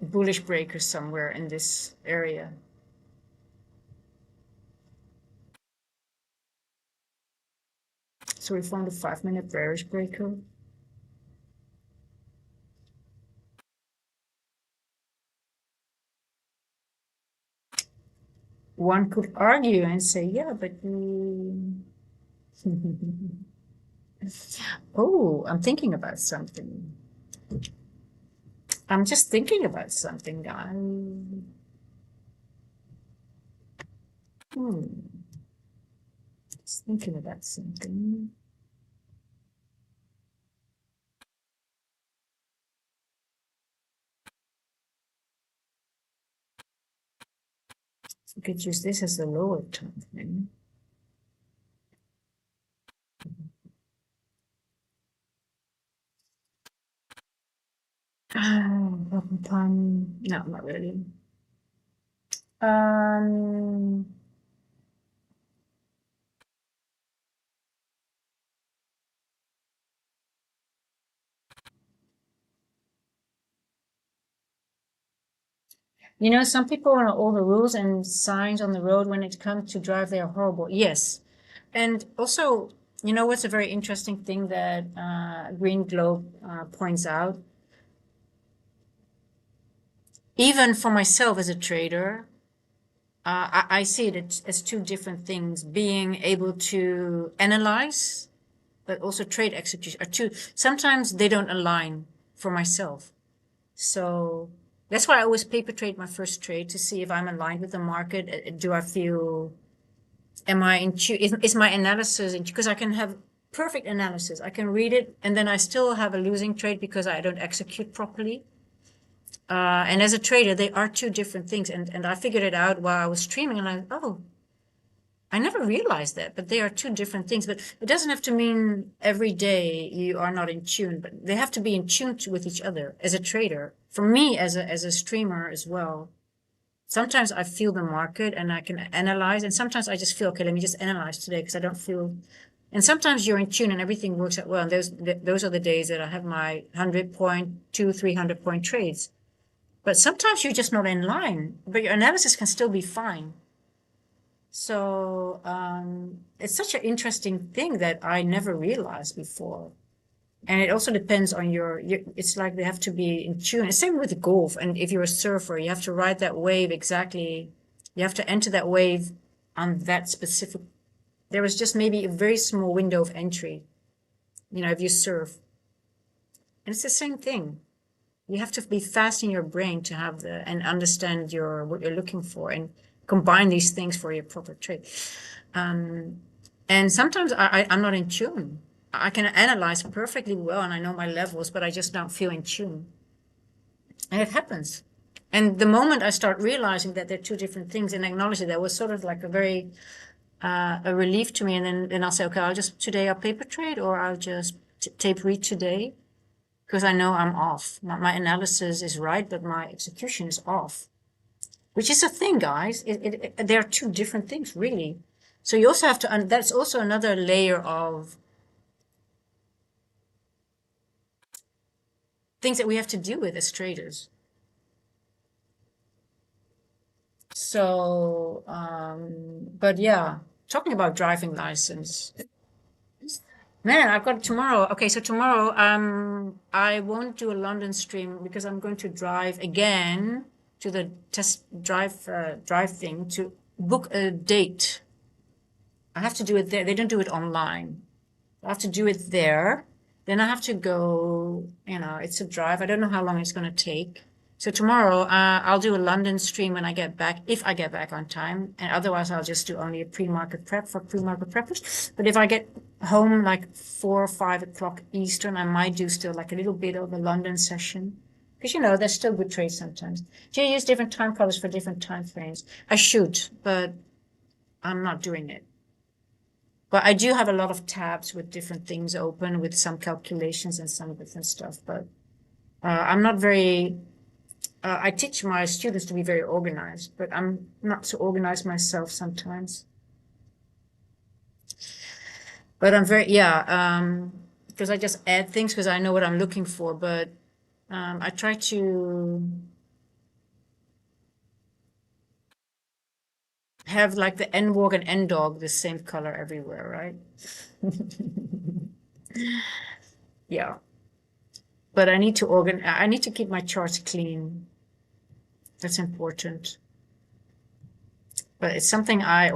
bullish breaker somewhere in this area? So we found a 5-minute bearish breaker. One could argue and say, yeah, but oh, I'm thinking about something. I'm just thinking about something, guys. Just thinking about something. We could use this as the lower time frame. Time. No, not really. You know, some people are all the rules and signs on the road when it comes to drive, they are horrible. Yes. And also, you know, what's a very interesting thing that Green Globe points out? Even for myself as a trader, I see it as two different things. Being able to analyze, but also trade execution are two. Sometimes they don't align for myself. So that's why I always paper trade my first trade to see if I'm aligned with the market. Do I feel, am I in tune? Is my analysis in, because I can have perfect analysis. I can read it and then I still have a losing trade because I don't execute properly. And as a trader, they are two different things. And I figured it out while I was streaming and I never realized that, but they are two different things. But it doesn't have to mean every day you are not in tune, but they have to be in tune with each other as a trader. For me, as a streamer as well, sometimes I feel the market and I can analyze, and sometimes I just feel, okay, let me just analyze today because I don't feel. And sometimes you're in tune and everything works out well. And those are the days that I have my 100-point, 300-point trades. But sometimes you're just not in line, but your analysis can still be fine. So it's such an interesting thing that I never realized before. And it also depends on it's like they have to be in tune. Same with golf. And if you're a surfer, you have to ride that wave exactly. You have to enter that wave on that specific. There was just maybe a very small window of entry, you know, if you surf. And it's the same thing. You have to be fast in your brain to have and understand what you're looking for and combine these things for your proper trade. And sometimes I'm not in tune. I can analyze perfectly well and I know my levels, but I just don't feel in tune. And it happens. And the moment I start realizing that they're two different things and acknowledge it, that was sort of like a very a relief to me. And then I'll say, okay, today I'll paper trade or I'll just tape read today. Because I know I'm off. My analysis is right, but my execution is off. Which is a thing, guys. There are two different things, really. So you also have to, that's also another layer of things that we have to deal with as traders. So, but yeah, talking about driving license. Man, I've got tomorrow. Okay, so tomorrow, I won't do a London stream because I'm going to drive again to the test drive thing to book a date. I have to do it there. They don't do it online. I have to do it there. Then I have to go, it's a drive. I don't know how long it's going to take. So tomorrow, I'll do a London stream when I get back, if I get back on time. And otherwise, I'll just do only a pre-market prep for pre-market preppers. But if I get home like 4 or 5 o'clock Eastern, I might do still like a little bit of a London session. Because, there's still good trades sometimes. Do you use different time colors for different time frames? I should, but I'm not doing it. But I do have a lot of tabs with different things open with some calculations and some different stuff. But I'm not very, I teach my students to be very organized, but I'm not so organized myself sometimes. But I'm very, because I just add things because I know what I'm looking for. But I try to have like the N-Walk and N-Dog the same color everywhere, right? Yeah. But I need to keep my charts clean. That's important. But it's something my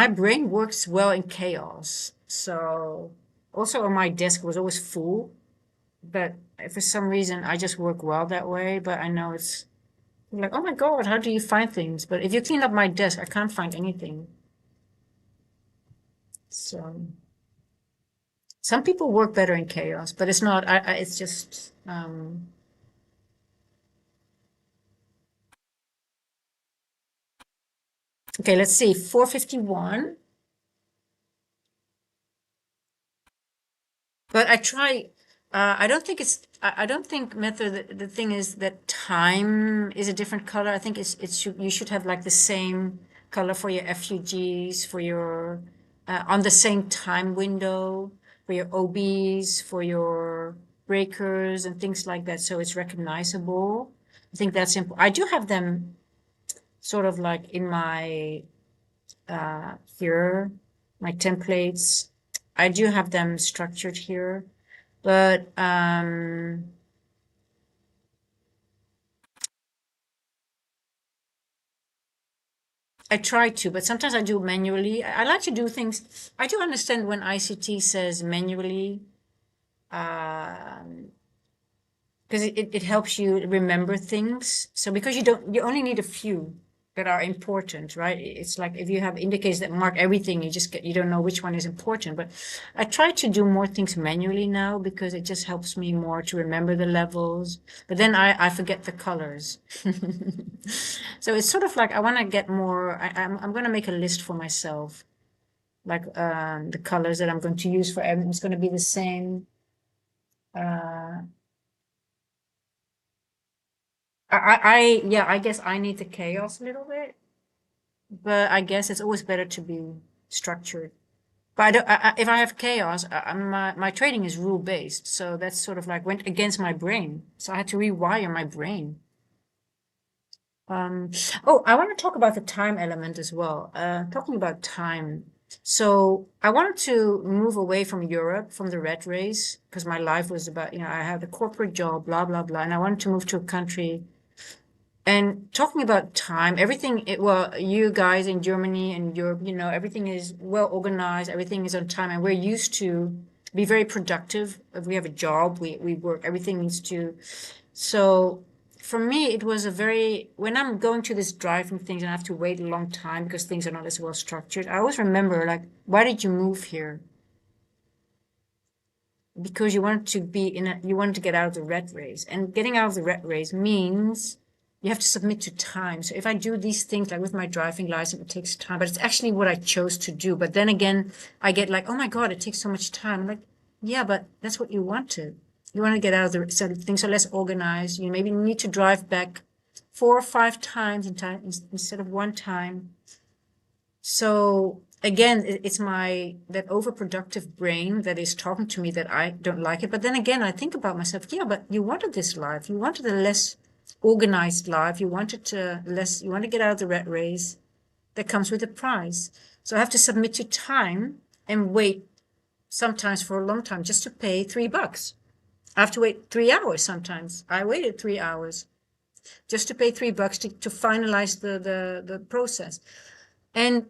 brain works well in chaos. So also on my desk was always full, but for some reason I just work well that way. But I know it's like, oh my God, how do you find things? But if you clean up my desk, I can't find anything. So some people work better in chaos, but it's not, it's just, okay, let's see, 451. But I try, I don't think I don't think method, the thing is that time is a different color. I think you should have like the same color for your FUGs, for your, on the same time window, for your OBs, for your breakers and things like that. So it's recognizable. I think that's important. I do have them sort of like in my, here, my templates. I do have them structured here, but I try to, but sometimes I do manually. I like to do things. I do understand when ICT says manually, because it helps you remember things. So because you only need a few that are important, right? It's like if you have indicators that mark everything, you don't know which one is important. But I try to do more things manually now because it just helps me more to remember the levels. But then I forget the colors. So it's sort of like I want to get more. I'm going to make a list for myself, like the colors that I'm going to use for everything. It's going to be the same. I guess I need the chaos a little bit, but I guess it's always better to be structured. But if I have chaos, my trading is rule based, so that's sort of like went against my brain. So I had to rewire my brain. Oh, I want to talk about the time element as well. Talking about time. So I wanted to move away from Europe, from the rat race, because my life was about, I had a corporate job, blah, blah, blah. And I wanted to move to a country. And talking about time, well, you guys in Germany and Europe, everything is well organized, everything is on time, and we're used to be very productive. If we have a job, we work, everything needs to. So for me, it was when I'm going to this driving things and I have to wait a long time because things are not as well structured, I always remember, like, why did you move here? Because you wanted to get out of the rat race, and getting out of the rat race means you have to submit to time. So if I do these things like with my driving license, it takes time, but it's actually what I chose to do. But then again, I get like, oh my God, it takes so much time. I'm like, yeah, but that's what you wanted. You want to get out of the, so things are less organized. You maybe need to drive back 4 or 5 times instead of one time. So again, it's that overproductive brain that is talking to me that I don't like it. But then again, I think about myself, yeah, but you wanted this life. You wanted a less organized life. You wanted you want to get out of the rat race that comes with a price. So I have to submit to time and wait sometimes for a long time just to pay $3. I have to wait 3 hours sometimes. I waited 3 hours just to pay $3 to finalize the process. And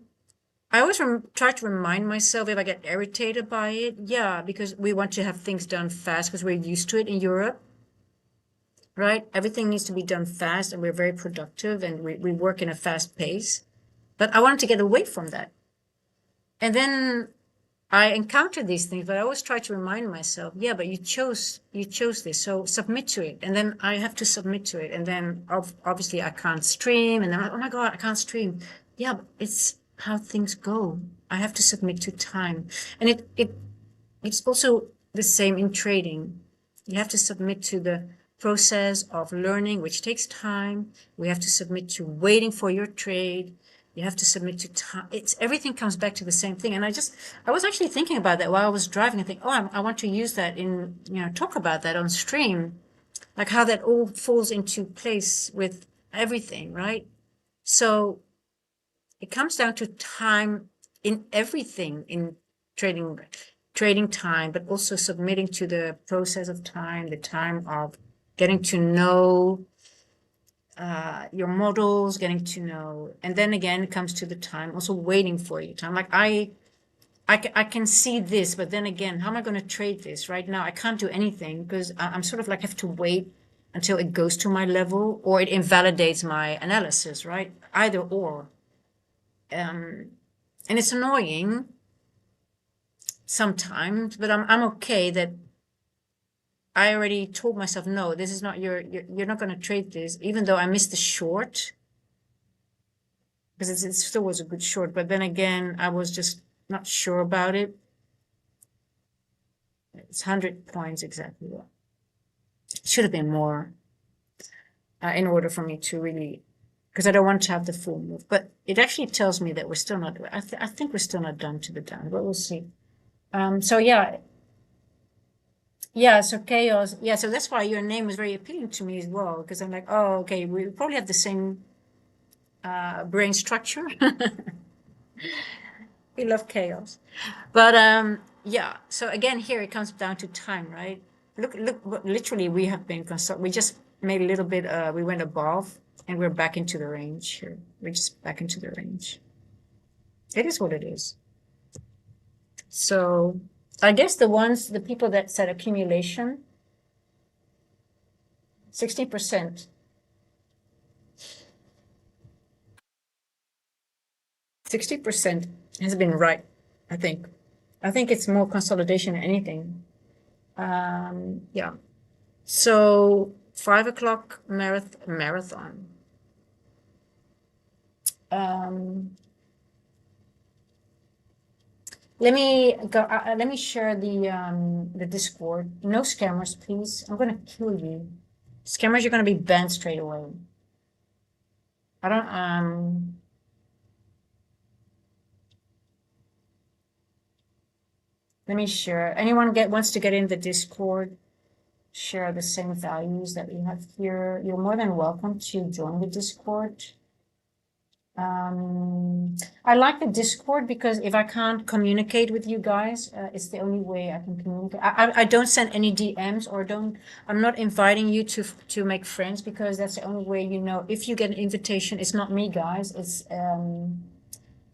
I always try to remind myself if I get irritated by it. Yeah, because we want to have things done fast because we're used to it in Europe, right? Everything needs to be done fast and we're very productive and we work in a fast pace. But I wanted to get away from that. And then I encounter these things, but I always try to remind myself, yeah, but you chose this, so submit to it. And then I have to submit to it. And then obviously I can't stream. And then, oh my God, I can't stream. Yeah, but it's how things go. I have to submit to time. And it's also the same in trading. You have to submit to the process of learning, which takes time. We have to submit to waiting for your trade. You have to submit to time. Everything comes back to the same thing. And I was actually thinking about that while I was driving. I think, oh, I want to use that talk about that on stream, like how that all falls into place with everything, right? So it comes down to time in everything in trading time, but also submitting to the process of time, the time of getting to know your models, getting to know, and then again it comes to the time also waiting for your time. Like I can see this, but then again, how am I going to trade this right now? I can't do anything because I'm sort of like have to wait until it goes to my level or it invalidates my analysis, right? Either or. And it's annoying sometimes, but I'm okay that I already told myself, no, this is not you're not going to trade this, even though I missed the short because it still was a good short. But then again, I was just not sure about it. It's 100 points exactly. It should have been more in order for me to really, because I don't want to have the full move. But it actually tells me that we're still not, I think we're still not done to the down, but we'll see. So yeah, so chaos. Yeah, so that's why your name was very appealing to me as well, because I'm like, oh, okay, we probably have the same brain structure. We love chaos. But yeah, so again, here it comes down to time, right? Look, literally, we have been we just made a little bit, we went above and we're back into the range here. We're just back into the range. It is what it is. So I guess the people that said accumulation, 60%. 60% has been right, I think. I think it's more consolidation than anything. Yeah. So 5 o'clock marathon. Let me go. Let me share the Discord. No scammers, please. I'm gonna kill you. Scammers, you're gonna be banned straight away. I don't. Let me share. Anyone wants to get in the Discord? Share the same values that we have here. You're more than welcome to join the Discord. I like the Discord because if I can't communicate with you guys, it's the only way I can communicate. I don't send any DMs or I'm not inviting you to make friends because that's the only way if you get an invitation, it's not me, guys. It's a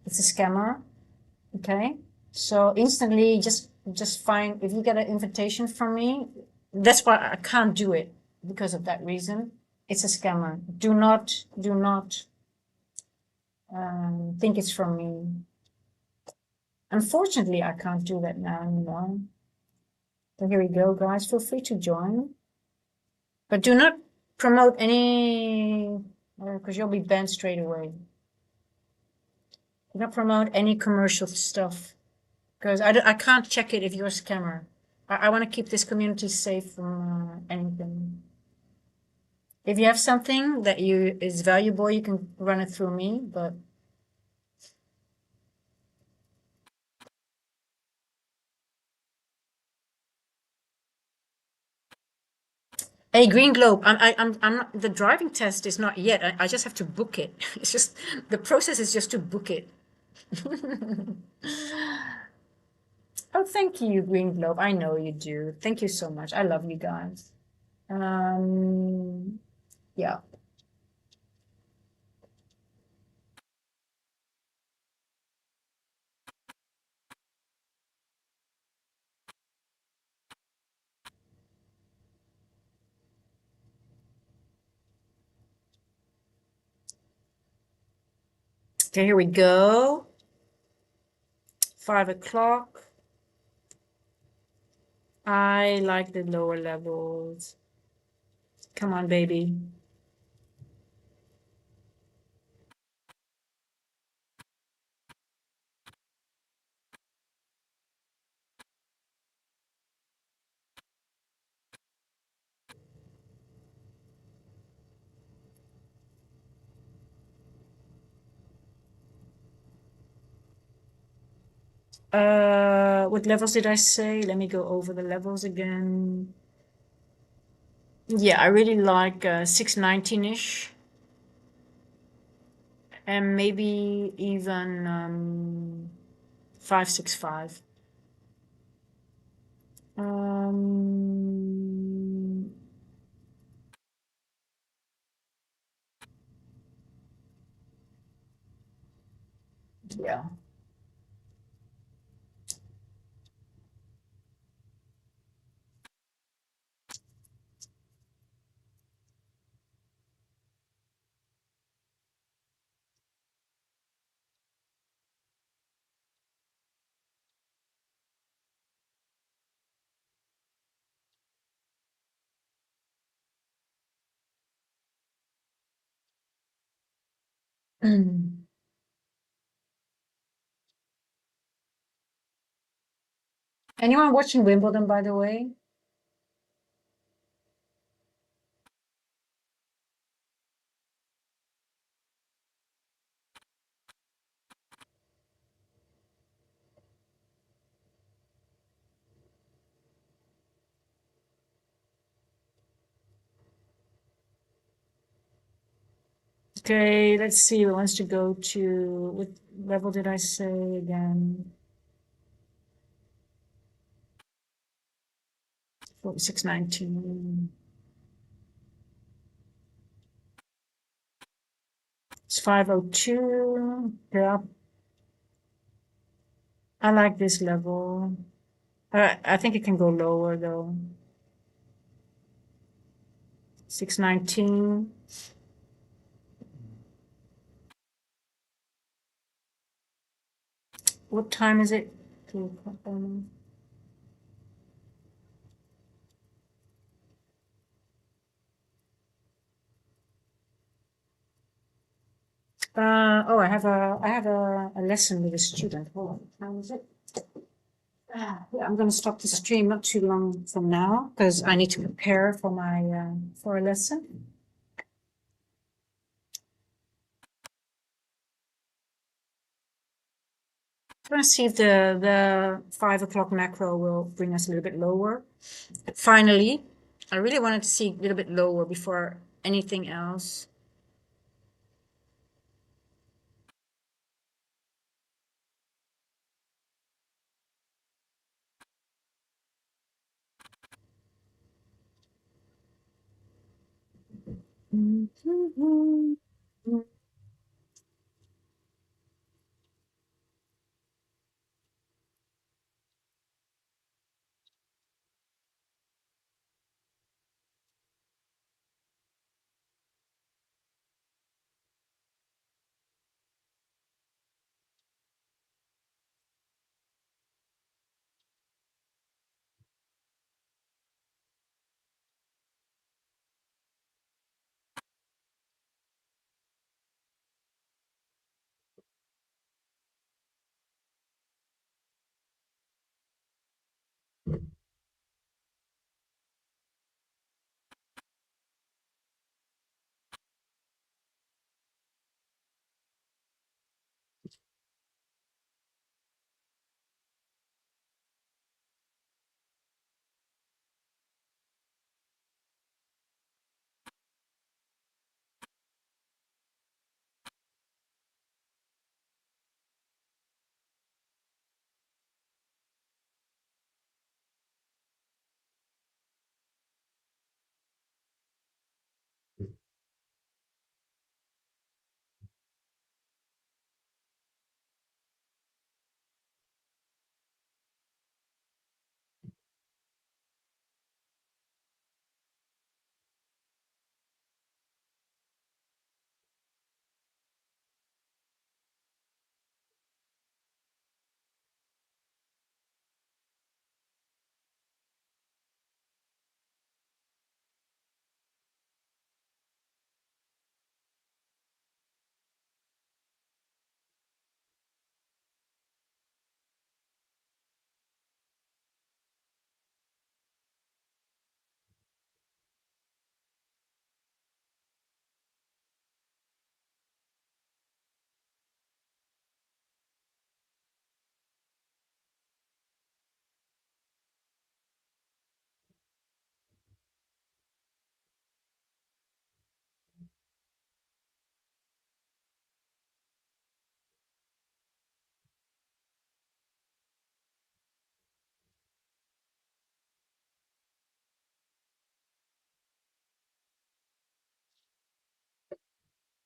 scammer. Okay. So instantly just find if you get an invitation from me, that's why I can't do it because of that reason. It's a scammer. Do not think it's from me. Unfortunately, I can't do that now anymore. So here we go, guys. Feel free to join. But do not promote any, because you'll be banned straight away. Do not promote any commercial stuff, because I can't check it if you're a scammer. I want to keep this community safe from anything. If you have something that is valuable, you can run it through me, but A green globe. I'm not, the driving test is not yet. I just have to book it. It's just, the process is just to book it. Oh, thank you, Green Globe. I know you do. Thank you so much. I love you guys. Um, yeah. Okay, here we go. 5 o'clock. I like the lower levels. Come on, baby. What levels did I say? Let me go over the levels again. Yeah, I really like 619-ish. And maybe even 565. Um, yeah. Anyone watching Wimbledon, by the way? Okay, let's see. Who wants to go to, what level did I say again? 619. It's 502. Yeah, I like this level. I think it can go lower though. 619. What time is it? 2 o'clock. Oh, I have a lesson with a student. Hold on. What time is it? Yeah, I'm going to stop the stream not too long from now because I need to prepare for my for a lesson. I'm going to see if the 5 o'clock macro will bring us a little bit lower. Finally, I really wanted to see a little bit lower before anything else.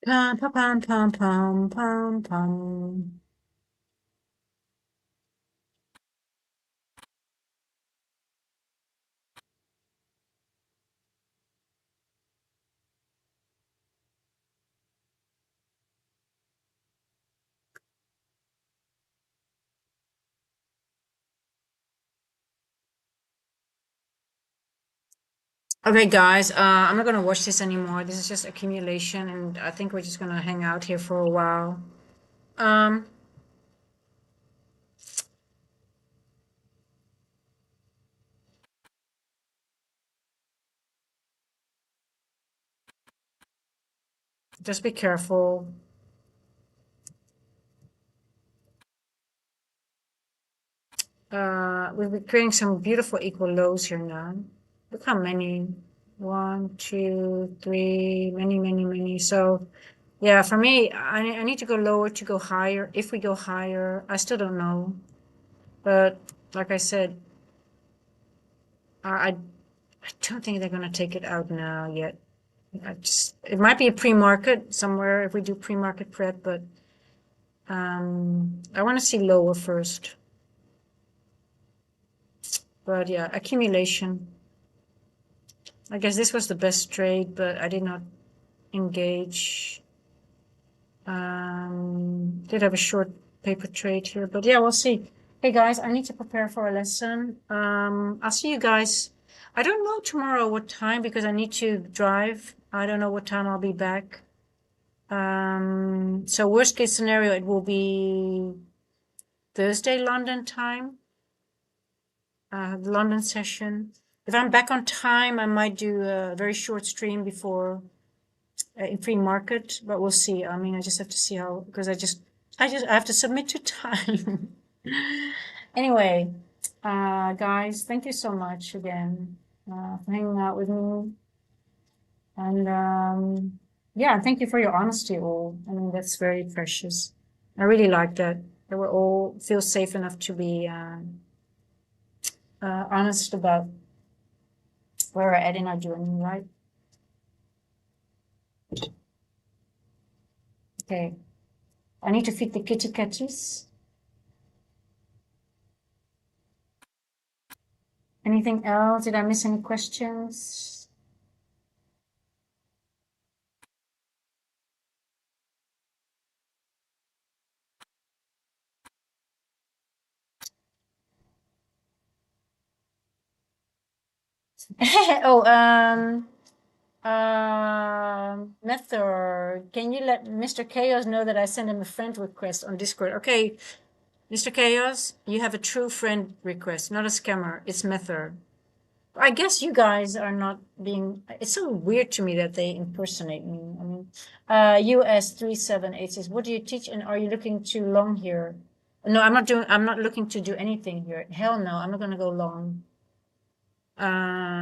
Pum, pum, pum, pum, pum, pum, pum. Okay, guys, I'm not gonna watch this anymore. This is just accumulation, and I think we're just gonna hang out here for a while. Um, just be careful. We'll be creating some beautiful equal lows here now. Look how many. One, two, three, many, many, many. So, yeah, for me, I need to go lower to go higher. If we go higher, I still don't know. But like I said, I don't think they're gonna take it out now yet. It might be a pre-market somewhere if we do pre-market prep, but I want to see lower first. But yeah, accumulation. I guess this was the best trade, but I did not engage. Did have a short paper trade here, but yeah, we'll see. Hey guys, I need to prepare for a lesson. I'll see you guys. I don't know tomorrow what time because I need to drive. I don't know what time I'll be back. So worst case scenario, it will be Thursday London time, the London session. If I'm back on time, I might do a very short stream before in free market, but we'll see. I mean, I just have to see how, because I have to submit to time. Anyway, guys, thank you so much again for hanging out with me. And yeah, thank you for your honesty all. I mean, that's very precious. I really like that. That we all feel safe enough to be honest about where we're at in our journey, right? Okay. I need to feed the kitty catties. Anything else? Did I miss any questions? Oh, Method, can you let Mr. Chaos know that I sent him a friend request on Discord? Okay, Mr. Chaos, you have a true friend request, not a scammer. It's Method. I guess you guys are not being. It's so weird to me that they impersonate me. I mean, US 3786. What do you teach, and are you looking too long here? No, I'm not doing. I'm not looking to do anything here. Hell no, I'm not gonna go long.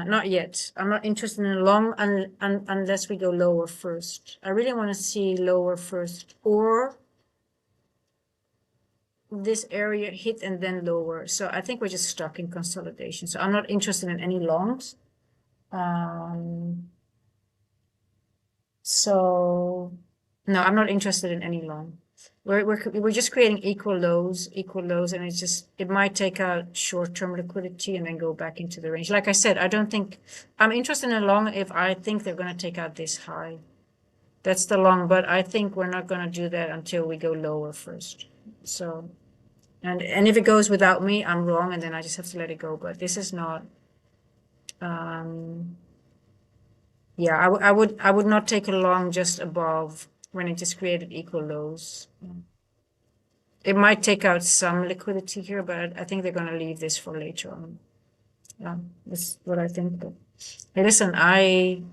Not yet. I'm not interested in long unless we go lower first. I really want to see lower first, or this area hit and then lower. So I think we're just stuck in consolidation. So I'm not interested in any longs. So no, I'm not interested in any long. We're just creating equal lows, and it might take out short-term liquidity and then go back into the range. Like I said, I don't think I'm interested in a long if I think they're going to take out this high. That's the long, but I think we're not going to do that until we go lower first. So, and if it goes without me, I'm wrong, and then I just have to let it go. But this is not. Yeah, I would not take a long just above when it just created equal lows. It might take out some liquidity here, but I think they're going to leave this for later on. Yeah, that's what I think. But hey, listen, I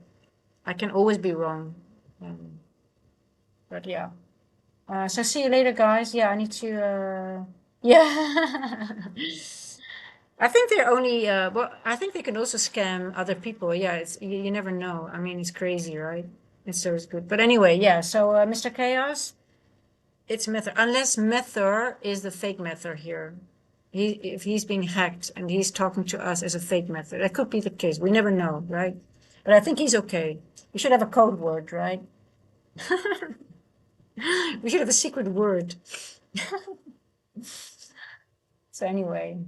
can always be wrong. But yeah. So see you later, guys. Yeah, I need to. Yeah. I think they're only. Well, I think they can also scam other people. Yeah, you never know. I mean, it's crazy, right? It's always good. But anyway, yeah. So Mr. Chaos, it's Mether. Unless Mether is the fake Mether here. If he's being hacked and he's talking to us as a fake Mether, that could be the case. We never know, right? But I think he's okay. We should have a code word, right? We should have a secret word. So anyway.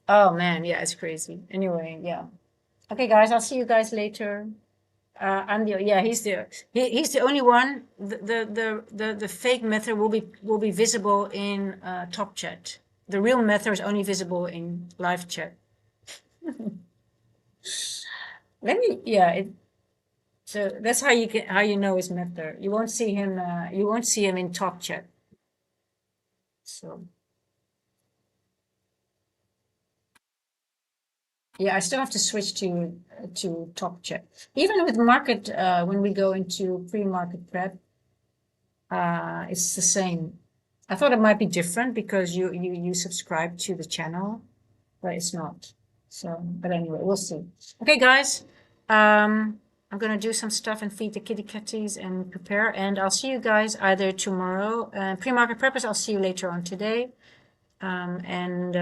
Oh man, yeah, it's crazy. Anyway, yeah. Okay, guys, I'll see you guys later. I'm the yeah. He's the only one. The fake method will be visible in top chat. The real method is only visible in live chat. Let me yeah. So that's how you know his method. You won't see him. You won't see him in top chat. So yeah, I still have to switch to top chat. Even with market, when we go into pre-market prep, it's the same. I thought it might be different because you subscribe to the channel, but it's not. So, but anyway, we'll see. Okay, guys, I'm gonna do some stuff and feed the kitty catties and prepare, and I'll see you guys either tomorrow. Pre-market preppers, I'll see you later on today. And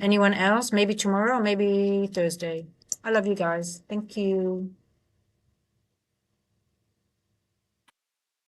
anyone else, maybe tomorrow, maybe Thursday. I love you guys. Thank you.